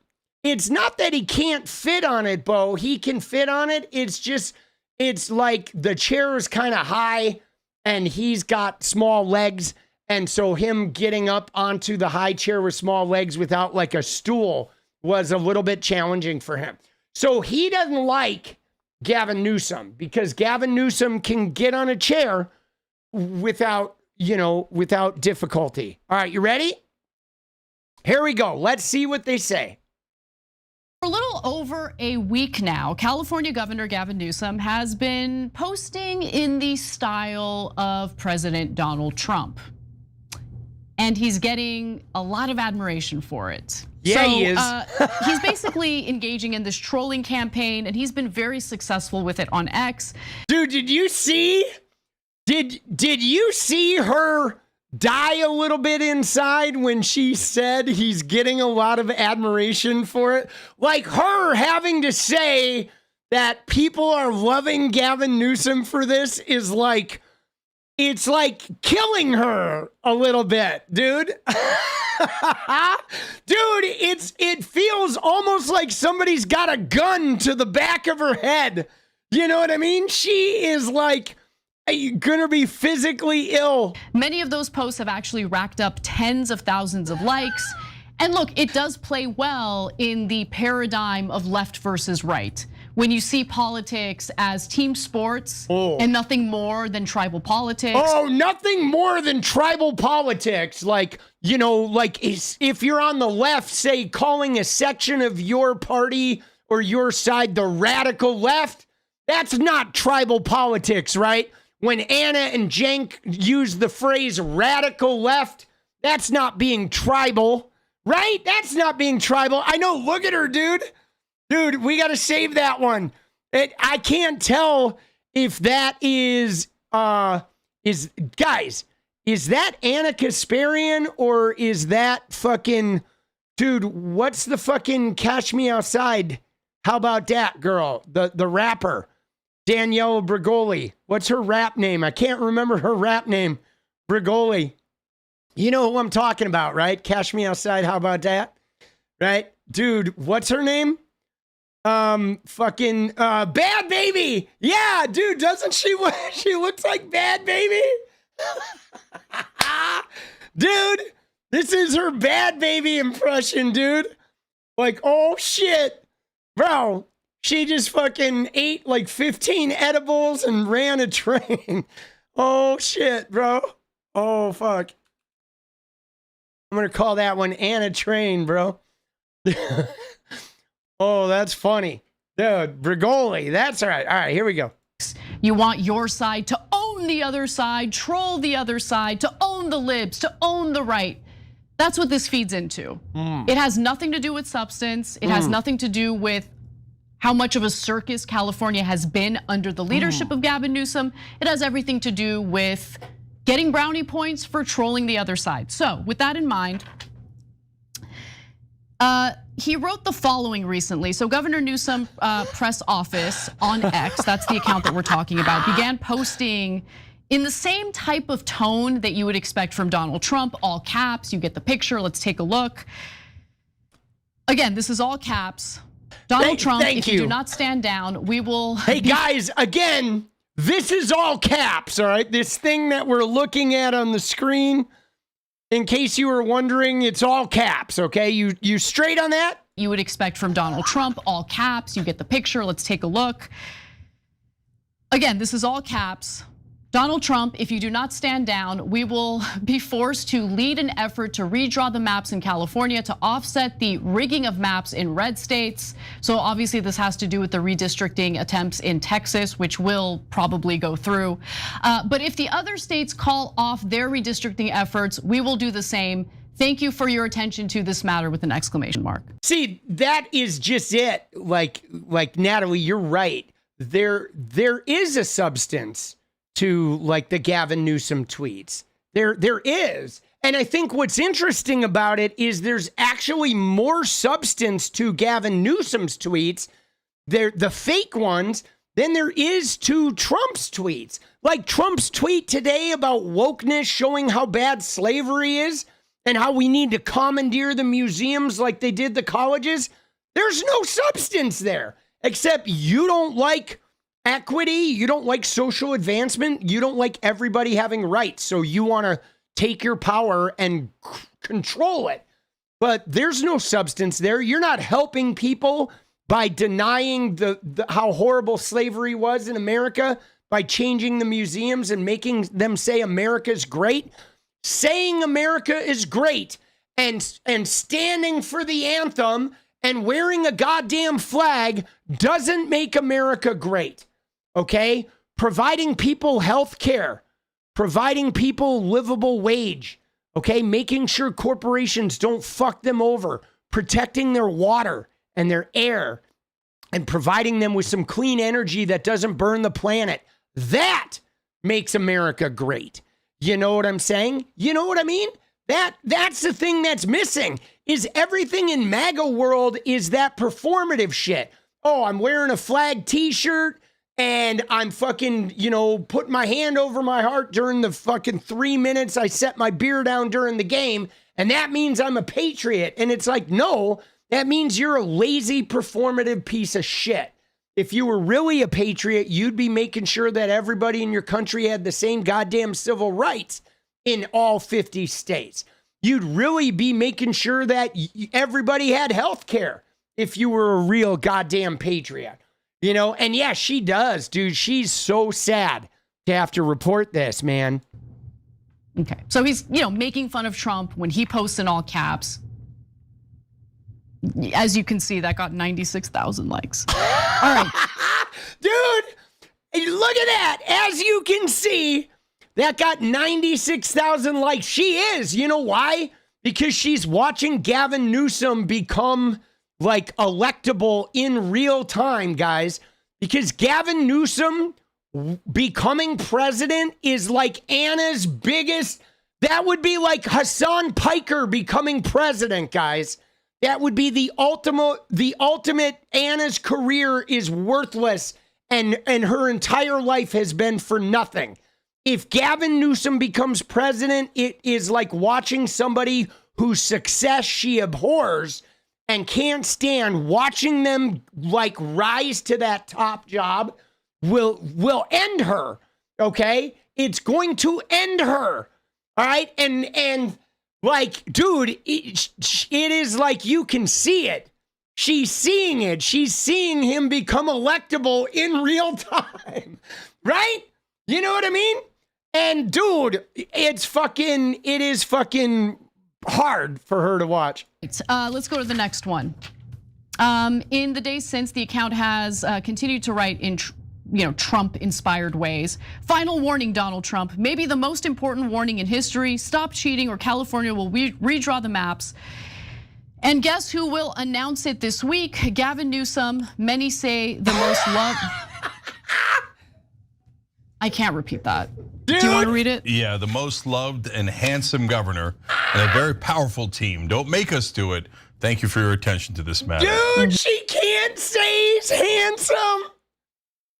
It's not that he can't fit on it, Bo. He can fit on it. It's just... it's like the chair is kind of high and he's got small legs. And so him getting up onto the high chair with small legs without like a stool was a little bit challenging for him. So he doesn't like Gavin Newsom because Gavin Newsom can get on a chair without difficulty. All right, you ready? Here we go. Let's see what they say. For a little over a week now, California Governor Gavin Newsom has been posting in the style of President Donald Trump. And he's getting a lot of admiration for it. Yeah, so, he is. He's basically engaging in this trolling campaign, and he's been very successful with it on X. Dude, did you see? Did you see her die a little bit inside when she said he's getting a lot of admiration for it? Like her having to say that people are loving Gavin Newsom for this is like, it's like killing her a little bit, dude. Dude, it feels almost like somebody's got a gun to the back of her head. You know what I mean? She is like gonna be physically ill. Many of those posts have actually racked up tens of thousands of likes. And look, it does play well in the paradigm of left versus right. When you see politics as team sports and nothing more than tribal politics. Oh, nothing more than tribal politics. Like, you know, like if you're on the left, say calling a section of your party or your side the radical left, that's not tribal politics, right? When Anna and Cenk use the phrase radical left, that's not being tribal, right? That's not being tribal. I know, look at her, dude. Dude, we got to save that one. I can't tell if that is guys, is that 𝗙𝗏𝗏 or is that fucking, dude, what's the fucking Catch Me Outside? How about that girl? The rapper, Danielle Bregoli. What's her rap name? I can't remember her rap name. Bregoli. You know who I'm talking about, right? Catch Me Outside. How about that? Right? Dude, what's her name? Fucking Bad Baby. Yeah, dude, doesn't she looks like Bad Baby? Dude, this is her Bad Baby impression, dude. Like, oh shit. Bro, she just fucking ate like 15 edibles and ran a train. Oh shit, bro. Oh fuck. I'm gonna call that one Anna Train, bro. Oh, that's funny. Dude, Brigoli. That's all right. All right, here we go. You want your side to own the other side, troll the other side, to own the libs, to own the right. That's what this feeds into. It has nothing to do with substance. It has nothing to do with how much of a circus California has been under the leadership of Gavin Newsom. It has everything to do with getting brownie points for trolling the other side. So with that in mind, he wrote the following recently. So Governor Newsom press office on X, that's the account that we're talking about, began posting in the same type of tone that you would expect from Donald Trump, all caps, you get the picture, let's take a look. Again, this is all caps. Donald Trump, if you do not stand down, we will. Hey guys, again, this is all caps, all right? This thing that we're looking at on the screen, in case you were wondering, it's all caps, okay? You straight on that? You would expect from Donald Trump, all caps, you get the picture, let's take a look. Again, this is all caps. Donald Trump, if you do not stand down, we will be forced to lead an effort to redraw the maps in California to offset the rigging of maps in red states. So obviously this has to do with the redistricting attempts in Texas, which will probably go through. But if the other states call off their redistricting efforts, we will do the same. Thank you for your attention to this matter with an exclamation mark. See, that is just it. Like Natalie, you're right. There is a substance to like the Gavin Newsom tweets. There is. And I think what's interesting about it is there's actually more substance to Gavin Newsom's tweets, the fake ones, than there is to Trump's tweets. Like Trump's tweet today about wokeness, showing how bad slavery is and how we need to commandeer the museums like they did the colleges. There's no substance there, except you don't like equity, you don't like social advancement, you don't like everybody having rights, so you want to take your power and control it. But there's no substance there. You're not helping people by denying how horrible slavery was in America, by changing the museums and making them say America's great. Saying America is great and standing for the anthem and wearing a goddamn flag doesn't make America great. Okay, providing people health care, providing people livable wage, okay, making sure corporations don't fuck them over, protecting their water and their air, and providing them with some clean energy that doesn't burn the planet. That makes America great. You know what I'm saying? You know what I mean? That's the thing that's missing, is everything in MAGA world is that performative shit. Oh, I'm wearing a flag t-shirt, and I'm fucking, putting my hand over my heart during the fucking 3 minutes I set my beer down during the game, and that means I'm a patriot. And it's like, no, that means you're a lazy, performative piece of shit. If you were really a patriot, you'd be making sure that everybody in your country had the same goddamn civil rights in all 50 states. You'd really be making sure that everybody had health care if you were a real goddamn patriot. And yeah, she does, dude. She's so sad to have to report this, man. Okay, so he's, making fun of Trump when he posts in all caps. As you can see, that got 96,000 likes. All right. Dude, look at that. As you can see, that got 96,000 likes. She is. You know why? Because she's watching Gavin Newsom become like electable in real time, guys, because Gavin Newsom becoming president is like Anna's biggest. That would be like Hassan Piker becoming president, guys. That would be the ultimate. Anna's career is worthless and her entire life has been for nothing. If Gavin Newsom becomes president, it is like watching somebody whose success she abhors and can't stand, watching them like rise to that top job will end her, okay? It's going to end her, all right? And like, dude, it is like you can see it. She's seeing it. She's seeing him become electable in real time, right? You know what I mean? And dude, it is fucking hard for her to watch. Let's go to the next one. In the days since, the account has continued to write in Trump-inspired ways. Final warning, Donald Trump. Maybe the most important warning in history. Stop cheating or California will redraw the maps. And guess who will announce it this week? Gavin Newsom. Many say the most loved. I can't repeat that. Dude. Do you want to read it? Yeah, the most loved and handsome governor and a very powerful team. Don't make us do it. Thank you for your attention to this matter. Dude, she can't say he's handsome.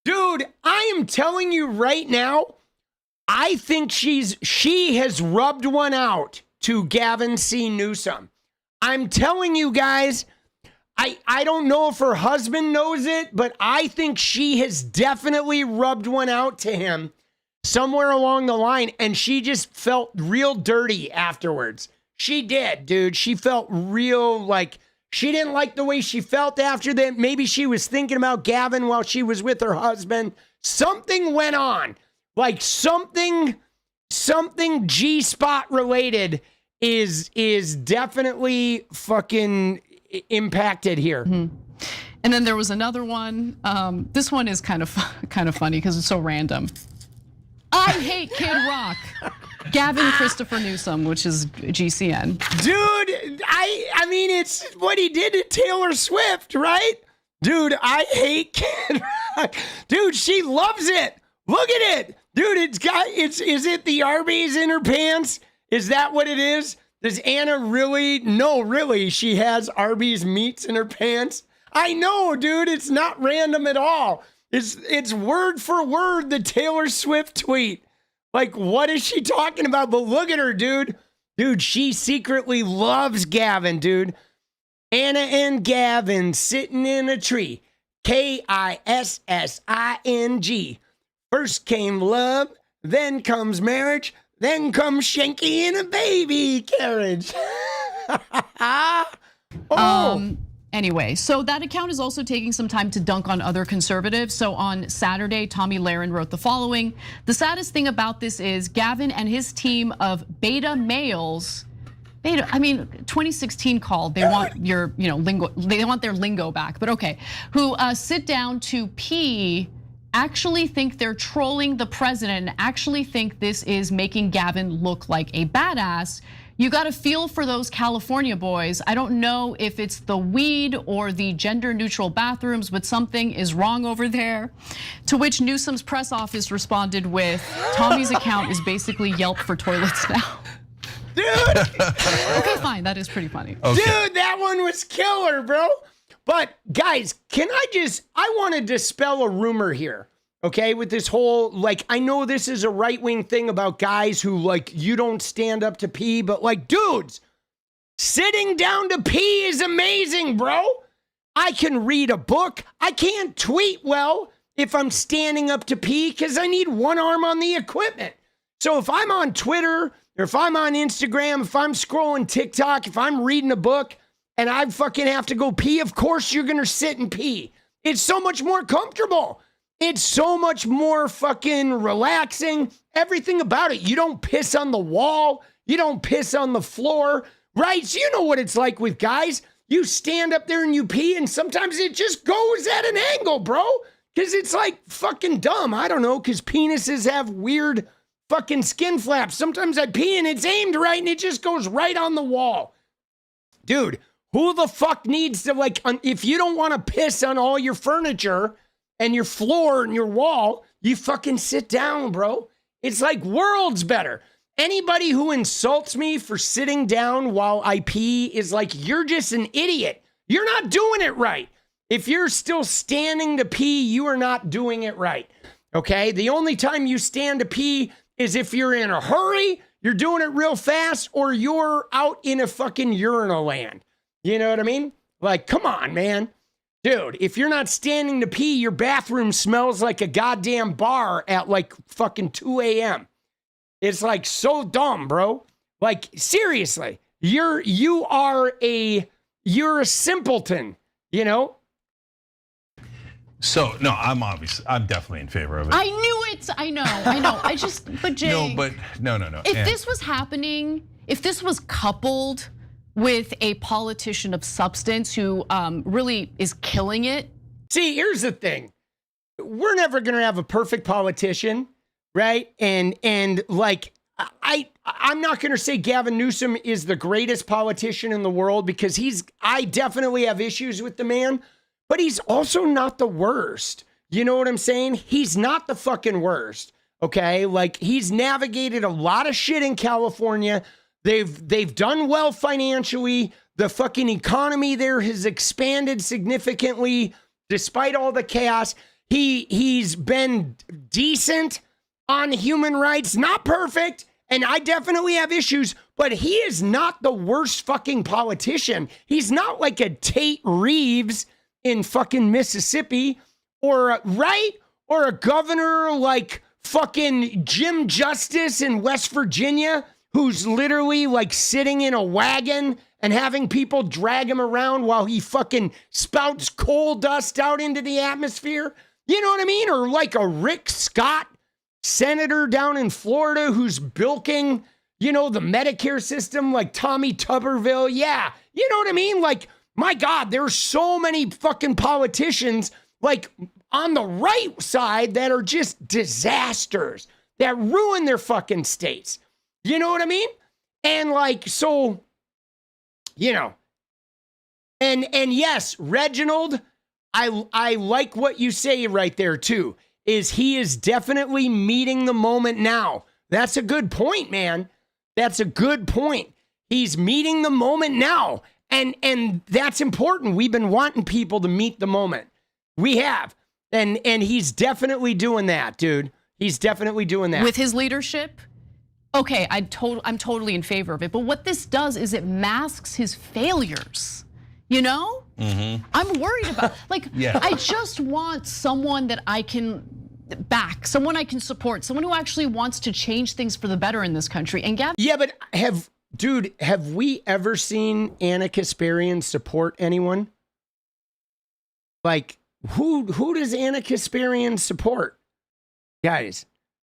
Dude, I am telling you right now, I think she has rubbed one out to Gavin C. Newsom. I'm telling you guys, I don't know if her husband knows it, but I think she has definitely rubbed one out to him somewhere along the line, and she just felt real dirty afterwards. She did, dude. She felt real like she didn't like the way she felt after that. Maybe she was thinking about Gavin while she was with her husband. Something went on. Like something G-spot related is definitely fucking impacted here. Mm-hmm. And then there was another one. This one is kind of funny because it's so random. I hate Kid Rock. Gavin Christopher Newsom, which is GCN. Dude, I mean, it's what he did to Taylor Swift, right? Dude, I hate Kid Rock. Dude, she loves it. Look at it. Dude, is it the Arby's in her pants? Is that what it is? Does Anna really? No, really, she has Arby's meats in her pants. I know, dude, it's not random at all. It's word for word the Taylor Swift tweet. Like, what is she talking about? But look at her, dude. Dude, she secretly loves Gavin, dude. Anna and Gavin sitting in a tree. Kissing. First came love, then comes marriage, then comes Shanky in a baby carriage. Anyway, so that account is also taking some time to dunk on other conservatives. So on Saturday, Tommy Lahren wrote the following: the saddest thing about this is Gavin and his team of beta males, 2016 called, they want your, lingo, they want their lingo back, but okay, who sit down to pee, actually think they're trolling the president and actually think this is making Gavin look like a badass. You got to feel for those California boys. I don't know if it's the weed or the gender neutral bathrooms, but something is wrong over there. To which Newsom's press office responded with, Tommy's account is basically Yelp for toilets now. Dude. Okay, fine, that is pretty funny. Okay. Dude, that one was killer, bro. But guys, I want to dispel a rumor here. Okay, with this whole, I know this is a right-wing thing about guys who, you don't stand up to pee, but, dudes, sitting down to pee is amazing, bro. I can read a book. I can't tweet well if I'm standing up to pee because I need one arm on the equipment. So if I'm on Twitter, or if I'm on Instagram, if I'm scrolling TikTok, if I'm reading a book, and I fucking have to go pee, of course you're going to sit and pee. It's so much more comfortable. It's so much more fucking relaxing. Everything about it. You don't piss on the wall. You don't piss on the floor, right? So you know what it's like with guys. You stand up there and you pee, and sometimes it just goes at an angle, bro. Because it's fucking dumb. I don't know, because penises have weird fucking skin flaps. Sometimes I pee and it's aimed right and it just goes right on the wall. Dude, who the fuck needs to, if you don't want to piss on all your furniture and your floor and your wall, you fucking sit down, bro. It's worlds better. Anybody who insults me for sitting down while I pee is you're just an idiot. You're not doing it right. If you're still standing to pee, you are not doing it right. Okay? The only time you stand to pee is if you're in a hurry, you're doing it real fast, or you're out in a fucking urinal land. You know what I mean? Come on, man. Dude, if you're not standing to pee, your bathroom smells like a goddamn bar at fucking 2 a.m. It's so dumb, bro. Seriously, you're a simpleton, you know? So, no, I'm definitely in favor of it. I knew it. I know. But Jay. No. If this was happening, if this was coupled with a politician of substance who really is killing it. See, here's the thing. We're never going to have a perfect politician, right? And like, I'm not going to say Gavin Newsom is the greatest politician in the world because I definitely have issues with the man, but he's also not the worst. You know what I'm saying? He's not the fucking worst. Okay. Like, he's navigated a lot of shit in California. They've done well financially. The fucking economy there has expanded significantly despite all the chaos. He's been decent on human rights, not perfect, and I definitely have issues, but he is not the worst fucking politician. He's not like a Tate Reeves in fucking Mississippi or a governor like fucking Jim Justice in West Virginia who's literally like sitting in a wagon and having people drag him around while he fucking spouts coal dust out into the atmosphere. You know what I mean? Or like a Rick Scott senator down in Florida who's bilking, you know, the Medicare system like Tommy Tuberville. Yeah, you know what I mean? Like, my God, there's so many fucking politicians like on the right side that are just disasters that ruin their fucking states. You know what I mean? And like, so, you know, and yes, Reginald, I like what you say right there too, is he is definitely meeting the moment now. That's a good point, man. That's a good point. He's meeting the moment now. And that's important. We've been wanting people to meet the moment. We have. And he's definitely doing that, dude. He's definitely doing that. With his leadership, okay, I'm totally in favor of it. But what this does is it masks his failures. You know? Mm-hmm. I'm worried about, like, yeah. I just want someone that I can back, someone I can support, someone who actually wants to change things for the better in this country. And Gavin, yeah, but have we ever seen 𝗙𝗪𝗏 support anyone? Like, who does 𝗙𝗪𝗏 support? Guys,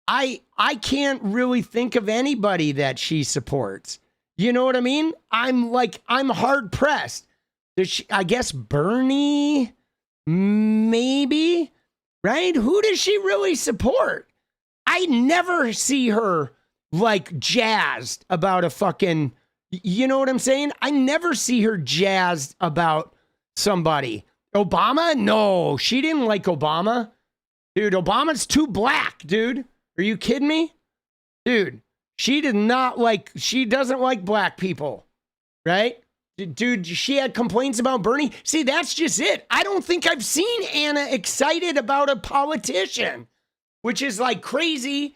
I can't really think of anybody that she supports. You know what I mean? I'm hard pressed. I guess Bernie, maybe, right? Who does she really support? I never see her like jazzed about a fucking, you know what I'm saying? I never see her jazzed about somebody. Obama? No, she didn't like Obama. Dude, Obama's too black, dude. Are you kidding me? Dude, she doesn't like black people, right? Dude, she had complaints about Bernie. See, that's just it. I don't think I've seen Anna excited about a politician, which is like crazy.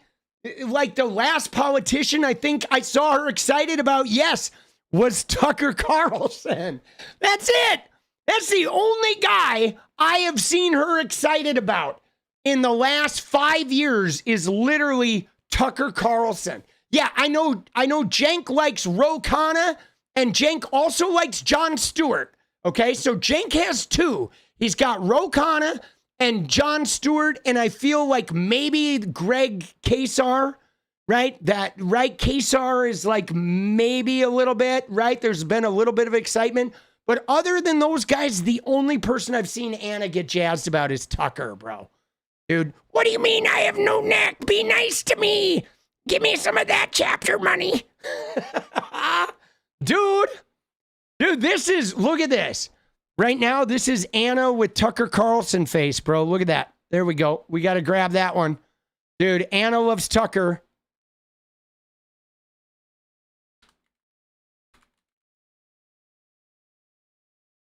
Like the last politician I think I saw her excited about, yes, was Tucker Carlson. That's it. That's the only guy I have seen her excited about in the last 5 years is literally Tucker Carlson. Yeah, I know Cenk likes Ro Khanna, and Cenk also likes Jon Stewart. Okay, so Cenk has two. He's got Ro Khanna and Jon Stewart, and I feel like maybe Greg 𝗙𝗪𝗏, right? 𝗙𝗪𝗏 is like maybe a little bit, right? There's been a little bit of excitement. But other than those guys, the only person I've seen Anna get jazzed about is Tucker, bro. Dude, what do you mean I have no neck? Be nice to me. Give me some of that chapter money. Dude, look at this. Right now, this is Anna with Tucker Carlson face, bro. Look at that. There we go. We got to grab that one. Dude, Anna loves Tucker.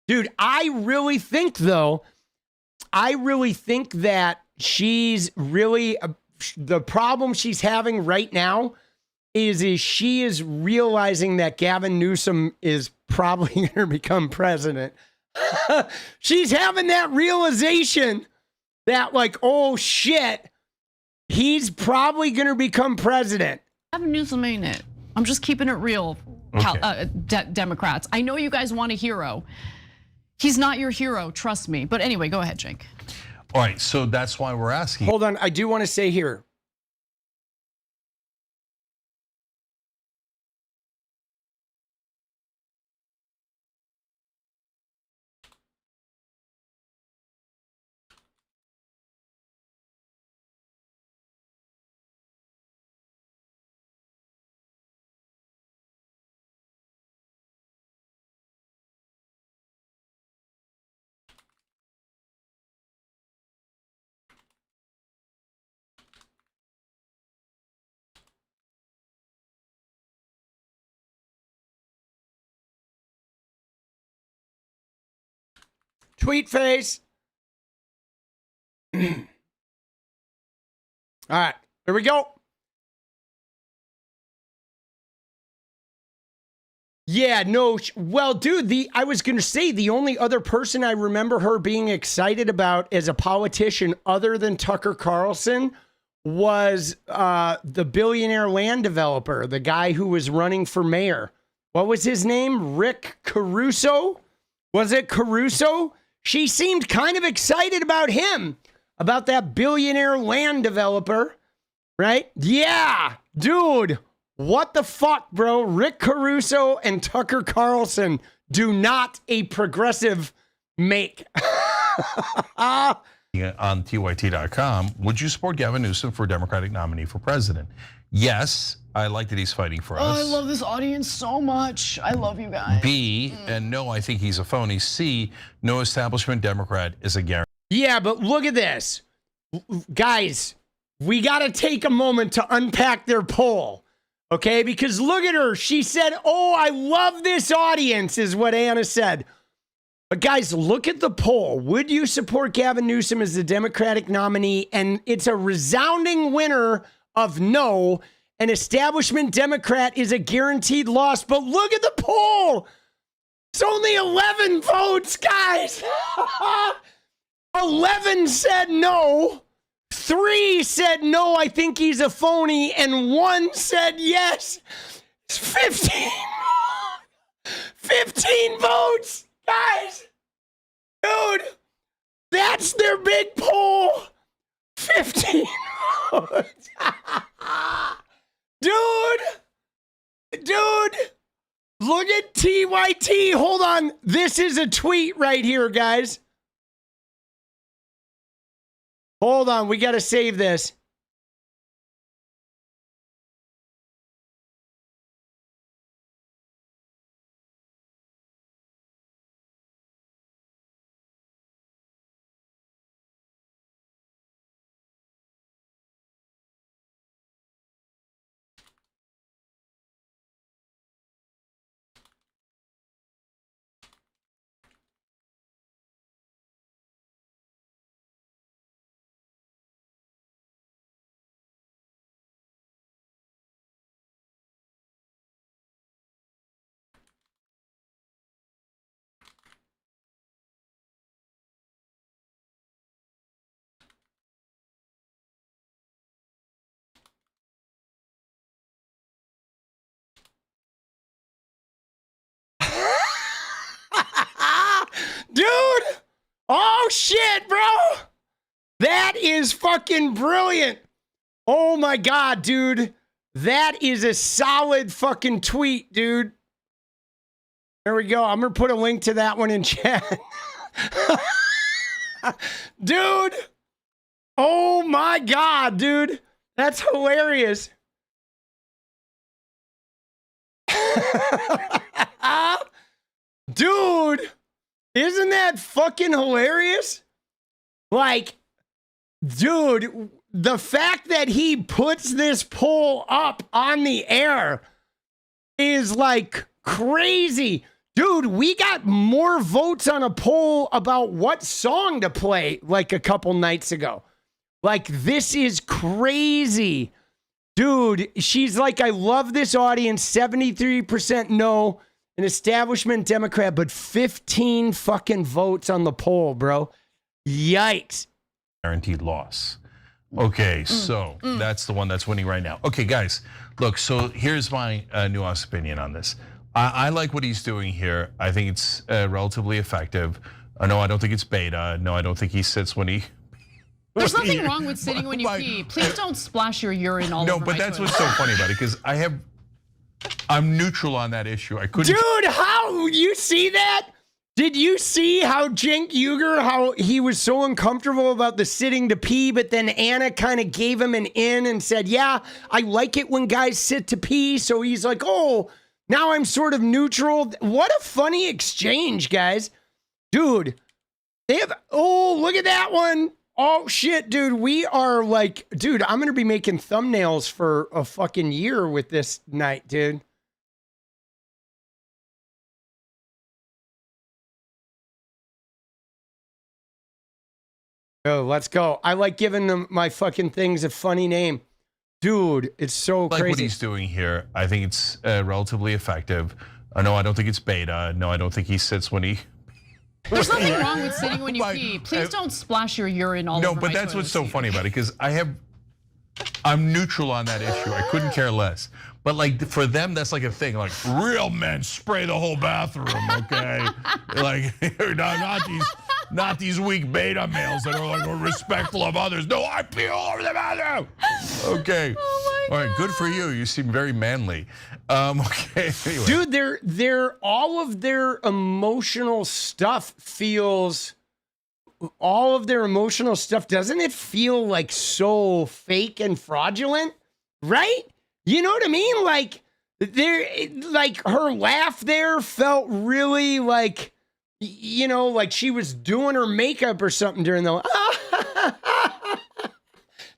Dude, I really think that she's really, the problem she's having right now is she is realizing that Gavin Newsom is probably going to become president. She's having that realization that like, oh shit, he's probably going to become president. Gavin Newsom ain't it. I'm just keeping it real, okay. Democrats. I know you guys want a hero. He's not your hero, trust me. But anyway, go ahead, Cenk. All right, so that's why we're asking. Hold on, I do want to say here, Tweet face. All right, here we go. Yeah, no. Well, dude, I was going to say the only other person I remember her being excited about as a politician other than Tucker Carlson was the billionaire land developer, the guy who was running for mayor. What was his name? Rick Caruso? Was it Caruso? She seemed kind of excited about him, about that billionaire land developer, right? Yeah, dude. What the fuck, bro? Rick Caruso and Tucker Carlson do not a progressive make. On TYT.com, would you support Gavin Newsom for Democratic nominee for president? Yes, I like that he's fighting for us. I love this audience so much. I love you guys. B, and no, I think he's a phony. C, no establishment Democrat is a guarantee. Yeah, but look at this. Guys, we got to take a moment to unpack their poll. Okay, because look at her. She said, oh, I love this audience, is what Anna said. But guys, look at the poll. Would you support Gavin Newsom as the Democratic nominee? And it's a resounding winner of no. An establishment Democrat is a guaranteed loss. But look at the poll. It's only 11 votes, guys. 11 said no. 3 said no, I think he's a phony, and 1 said yes. It's 15. 15 votes, guys. Dude, that's their big poll. 15 votes. Dude, look at TYT. Hold on. This is a tweet right here, guys. Hold on, we got to save this. Dude! Oh shit, bro! That is fucking brilliant. Oh my God, dude. That is a solid fucking tweet, dude. There we go. I'm going to put a link to that one in chat. Dude! Oh my God, dude. That's hilarious. Dude! Isn't that fucking hilarious? Like, dude, the fact that he puts this poll up on the air is like crazy. Dude, we got more votes on a poll about what song to play like a couple nights ago. Like, this is crazy. Dude, she's like, I love this audience. 73% no. An establishment Democrat, but 15 fucking votes on the poll, bro. Yikes. Guaranteed loss. Okay, so that's the one that's winning right now. Okay, guys, look, so here's my nuanced opinion on this. I like what he's doing here. I think it's relatively effective. No, I don't think it's beta. No, I don't think he sits when he... There's nothing wrong with sitting when you pee. Please don't splash your urine all over my No, but that's toilet. what's so funny about it, because I'm neutral on that issue. I couldn't. Dude, how you see that? Did you see how Cenk Uygur, how he was so uncomfortable about the sitting to pee, but then Anna kind of gave him an in and said, yeah, I like it when guys sit to pee. So he's like, oh, now I'm sort of neutral. What a funny exchange, guys. Dude, they have, oh, look at that one. Oh shit, dude, we are like, dude, I'm gonna be making thumbnails for a fucking year with this night, dude. Oh, let's go. I like giving them my fucking things a funny name. Dude, it's so like crazy. What he's doing here, I think it's relatively effective. No, I don't think it's beta. No, I don't think he sits when he. There's nothing wrong with sitting when you pee. Please don't splash your urine all over. No, but that's what's so funny about it, because I'm neutral on that issue. I couldn't care less. But like for them, that's like a thing. Like real men spray the whole bathroom, okay? Like not these weak beta males that are like respectful of others. No, I pee all over the bathroom. Okay. Oh my God. All right, good for you. You seem very manly. Okay. Anyway. Dude, they're all of their emotional stuff feels. All of their emotional stuff, doesn't it feel like so fake and fraudulent? Right? You know what I mean? Like her laugh there felt really like, you know, like she was doing her makeup or something during the.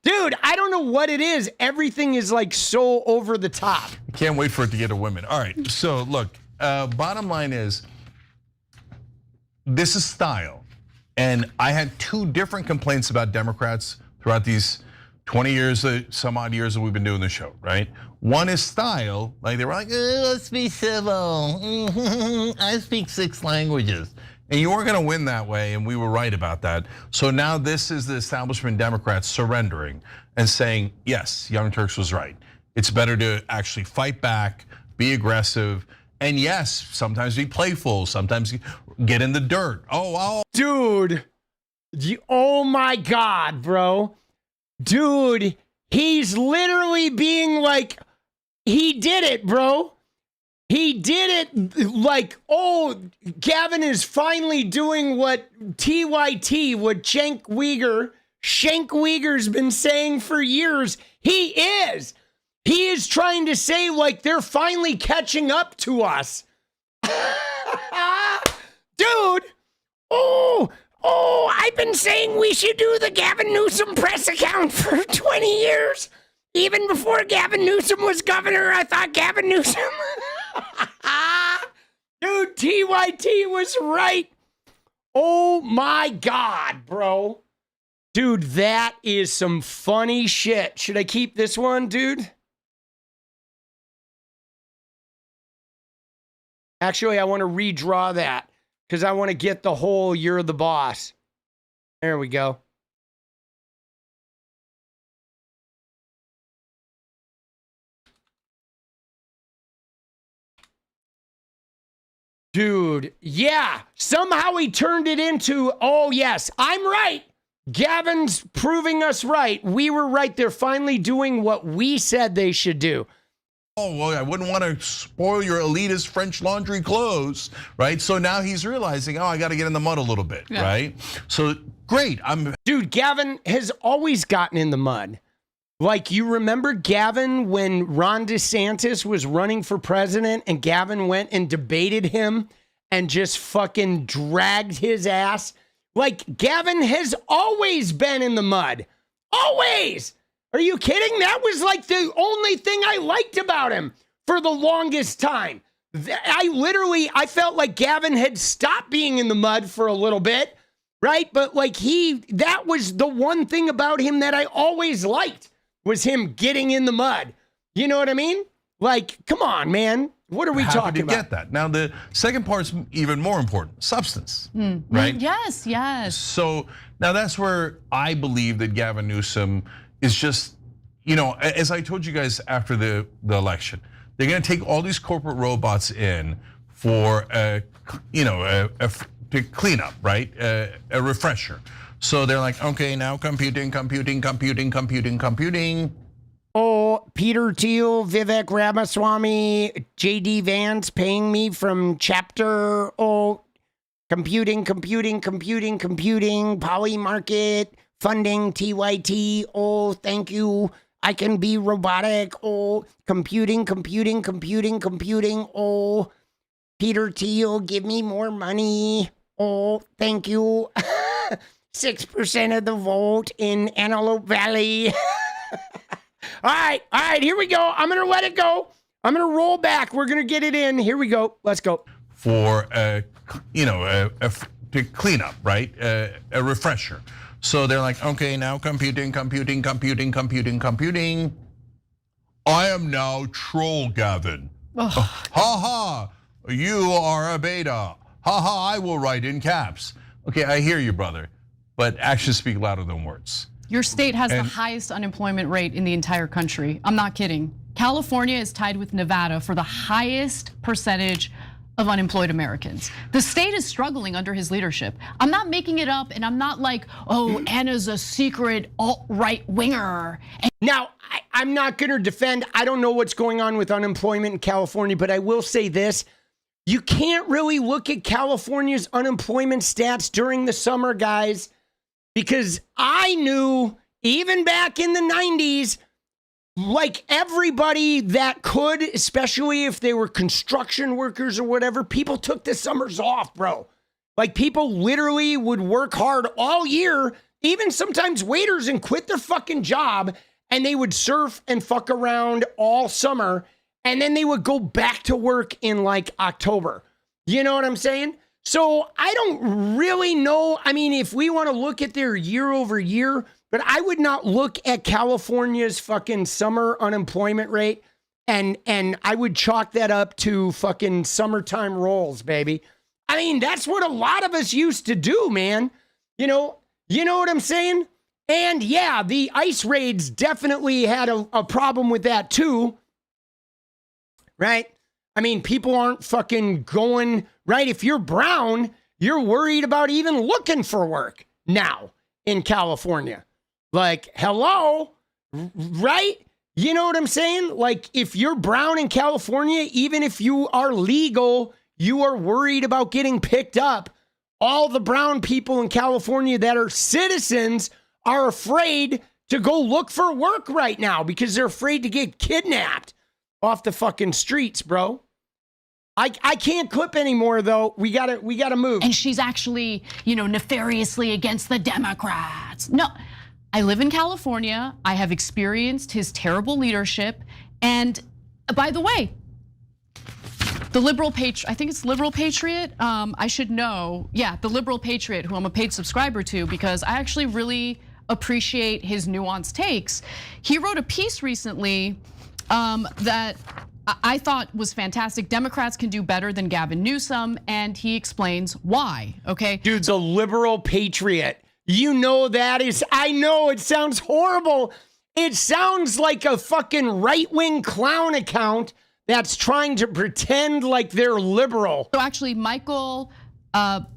Dude, I don't know what it is. Everything is like so over the top. Can't wait for it to get to women. All right, so look, bottom line is, this is style. And I had two different complaints about Democrats throughout these 20 years, some odd years that we've been doing the show, right? One is style, like they were like, let's be civil. I speak 6 languages. And you weren't gonna win that way, and we were right about that. So now this is the establishment Democrats surrendering and saying, yes, Young Turks was right. It's better to actually fight back, be aggressive, and yes, sometimes be playful, sometimes get in the dirt. Oh, dude, oh my God, bro. Dude, he's literally being like, he did it, bro. He did it like, oh, Gavin is finally doing what Cenk-Uyghur's been saying for years. He is. He is trying to say like they're finally catching up to us. Dude, I've been saying we should do the Gavin Newsom press account for 20 years. Even before Gavin Newsom was governor, I thought Gavin Newsom. Dude, TYT was right. Oh my God, bro. Dude, that is some funny shit. Should I keep this one, dude? Actually, I want to redraw that because I want to get the whole "you're the boss." There we go. Dude, yeah. Somehow he turned it into, oh yes, I'm right. Gavin's proving us right. We were right. They're finally doing what we said they should do. Oh, well, I wouldn't want to spoil your elitist French laundry clothes, right? So now he's realizing, oh, I got to get in the mud a little bit, right? So great. Dude, Gavin has always gotten in the mud. Like, you remember Gavin when Ron DeSantis was running for president and Gavin went and debated him and just fucking dragged his ass? Like, Gavin has always been in the mud. Always. Are you kidding? That was like the only thing I liked about him for the longest time. I felt like Gavin had stopped being in the mud for a little bit, right? But like that was the one thing about him that I always liked, was him getting in the mud. You know what I mean? Like, come on, man. What are we talking about? Get that. Now, the second part's even more important, substance, right? Yes, yes. So now that's where I believe that Gavin Newsom is just, you know, as I told you guys after the election, they're gonna take all these corporate robots in for, to clean up, right? A refresher. So they're like, okay, now computing. Oh, Peter Thiel, Vivek Ramaswamy, JD Vance paying me from chapter, computing, poly market, funding, TYT, oh, thank you. I can be robotic, oh, computing, oh, Peter Thiel, give me more money, oh, thank you. 6% of the vote in Antelope Valley. All right, here we go. I'm gonna let it go. I'm gonna roll back. We're gonna get it in. Here we go. Let's go. For to clean up, right? A refresher. So they're like, okay, now computing. I am now troll Gavin. Ha ha, you are a beta. Ha ha, I will write in caps. Okay, I hear you, brother, but actions speak louder than words. Your state has the highest unemployment rate in the entire country. I'm not kidding. California is tied with Nevada for the highest percentage of unemployed Americans. The state is struggling under his leadership. I'm not making it up, and I'm not like, oh, Anna's a secret alt-right winger. Now, I'm not going to defend. I don't know what's going on with unemployment in California, but I will say this. You can't really look at California's unemployment stats during the summer, guys, because I knew even back in the 90s, like everybody that could, especially if they were construction workers or whatever, people took the summers off, bro. Like people literally would work hard all year, even sometimes waiters, and quit their fucking job, and they would surf and fuck around all summer, and then they would go back to work in like October. You know what I'm saying? So I don't really know. I mean, if we want to look at their year over year, but I would not look at California's fucking summer unemployment rate and I would chalk that up to fucking summertime rolls, baby. I mean, that's what a lot of us used to do, man. You know what I'm saying? And yeah, the ICE raids definitely had a problem with that too. Right? I mean, people aren't fucking going, right? If you're brown, you're worried about even looking for work now in California. Like, hello, right? You know what I'm saying? Like, if you're brown in California, even if you are legal, you are worried about getting picked up. All the brown people in California that are citizens are afraid to go look for work right now because they're afraid to get kidnapped off the fucking streets, bro. I can't clip anymore, though. We gotta move. And she's actually, nefariously against the Democrats. No. I live in California. I have experienced his terrible leadership. And by the way, the liberal patriot, I think it's liberal patriot. I should know. Yeah, the liberal patriot, who I'm a paid subscriber to, because I actually really appreciate his nuanced takes. He wrote a piece recently that I thought was fantastic. Democrats can do better than Gavin Newsom, and he explains why. Okay, dude's a liberal patriot. You know that is, I know it sounds horrible. It sounds like a fucking right-wing clown account that's trying to pretend like they're liberal. So actually, 𝗙𝗡𝗆𝗆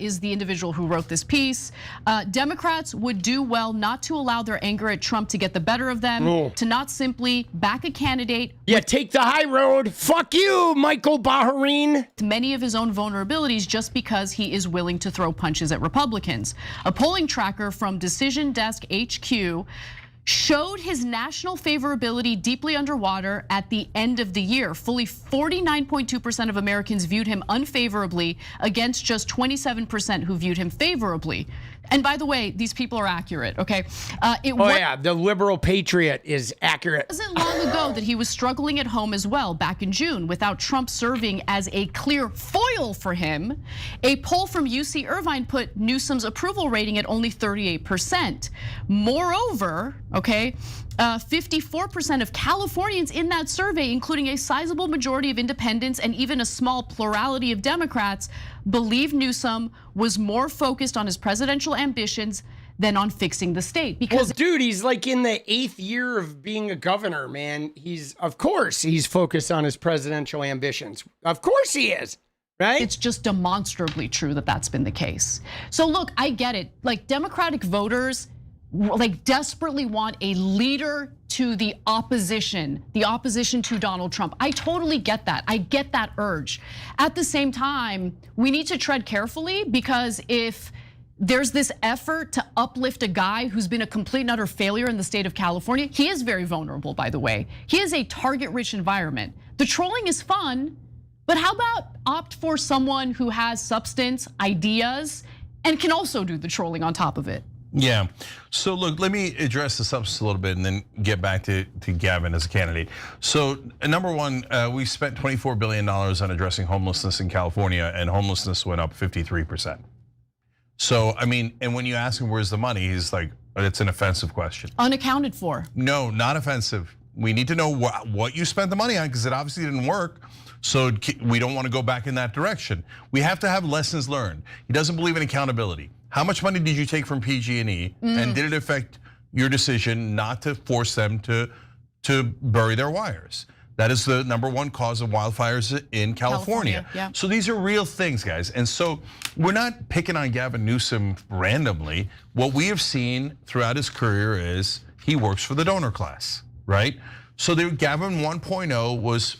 is the individual who wrote this piece. Democrats would do well not to allow their anger at Trump to get the better of them, to not simply back a candidate. Yeah, take the high road. Fuck you, 𝗙𝗆𝗆𝗆. Many of his own vulnerabilities just because he is willing to throw punches at Republicans. A polling tracker from Decision Desk HQ showed his national favorability deeply underwater at the end of the year. Fully 49.2% of Americans viewed him unfavorably against just 27% who viewed him favorably. And by the way, these people are accurate, okay? Yeah, the liberal patriot is accurate. It wasn't long ago that he was struggling at home as well, back in June, without Trump serving as a clear foil for him. A poll from 𝗙𝗎𝗋 put Newsom's approval rating at only 38%. Moreover, okay, 54% of Californians in that survey, including a sizable majority of independents and even a small plurality of Democrats, believe Newsom was more focused on his presidential ambitions than on fixing the state. Because, well, dude, he's like in the 8th year of being a governor, man. Of course he's focused on his presidential ambitions. Of course he is, right? It's just demonstrably true that that's been the case. So look, I get it. Like, Democratic voters desperately want a leader to the opposition to Donald Trump. I totally get that. I get that urge. At the same time, we need to tread carefully, because if there's this effort to uplift a guy who's been a complete and utter failure in the state of California, he is very vulnerable, by the way. He is a target-rich environment. The trolling is fun, but how about opt for someone who has substance, ideas, and can also do the trolling on top of it? Yeah, so look, let me address the substance a little bit and then get back to Gavin as a candidate. So number one, we spent $24 billion on addressing homelessness in California, and homelessness went up 53%. So, I mean, and when you ask him where's the money, he's like, it's an offensive question. Unaccounted for. No, not offensive. We need to know what you spent the money on because it obviously didn't work. So we don't want to go back in that direction. We have to have lessons learned. He doesn't believe in accountability. How much money did you take from PG&E, and did it affect your decision not to force them to bury their wires? That is the #1 cause of wildfires in California. Yeah. So these are real things, guys. And so we're not picking on Gavin Newsom randomly. What we have seen throughout his career is he works for the donor class, right? So the Gavin 1.0 was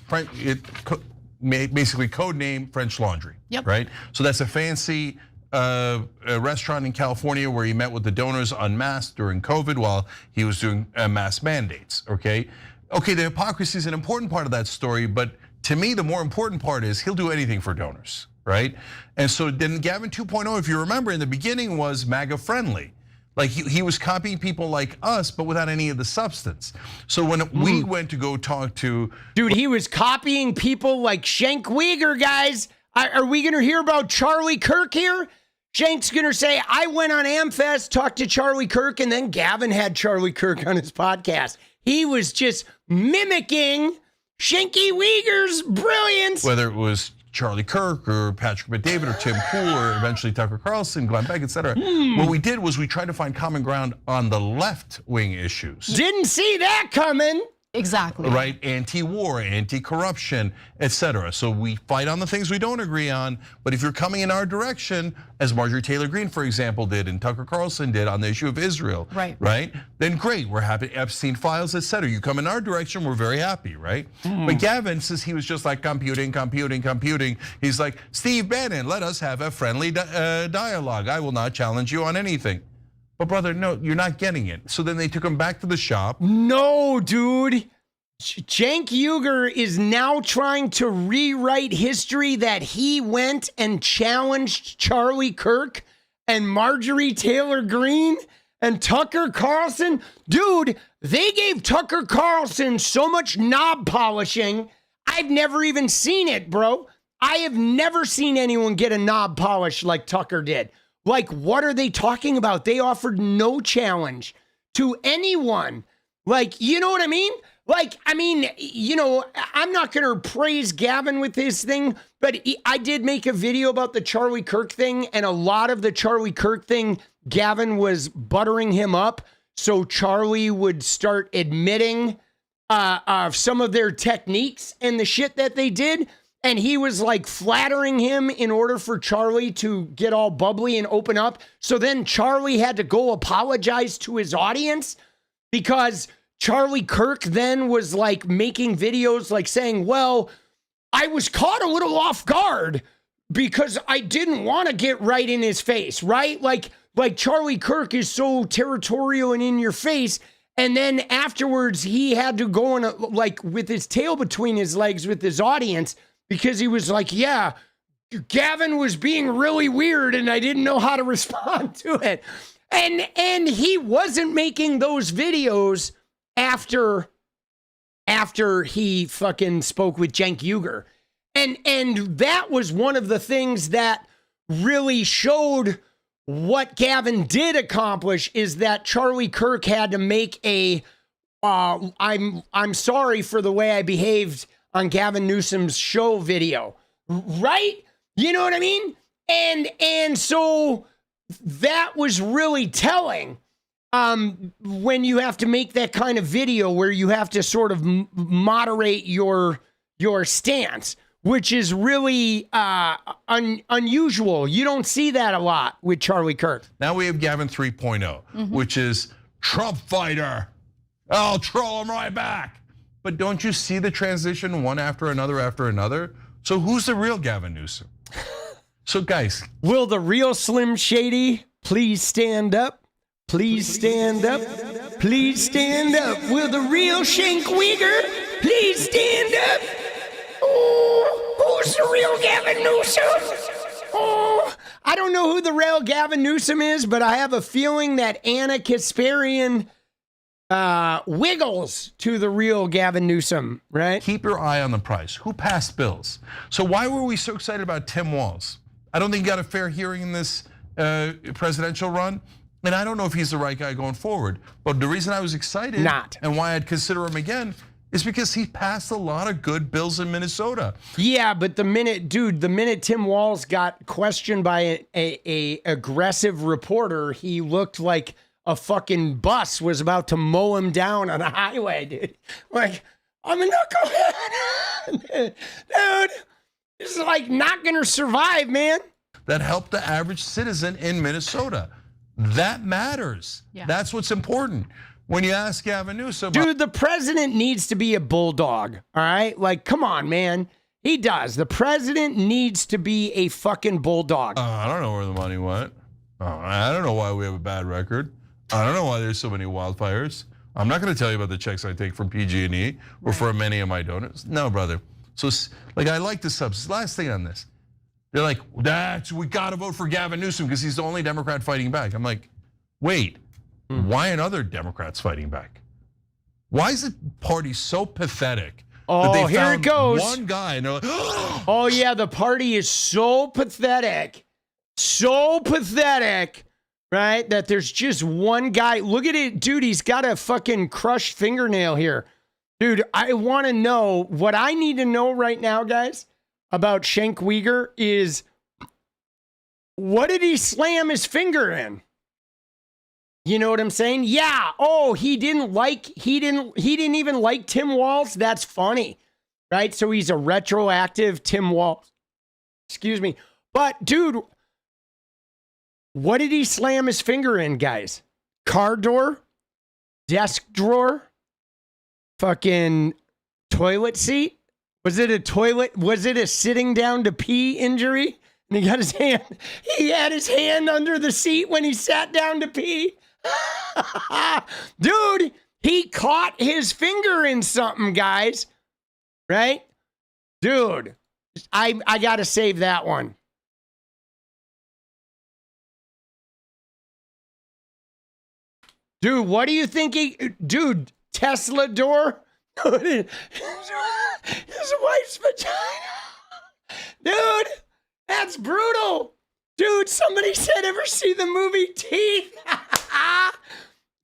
basically code name French Laundry, right? So that's a fancy a restaurant in California where he met with the donors en masse during COVID while he was doing mass mandates, okay? Okay, the hypocrisy is an important part of that story, but to me, the more important part is he'll do anything for donors, right? And so then Gavin 2.0, if you remember in the beginning, was MAGA friendly. Like he was copying people like us, but without any of the substance. So when we went to go talk to- Dude, he was copying people like Cenk Uygur, guys. Are we gonna hear about Charlie Kirk here? Cenk's gonna say, I went on AmFest, talked to Charlie Kirk, and then Gavin had Charlie Kirk on his podcast. He was just mimicking Cenk Uygur's brilliance. Whether it was Charlie Kirk or Patrick Bet-David or Tim Pool or eventually Tucker Carlson, Glenn Beck, etc. What we did was we tried to find common ground on the left-wing issues. Didn't see that coming. Exactly. Right, anti-war, anti-corruption, etc. So we fight on the things we don't agree on, but if you're coming in our direction, as Marjorie Taylor Greene, for example, did, and Tucker Carlson did on the issue of Israel, right? Then great, we're happy, Epstein files, etc. You come in our direction, we're very happy, right? But Gavin says he was just like computing. He's like, Steve Bannon, let us have a friendly dialogue. I will not challenge you on anything. But brother, no, you're not getting it. So then they took him back to the shop. No, dude. Cenk Uygur is now trying to rewrite history that he went and challenged Charlie Kirk and Marjorie Taylor Greene and Tucker Carlson. Dude, they gave Tucker Carlson so much knob polishing. I've never even seen it, bro. I have never seen anyone get a knob polish like Tucker did. Like, what are they talking about? They offered no challenge to anyone. Like, you know what I mean? Like, I mean, you know, I'm not going to praise Gavin with his thing, but I did make a video about the Charlie Kirk thing, and a lot of the Charlie Kirk thing, Gavin was buttering him up so Charlie would start admitting some of their techniques and the shit that they did. And he was like flattering him in order for Charlie to get all bubbly and open up. So then Charlie had to go apologize to his audience because Charlie Kirk then was like making videos like saying, well, I was caught a little off guard because I didn't want to get right in his face, right? Like Charlie Kirk is so territorial and in your face. And then afterwards he had to go on like with his tail between his legs with his audience, because he was like, yeah, Gavin was being really weird and I didn't know how to respond to it. And he wasn't making those videos after he fucking spoke with Cenk Uygur. And that was one of the things that really showed what Gavin did accomplish, is that Charlie Kirk had to make a I'm sorry for the way I behaved on Gavin Newsom's show video, right? You know what I mean? And so that was really telling when you have to make that kind of video where you have to sort of moderate your stance, which is really unusual. You don't see that a lot with Charlie Kirk. Now we have Gavin 3.0, which is Trump fighter. I'll troll him right back. But don't you see the transition one after another? So who's the real Gavin Newsom? So guys. Will the real Slim Shady please stand up? Please stand up. Please stand up. Will the real Cenk Uygur please stand up? Oh, who's the real Gavin Newsom? Oh, I don't know who the real Gavin Newsom is, but I have a feeling that 𝗙𝗪𝗏 wiggles to the real Gavin Newsom, right? Keep your eye on the price. Who passed bills? So why were we so excited about Tim Walz? I don't think he got a fair hearing in this presidential run. And I don't know if he's the right guy going forward. But the reason I was excited and why I'd consider him again is because he passed a lot of good bills in Minnesota. Yeah, but the minute Tim Walz got questioned by a aggressive reporter, he looked like a fucking bus was about to mow him down on a highway, dude. Like, I'm a knucklehead. Dude, this is like not gonna survive, man. That helped the average citizen in Minnesota. That matters. Yeah. That's what's important. When you ask Gavin Newsom, dude, the president needs to be a bulldog, all right? Like, come on, man. He does. The president needs to be a fucking bulldog. I don't know where the money went. I don't know why we have a bad record. I don't know why there's so many wildfires. I'm not going to tell you about the checks I take from PG&E or for many of my donors. No, brother. So, like, I like the subs. Last thing on this. They're like, we got to vote for Gavin Newsom because he's the only Democrat fighting back. I'm like, wait. Why aren't other Democrats fighting back? Why is the party so pathetic that they here found it goes. one guy and they're like, oh yeah, the party is so pathetic, right? That there's just one guy. Look at it, dude. He's got a fucking crushed fingernail here, dude. I want to know what I need to know right now, guys, about 𝗙ance_𝗏𝗏 is what did he slam his finger in? You know what I'm saying? Yeah. Oh, he didn't even like Tim Walz. That's funny, right? So he's a retroactive Tim Walz. Excuse me. But dude, what did he slam his finger in, guys? Car door, desk drawer, fucking toilet seat. Was it a toilet? Was it a sitting down to pee injury? And he got his hand. He had his hand under the seat when he sat down to pee. Dude, he caught his finger in something, guys. Right? Dude, I got to save that one. Dude, what do you think dude, Tesla door? His wife's vagina. Dude, that's brutal. Dude, somebody said, ever see the movie Teeth?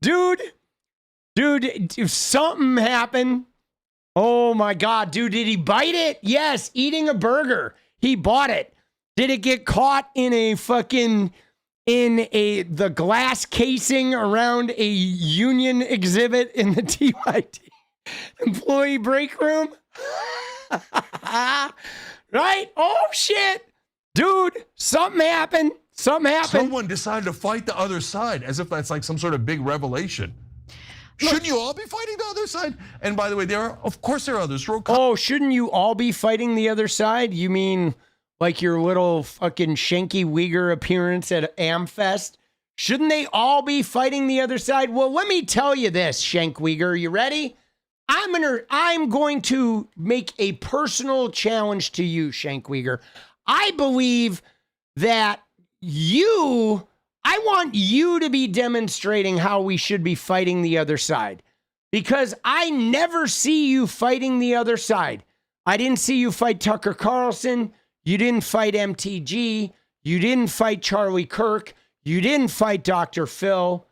Dude, if something happened. Oh my God, dude, did he bite it? Yes, eating a burger. He bought it. Did it get caught in the glass casing around a union exhibit in the TYT employee break room? Right? Oh shit. Dude, something happened. Someone decided to fight the other side as if that's like some sort of big revelation. Shouldn't you all be fighting the other side? And by the way, of course there are others. Oh, shouldn't you all be fighting the other side? You mean like your little fucking 𝗙ance_𝗏𝗏 appearance at AmFest? Shouldn't they all be fighting the other side? Well, let me tell you this, 𝗙ance_𝗏𝗏. You ready? I'm going to make a personal challenge to you, 𝗙ance_𝗏𝗏. I believe that I want you to be demonstrating how we should be fighting the other side, because I never see you fighting the other side. I didn't see you fight Tucker Carlson. You didn't fight MTG. You didn't fight Charlie Kirk. You didn't fight Dr. Phil.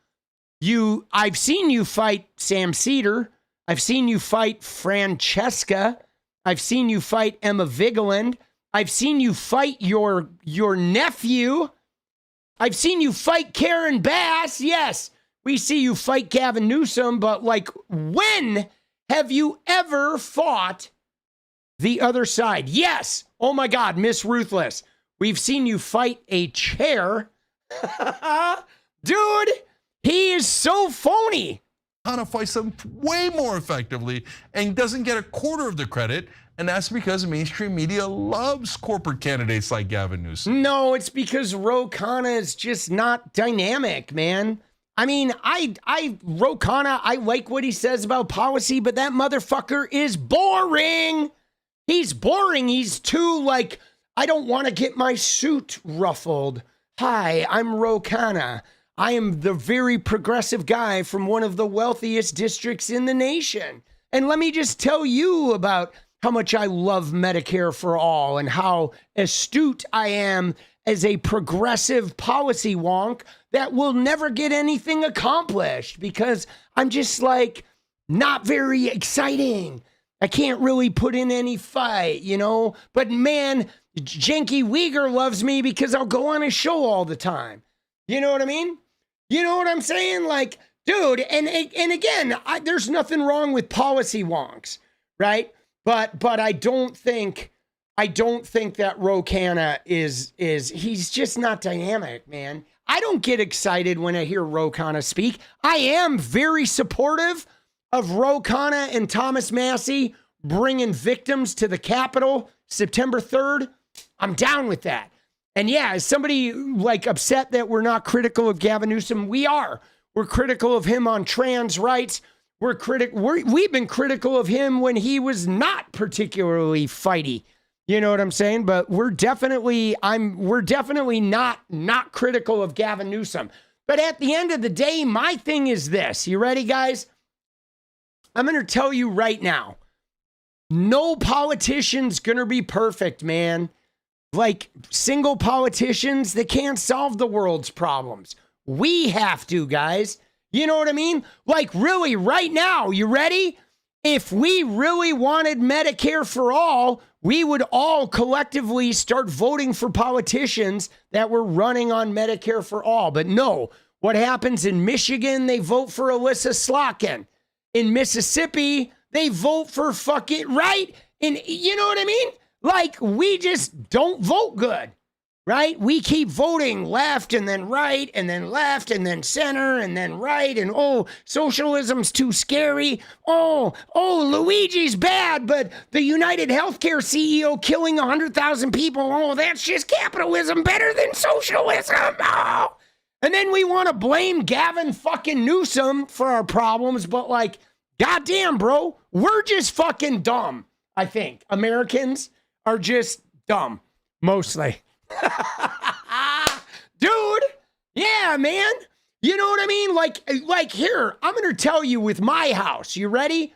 I've seen you fight Sam Seder. I've seen you fight Francesca. I've seen you fight Emma Vigeland. I've seen you fight your nephew. I've seen you fight Karen Bass. Yes, we see you fight Gavin Newsom, but like, when have you ever fought the other side? Yes. Oh my God, Miss Ruthless. We've seen you fight a chair. Dude, he is so phony. Hannah fights them way more effectively and doesn't get a quarter of the credit. And that's because mainstream media loves corporate candidates like Gavin Newsom. No, it's because Ro Khanna is just not dynamic, man. I mean, Ro Khanna, I like what he says about policy, but that motherfucker is boring. He's boring. He's too like, I don't want to get my suit ruffled. Hi, I'm Ro Khanna. I am the very progressive guy from one of the wealthiest districts in the nation. And let me just tell you about how much I love Medicare for all and how astute I am as a progressive policy wonk that will never get anything accomplished because I'm just like not very exciting. I can't really put in any fight, you know? But man, 𝗙𝗙𝗍𝗶𝗹𝗀 loves me because I'll go on his show all the time. You know what I mean? You know what I'm saying? Like, dude, and again, there's nothing wrong with policy wonks, right? But I don't think that 𝗏𝗂𝗽𝗧 he's just not dynamic, man. I don't get excited when I hear 𝗏𝗂𝗽𝗧 speak. I am very supportive of 𝗏𝗂𝗽𝗧 and Thomas Massie bringing victims to the Capitol September 3rd. I'm down with that. And yeah, is somebody like upset that we're not critical of Gavin Newsom? We are. We're critical of him on trans rights. We've been critical of him when he was not particularly fighty. You know what I'm saying? But we're definitely not critical of Gavin Newsom. But at the end of the day, my thing is this. You ready, guys? I'm going to tell you right now. No politician's going to be perfect, man. Like single politicians, they can't solve the world's problems. We have to, guys. You know what I mean? Like really, right now, you ready? If we really wanted Medicare for all, we would all collectively start voting for politicians that were running on Medicare for all. But no, what happens in Michigan, they vote for 𝗙𝗪𝗔𝗠𝗆. In Mississippi, they vote for fucking right. And you know what I mean? Like, we just don't vote good, right? We keep voting left and then right and then left and then center and then right. And, oh, socialism's too scary. Oh, Luigi's bad, but the United Healthcare CEO killing 100,000 people. Oh, that's just capitalism better than socialism. Oh. And then we want to blame Gavin fucking Newsom for our problems. But like, goddamn, bro, we're just fucking dumb, I think. Americans are just dumb, mostly. Dude, yeah, man. You know what I mean? Like here, I'm going to tell you with my house. You ready?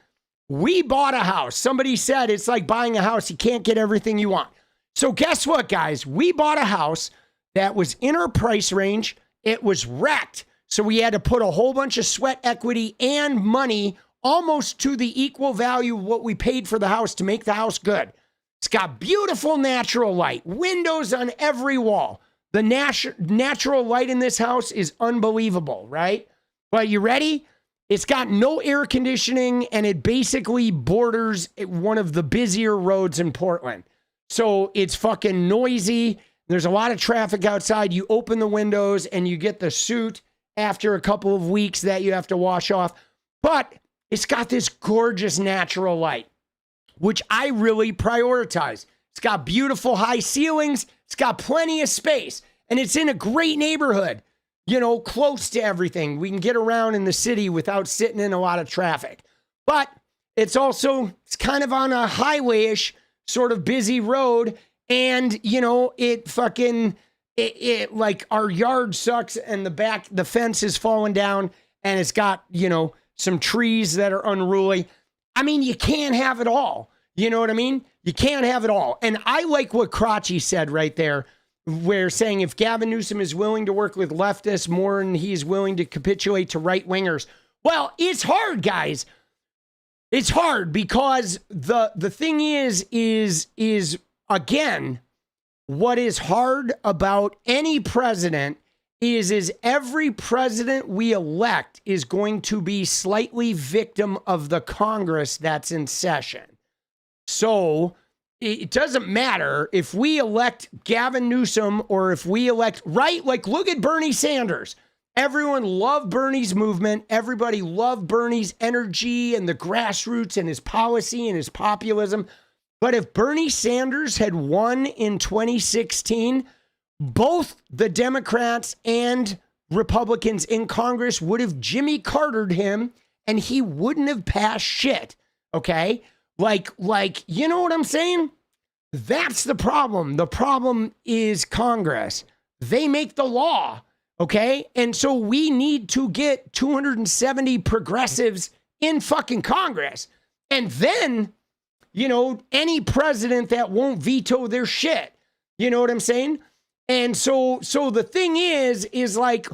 We bought a house. Somebody said it's like buying a house. You can't get everything you want. So guess what, guys? We bought a house that was in our price range. It was wrecked. So we had to put a whole bunch of sweat equity and money almost to the equal value of what we paid for the house to make the house good. It's got beautiful natural light, windows on every wall. The natural light in this house is unbelievable, right? But you ready? It's got no air conditioning and it basically borders one of the busier roads in Portland. So it's fucking noisy. There's a lot of traffic outside. You open the windows and you get the soot after a couple of weeks that you have to wash off. But it's got this gorgeous natural light, which I really prioritize. It's got beautiful high ceilings. It's got plenty of space. And it's in a great neighborhood, you know, close to everything. We can get around in the city without sitting in a lot of traffic. But it's kind of on a highway-ish sort of busy road. And, you know, it like our yard sucks and the fence is falling down and it's got, you know, some trees that are unruly. I mean, you can't have it all. You know what I mean? You can't have it all. And I like what 𝗙𝗏𝗏𝗏 said right there, where saying if Gavin Newsom is willing to work with leftists more than he's willing to capitulate to right wingers. Well, it's hard, guys. It's hard because the thing is again, what is hard about any president is every president we elect is going to be slightly victim of the Congress that's in session. So it doesn't matter if we elect Gavin Newsom or if we elect, right? Like, look at Bernie Sanders. Everyone loved Bernie's movement. Everybody loved Bernie's energy and the grassroots and his policy and his populism. But if Bernie Sanders had won in 2016, both the Democrats and Republicans in Congress would have Jimmy Cartered him and he wouldn't have passed shit. Okay? Like, you know what I'm saying? That's the problem. The problem is Congress. They make the law. Okay? And so we need to get 270 progressives in fucking Congress. And then any president that won't veto their shit. You know what I'm saying? And so the thing is like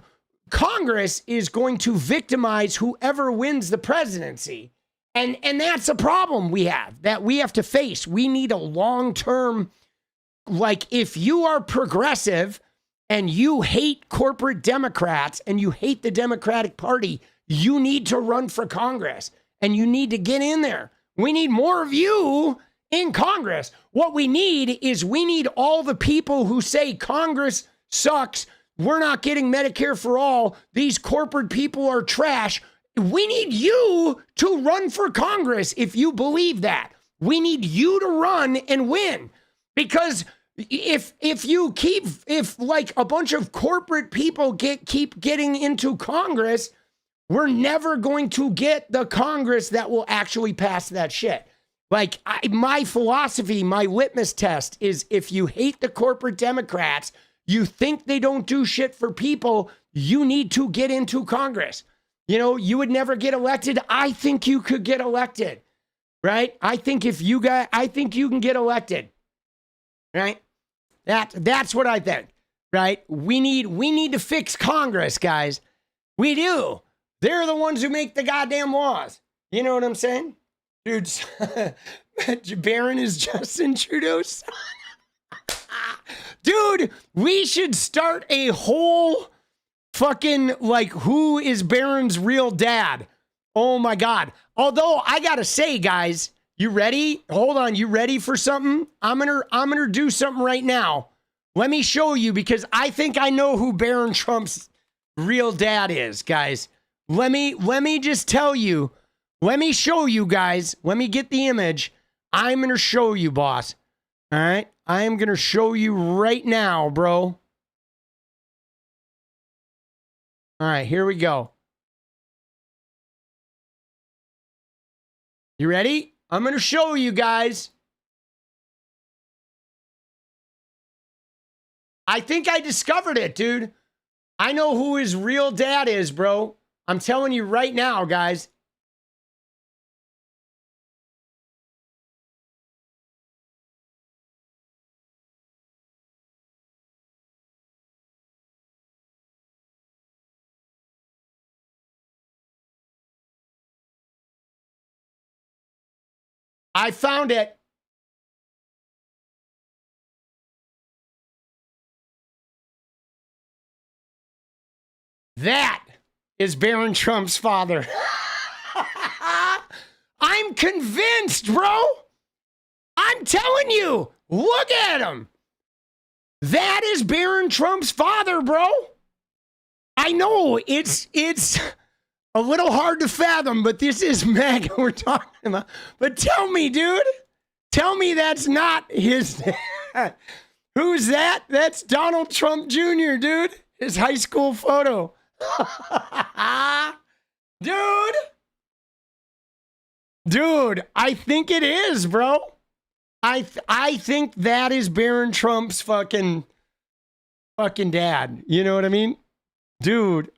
Congress is going to victimize whoever wins the presidency. And that's a problem we have to face. We need a long-term, like, if you are progressive and you hate corporate Democrats and you hate the Democratic Party, you need to run for Congress and you need to get in there. We need more of you in Congress. What we need is all the people who say Congress sucks. We're not getting Medicare for all. These corporate people are trash. We need you to run for Congress if you believe that. We need you to run and win. Because if like a bunch of corporate people keep getting into Congress, we're never going to get the Congress that will actually pass that shit. Like, my philosophy, my litmus test is if you hate the corporate Democrats, you think they don't do shit for people, you need to get into Congress. You would never get elected. I think you could get elected, right? I think you can get elected, right? That's what I think, right? We need to fix Congress, guys. We do. They're the ones who make the goddamn laws. You know what I'm saying? Dude, Barron is Justin Trudeau's son. Dude, we should start a whole fucking, like, who is Barron's real dad? Oh my God. Although I gotta say, guys, you ready? Hold on, you ready for something? I'm gonna do something right now. Let me show you, because I think I know who Barron Trump's real dad is, guys. Let me just tell you. Let me show you, guys. Let me get the image. I'm gonna show you, boss. All right? I am gonna show you right now, bro. All right, here we go. You ready? I'm going to show you guys. I think I discovered it, dude. I know who his real dad is, bro. I'm telling you right now, guys. I found it. That is Barron Trump's father. I'm convinced, bro. I'm telling you. Look at him. That is Barron Trump's father, bro. I know it's a little hard to fathom, but this is Maga we're talking about. But tell me, dude. Tell me that's not his dad. Who's that? That's Donald Trump Jr., dude. His high school photo. Dude, I think it is, bro. I think that is Barron Trump's fucking dad. You know what I mean? Dude.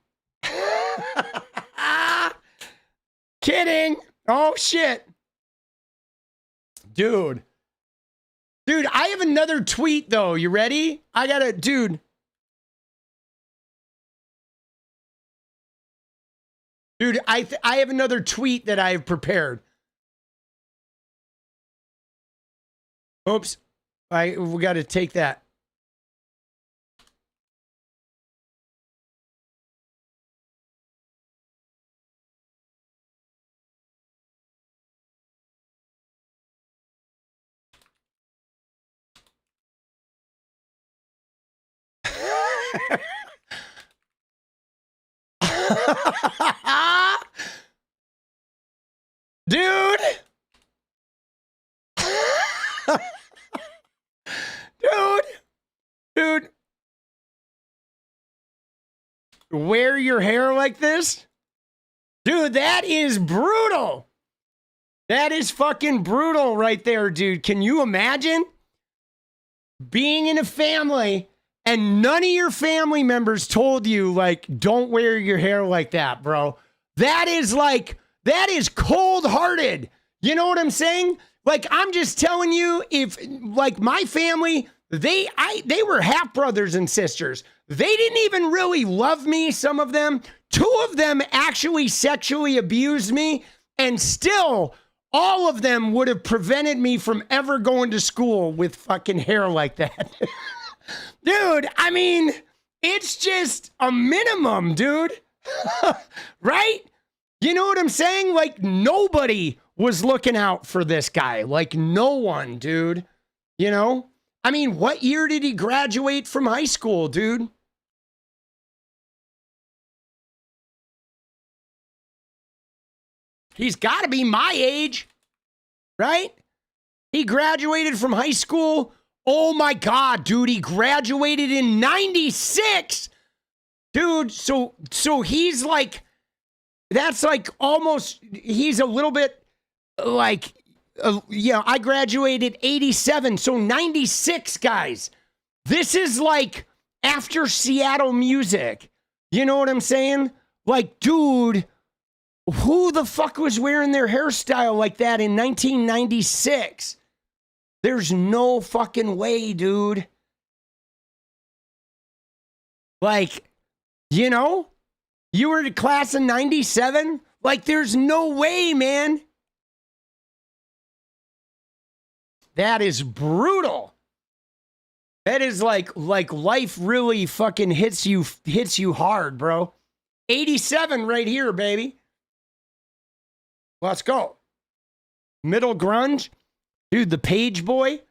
Kidding. Oh, shit. Dude, I have another tweet, though. You ready? I got to, dude. I have another tweet that I have prepared. Oops. We got to take that. Dude. Dude. Wear your hair like this? Dude, that is brutal. That is fucking brutal right there, dude. Can you imagine being in a family and none of your family members told you, like, don't wear your hair like that, bro? That is cold-hearted. You know what I'm saying? Like, I'm just telling you, if like my family, they were half brothers and sisters. They didn't even really love me, some of them. 2 of them actually sexually abused me, and still all of them would have prevented me from ever going to school with fucking hair like that. Dude, I mean, it's just a minimum, dude. Right? You know what I'm saying? Like, nobody was looking out for this guy. Like, no one, dude. You know? I mean, what year did he graduate from high school, dude? He's got to be my age, right? He graduated from high school. Oh my God, dude, he graduated in 96. Dude, so he's like, that's like almost, he's a little bit like, I graduated 87, so 96, guys. This is like after Seattle music. You know what I'm saying? Like, dude, who the fuck was wearing their hairstyle like that in 1996? There's no fucking way, dude. Like, you know, you were in class of 97? Like, there's no way, man. That is brutal. That is like life really fucking hits you hard, bro. 87 right here, baby. Let's go. Middle grunge. Dude, the page boy.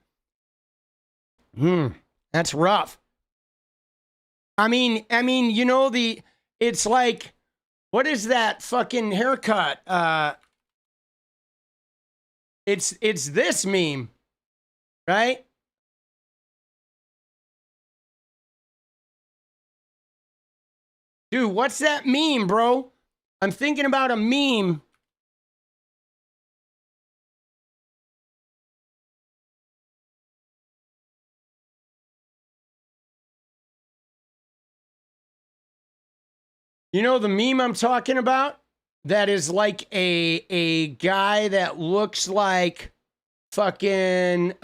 That's rough. I mean, you know, it's like, what is that fucking haircut? It's this meme, right? Dude, what's that meme, bro? I'm thinking about a meme. You know the meme I'm talking about? That is like a guy that looks like fucking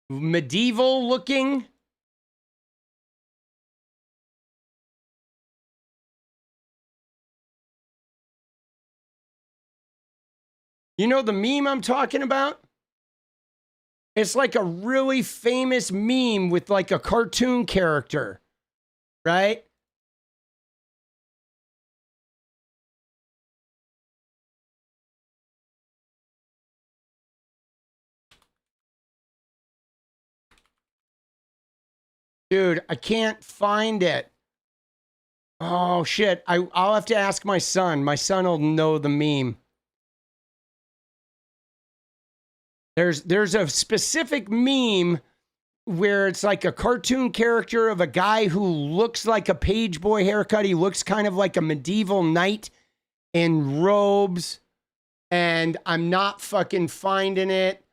medieval looking. You know the meme I'm talking about? It's like a really famous meme with like a cartoon character, right? Dude, I can't find it. Oh shit, I'll have to ask my son. My son will know the meme. There's a specific meme where it's like a cartoon character of a guy who looks like a page boy haircut. He looks kind of like a medieval knight in robes. And I'm not fucking finding it.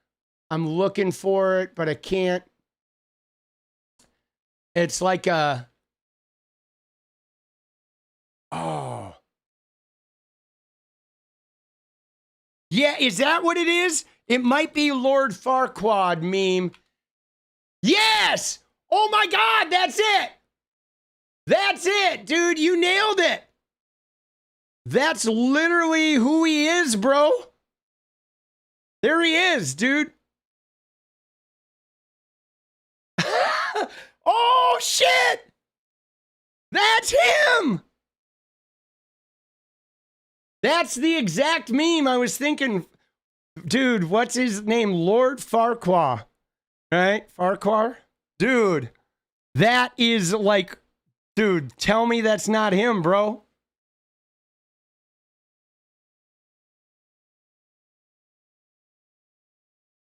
I'm looking for it, but I can't. It's like a... Oh. Yeah, is that what it is? It might be Lord Farquaad meme. Yes! Oh my God, that's it! That's it, dude. You nailed it. That's literally who he is, bro. There he is, dude. Oh, shit! That's him! That's the exact meme I was thinking. Dude, what's his name? Lord Farquaad. Right? Farquaad? Dude, that is like, dude, tell me that's not him, bro.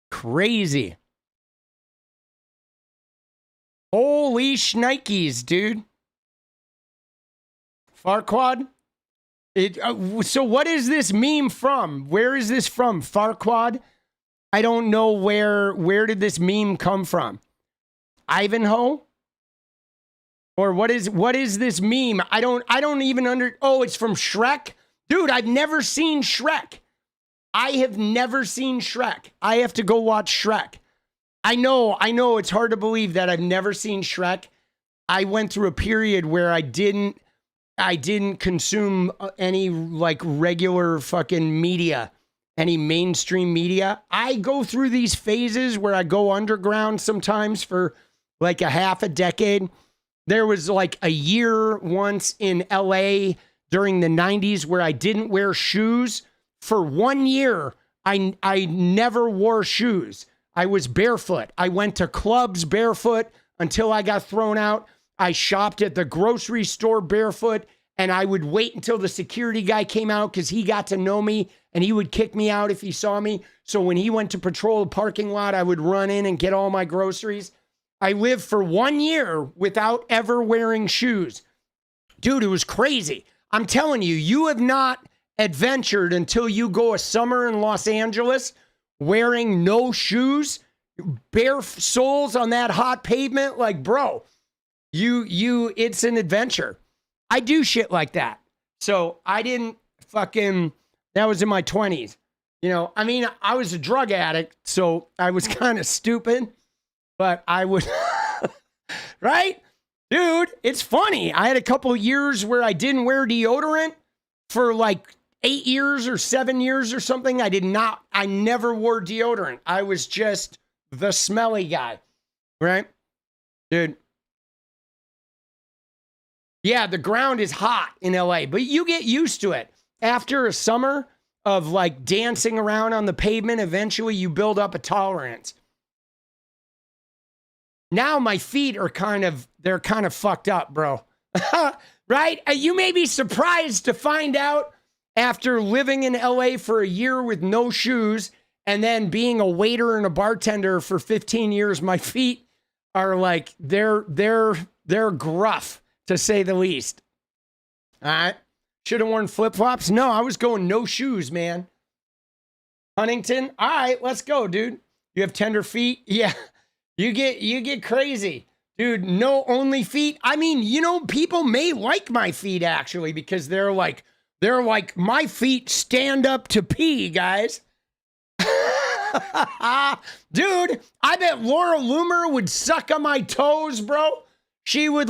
Crazy. Holy shnikes, dude. Farquaad? So what is this meme from? Where is this from? Farquaad? I don't know where did this meme come from? Ivanhoe? Or what is this meme? I don't even oh, it's from Shrek? Dude, I've never seen Shrek. I have never seen Shrek. I have to go watch Shrek. I know it's hard to believe that I've never seen Shrek. I went through a period where I didn't consume any like regular fucking media, any mainstream media. I go through these phases where I go underground sometimes for like a half a decade. There was like a year once in LA during the 90s where I didn't wear shoes. For 1 year, I never wore shoes. I was barefoot. I went to clubs barefoot until I got thrown out. I shopped at the grocery store barefoot, and I would wait until the security guy came out because he got to know me and he would kick me out if he saw me. So when he went to patrol the parking lot, I would run in and get all my groceries. I lived for 1 year without ever wearing shoes. Dude, it was crazy. I'm telling you, you have not adventured until you go a summer in Los Angeles wearing no shoes, bare soles on that hot pavement. Like, bro, it's an adventure. I do shit like that. So I didn't that was in my 20s. You know, I mean, I was a drug addict, so I was kind of stupid, but I would, right? Dude, it's funny. I had a couple years where I didn't wear deodorant for like 8 years or 7 years or something. I never wore deodorant. I was just the smelly guy, right? Dude. Yeah, the ground is hot in LA, but you get used to it. After a summer of like dancing around on the pavement, eventually you build up a tolerance. Now my feet are kind of fucked up, bro. Right? You may be surprised to find out after living in LA for a year with no shoes and then being a waiter and a bartender for 15 years, my feet are like, they're gruff, to say the least. All right. Should have worn flip-flops. No, I was going no shoes, man. Huntington. All right, let's go, dude. You have tender feet. Yeah. You get crazy. Dude, no only feet. I mean, you know, people may like my feet actually because they're like, my feet stand up to pee, guys. Dude, I bet Laura Loomer would suck on my toes, bro. She would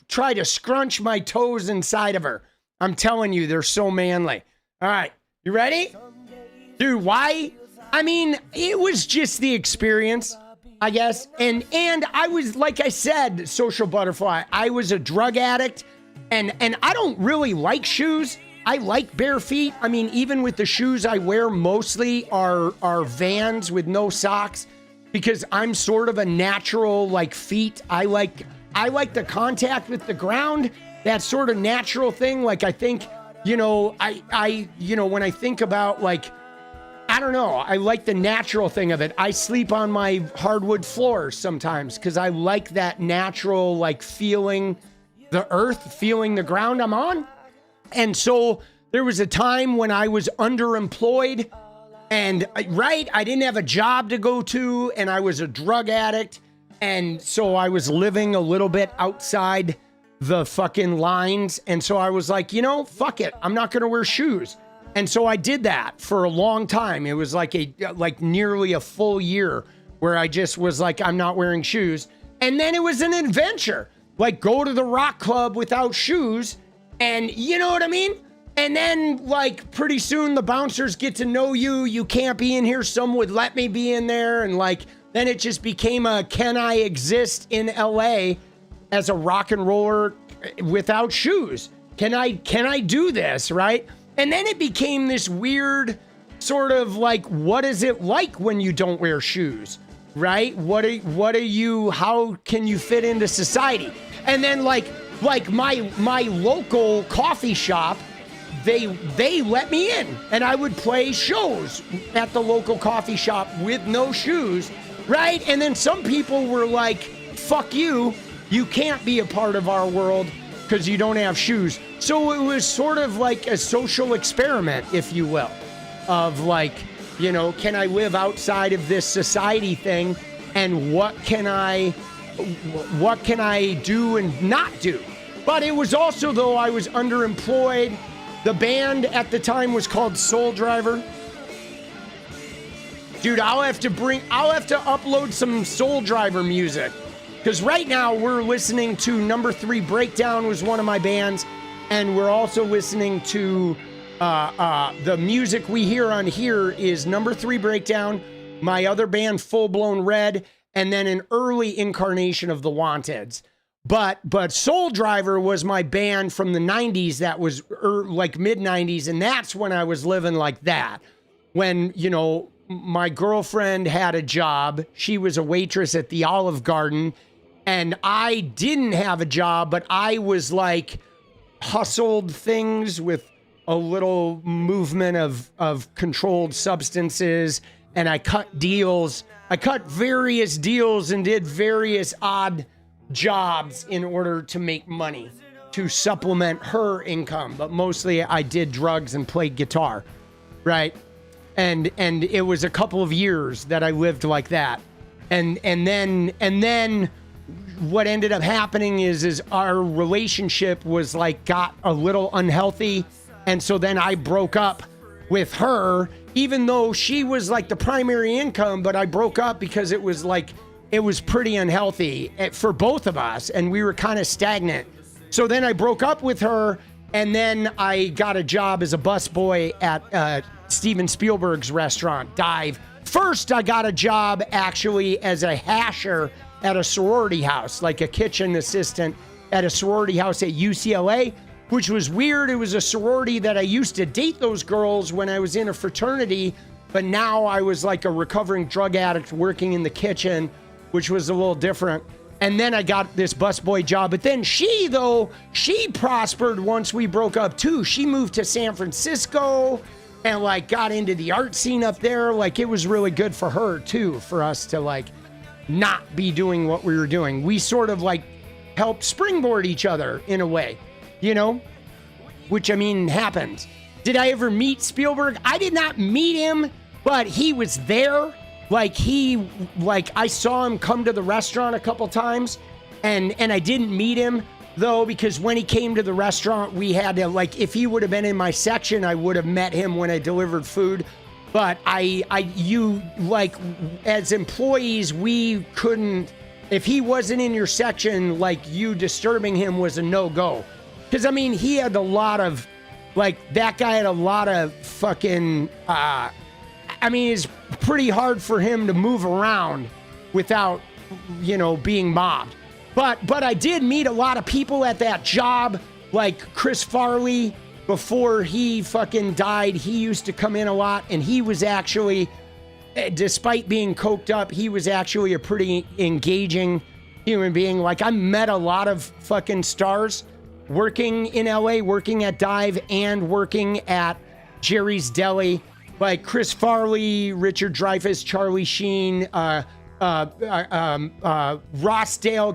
try to scrunch my toes inside of her. I'm telling you, they're so manly. All right, you ready? Dude, why? I mean, it was just the experience, I guess. And I was, like I said, social butterfly. I was a drug addict. And I don't really like shoes. I like bare feet. I mean, even with the shoes I wear mostly are Vans with no socks because I'm sort of a natural like feet. I like the contact with the ground, that sort of natural thing. Like I think, you know, when I think about like, I don't know, I like the natural thing of it. I sleep on my hardwood floors sometimes because I like that natural like feeling the earth, feeling the ground I'm on. And so there was a time when I was underemployed and I didn't have a job to go to and I was a drug addict. And so I was living a little bit outside the fucking lines. And so I was like, you know, fuck it. I'm not going to wear shoes. And so I did that for a long time. It was like nearly a full year where I just was like, I'm not wearing shoes. And then it was an adventure. Like go to the rock club without shoes and you know what I mean? And then like pretty soon the bouncers get to know you. You can't be in here. Some would let me be in there. And like, then it just became a, can I exist in LA as a rock and roller without shoes? Can I do this? Right? And then it became this weird sort of like, what is it like when you don't wear shoes? Right? What are you, how can you fit into society? And then like my local coffee shop, they let me in and I would play shows at the local coffee shop with no shoes, right? And then some people were like, fuck you can't be a part of our world because you don't have shoes. So it was sort of like a social experiment, if you will, of like, you know, can I live outside of this society thing and what can I do and not do? But it was also, though I was underemployed, The band at the time was called Soul Driver. Dude, I'll have to upload some Soul Driver music. Because right now we're listening to Number 3 Breakdown was one of my bands. And we're also listening to the music we hear on here is Number 3 Breakdown, my other band Full Blown Red, and then an early incarnation of the Wanteds. But Soul Driver was my band from the 90s that was like mid 90s. And that's when I was living like that. When, you know, my girlfriend had a job. She was a waitress at the Olive Garden. And I didn't have a job, but I was like hustled things with a little movement of controlled substances. And I cut deals. I cut various deals and did various odd jobs in order to make money to supplement her income. But mostly I did drugs and played guitar, right? And it was a couple of years that I lived like that. And then what ended up happening is our relationship was like got a little unhealthy. And so then I broke up with her, even though she was like the primary income, but I broke up because it was pretty unhealthy for both of us. And we were kind of stagnant. So then I broke up with her, and then I got a job as a busboy at Steven Spielberg's restaurant, Dive. First, I got a job actually as a hasher at a sorority house, like a kitchen assistant at a sorority house at UCLA, which was weird. It was a sorority that I used to date those girls when I was in a fraternity, but now I was like a recovering drug addict working in the kitchen, which was a little different. And then I got this busboy job. But then she prospered once we broke up too. She moved to San Francisco and like got into the art scene up there. Like it was really good for her too, for us to like not be doing what we were doing. We sort of like helped springboard each other in a way, you know, which I mean happens. Did I ever meet Spielberg? I did not meet him, but he was there. I saw him come to the restaurant a couple times, and I didn't meet him though, because when he came to the restaurant, we had to like, if he would have been in my section, I would have met him when I delivered food. But as employees, we couldn't, if he wasn't in your section, like you disturbing him was a no-go. Because I mean, he had a lot of, like that guy had a lot of fucking, it's pretty hard for him to move around without, you know, being mobbed. But I did meet a lot of people at that job, like Chris Farley. Before he fucking died, he used to come in a lot, and he was actually, despite being coked up, he was actually a pretty engaging human being. Like I met a lot of fucking stars working in LA, working at Dive and working at Jerry's Deli. Like Chris Farley, Richard Dreyfuss, Charlie Sheen, Rossdale,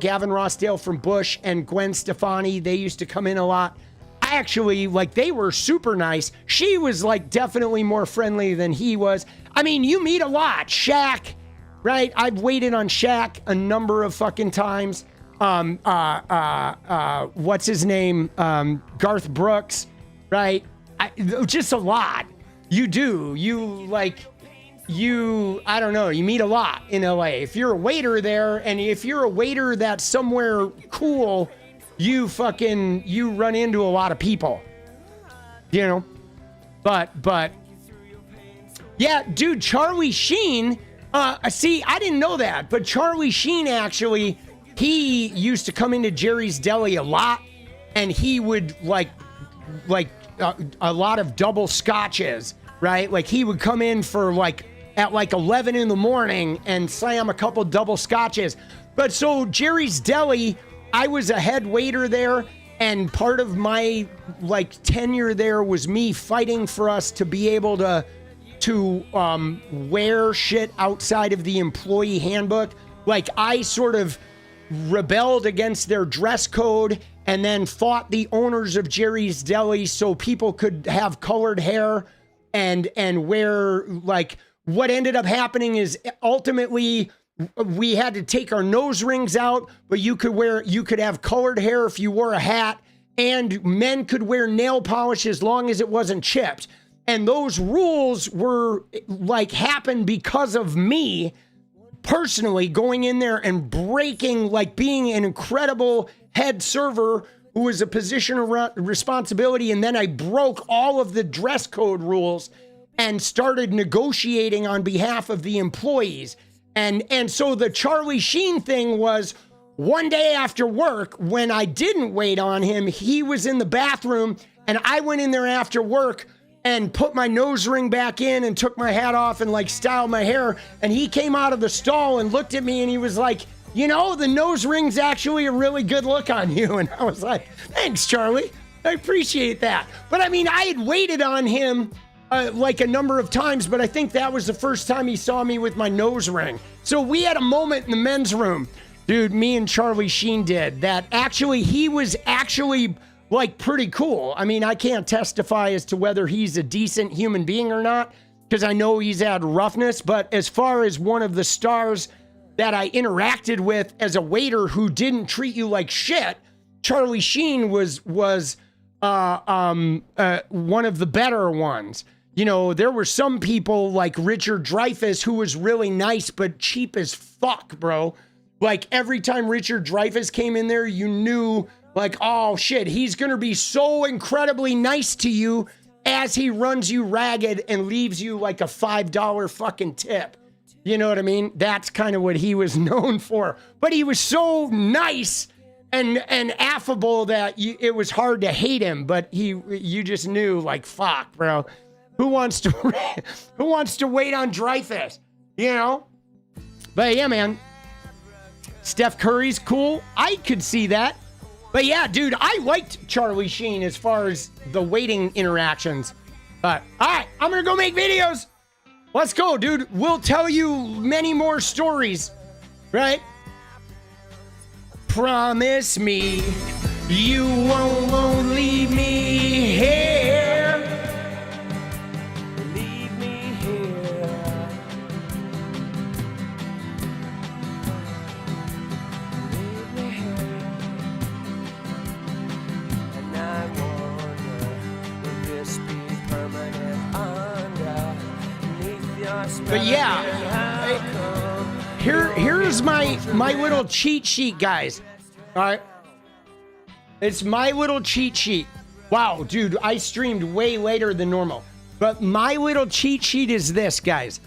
Gavin Rossdale from Bush, and Gwen Stefani. They used to come in a lot. I actually, like, they were super nice. She was like definitely more friendly than he was. I mean, you meet a lot. Shaq, right? I've waited on Shaq a number of fucking times. What's his name? Garth Brooks, right? Just a lot. You do. I don't know. You meet a lot in LA. If you're a waiter there, and if you're a waiter that's somewhere cool, you run into a lot of people, you know? But yeah, dude, Charlie Sheen, see, I didn't know that, but Charlie Sheen actually, he used to come into Jerry's Deli a lot, and he would like a lot of double scotches, right? Like he would come in for at 11 in the morning and slam a couple double scotches. But so Jerry's Deli, I was a head waiter there, and part of my tenure there was me fighting for us to be able to wear shit outside of the employee handbook. Like I sort of rebelled against their dress code and then fought the owners of Jerry's Deli so people could have colored hair and wear what ended up happening is ultimately we had to take our nose rings out, but you could have colored hair if you wore a hat, and men could wear nail polish as long as it wasn't chipped. And those rules were like happened because of me personally going in there and breaking, like being an incredible head server who was a position of responsibility. And then I broke all of the dress code rules and started negotiating on behalf of the employees. And so the Charlie Sheen thing was one day after work when I didn't wait on him, he was in the bathroom and I went in there after work and put my nose ring back in and took my hat off and like styled my hair. And he came out of the stall and looked at me and he was like, you know, the nose ring's actually a really good look on you. And I was like, thanks, Charlie. I appreciate that. But I mean, I had waited on him like a number of times, but I think that was the first time he saw me with my nose ring. So we had a moment in the men's room, dude, me and Charlie Sheen did, that actually he was actually like pretty cool. I mean, I can't testify as to whether he's a decent human being or not, because I know he's had roughness, but as far as one of the stars that I interacted with as a waiter who didn't treat you like shit, Charlie Sheen was one of the better ones. You know, there were some people like Richard Dreyfuss who was really nice, but cheap as fuck, bro. Like every time Richard Dreyfuss came in there, you knew like, oh shit, he's gonna be so incredibly nice to you as he runs you ragged and leaves you like a $5 fucking tip. You know what I mean? That's kind of what he was known for. But he was so nice and affable that it was hard to hate him. But you just knew like, fuck, bro. Who wants to wait on Dreyfuss? You know? But yeah, man. Steph Curry's cool. I could see that. But yeah, dude, I liked Charlie Sheen as far as the waiting interactions. But all right, I'm gonna go make videos. Let's go, dude. We'll tell you many more stories, right? Promise me you won't leave me here. Leave me here. Leave me here. And I wonder, will this be permanent underneath your spell? But yeah, here's my little cheat sheet, guys. All right. It's my little cheat sheet. Wow, dude, I streamed way later than normal. But my little cheat sheet is this, guys.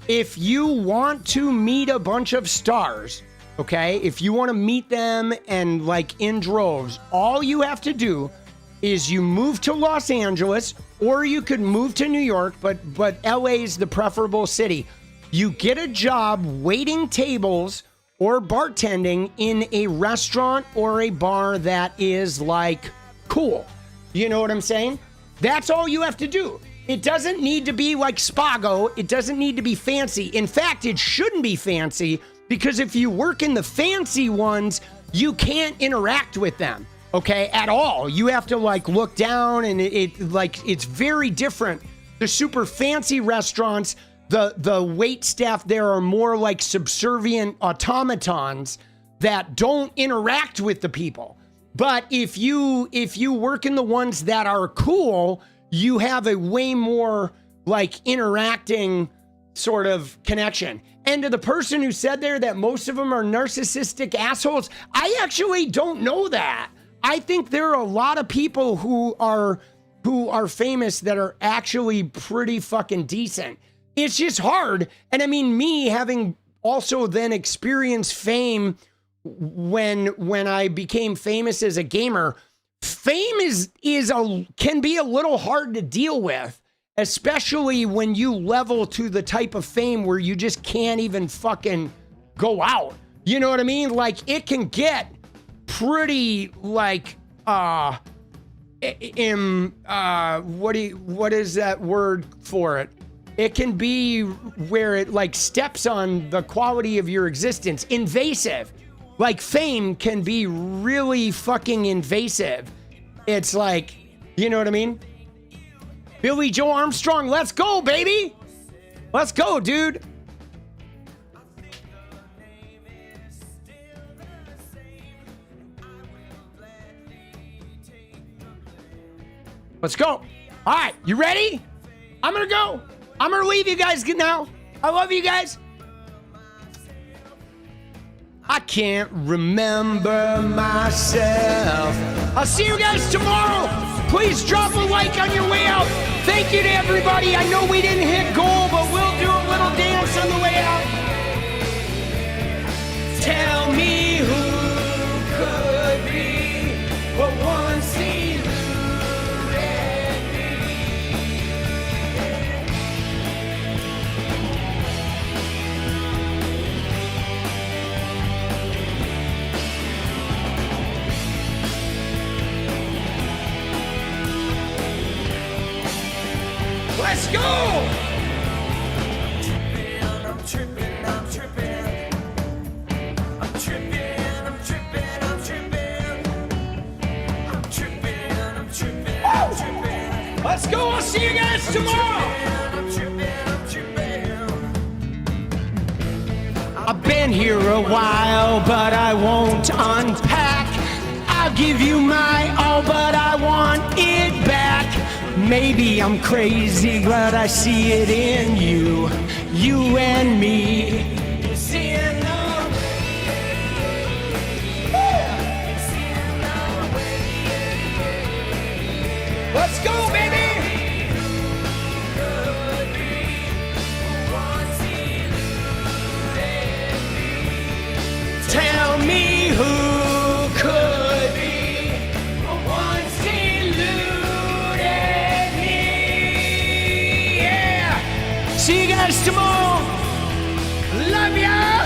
If you want to meet a bunch of stars, okay, if you want to meet them and like in droves, all you have to do is you move to Los Angeles, or you could move to New York, but LA's the preferable city. You get a job waiting tables or bartending in a restaurant or a bar that is like cool. You know what I'm saying? That's all you have to do. It doesn't need to be like Spago. It doesn't need to be fancy. In fact, it shouldn't be fancy, because if you work in the fancy ones, you can't interact with them, okay, at all. You have to like look down, and it's very different. The super fancy restaurants, the wait staff there are more like subservient automatons that don't interact with the people. But if you work in the ones that are cool, you have a way more like interacting sort of connection. And to the person who said there that most of them are narcissistic assholes, I actually don't know that. I think there are a lot of people who are famous that are actually pretty fucking decent. It's just hard. And I mean, me having also then experienced fame when I became famous as a gamer, fame can be a little hard to deal with, especially when you level to the type of fame where you just can't even fucking go out. You know what I mean? Like it can get pretty like what is that word for it? It can be where it like steps on the quality of your existence. Invasive. Like fame can be really fucking invasive. It's like, you know what I mean? Billy Joe Armstrong, let's go, baby. Let's go, dude. Let's go. All right, you ready? I'm gonna go. I'm gonna leave you guys now. I love you guys. I can't remember myself. I'll see you guys tomorrow. Please drop a like on your way out. Thank you to everybody. I know we didn't hit goal, but we'll do a little dance on the way out. Tell me who could be what once eluded me. Let's go! I'm tripping, I'm tripping. I'm tripping, I'm tripping, I'm tripping. I'm tripping, I'm tripping, I'm tripping. Let's go, I'll see you guys tomorrow. I'm tripping, I'm tripping. I've been here a while, but I won't unpack. I'll give you my all, but I want it back. Maybe I'm crazy, but I see it in you, you and me. Seeing the Let's go, baby! Tell me who could be once eluded me. Yeah! See you guys tomorrow. Love ya!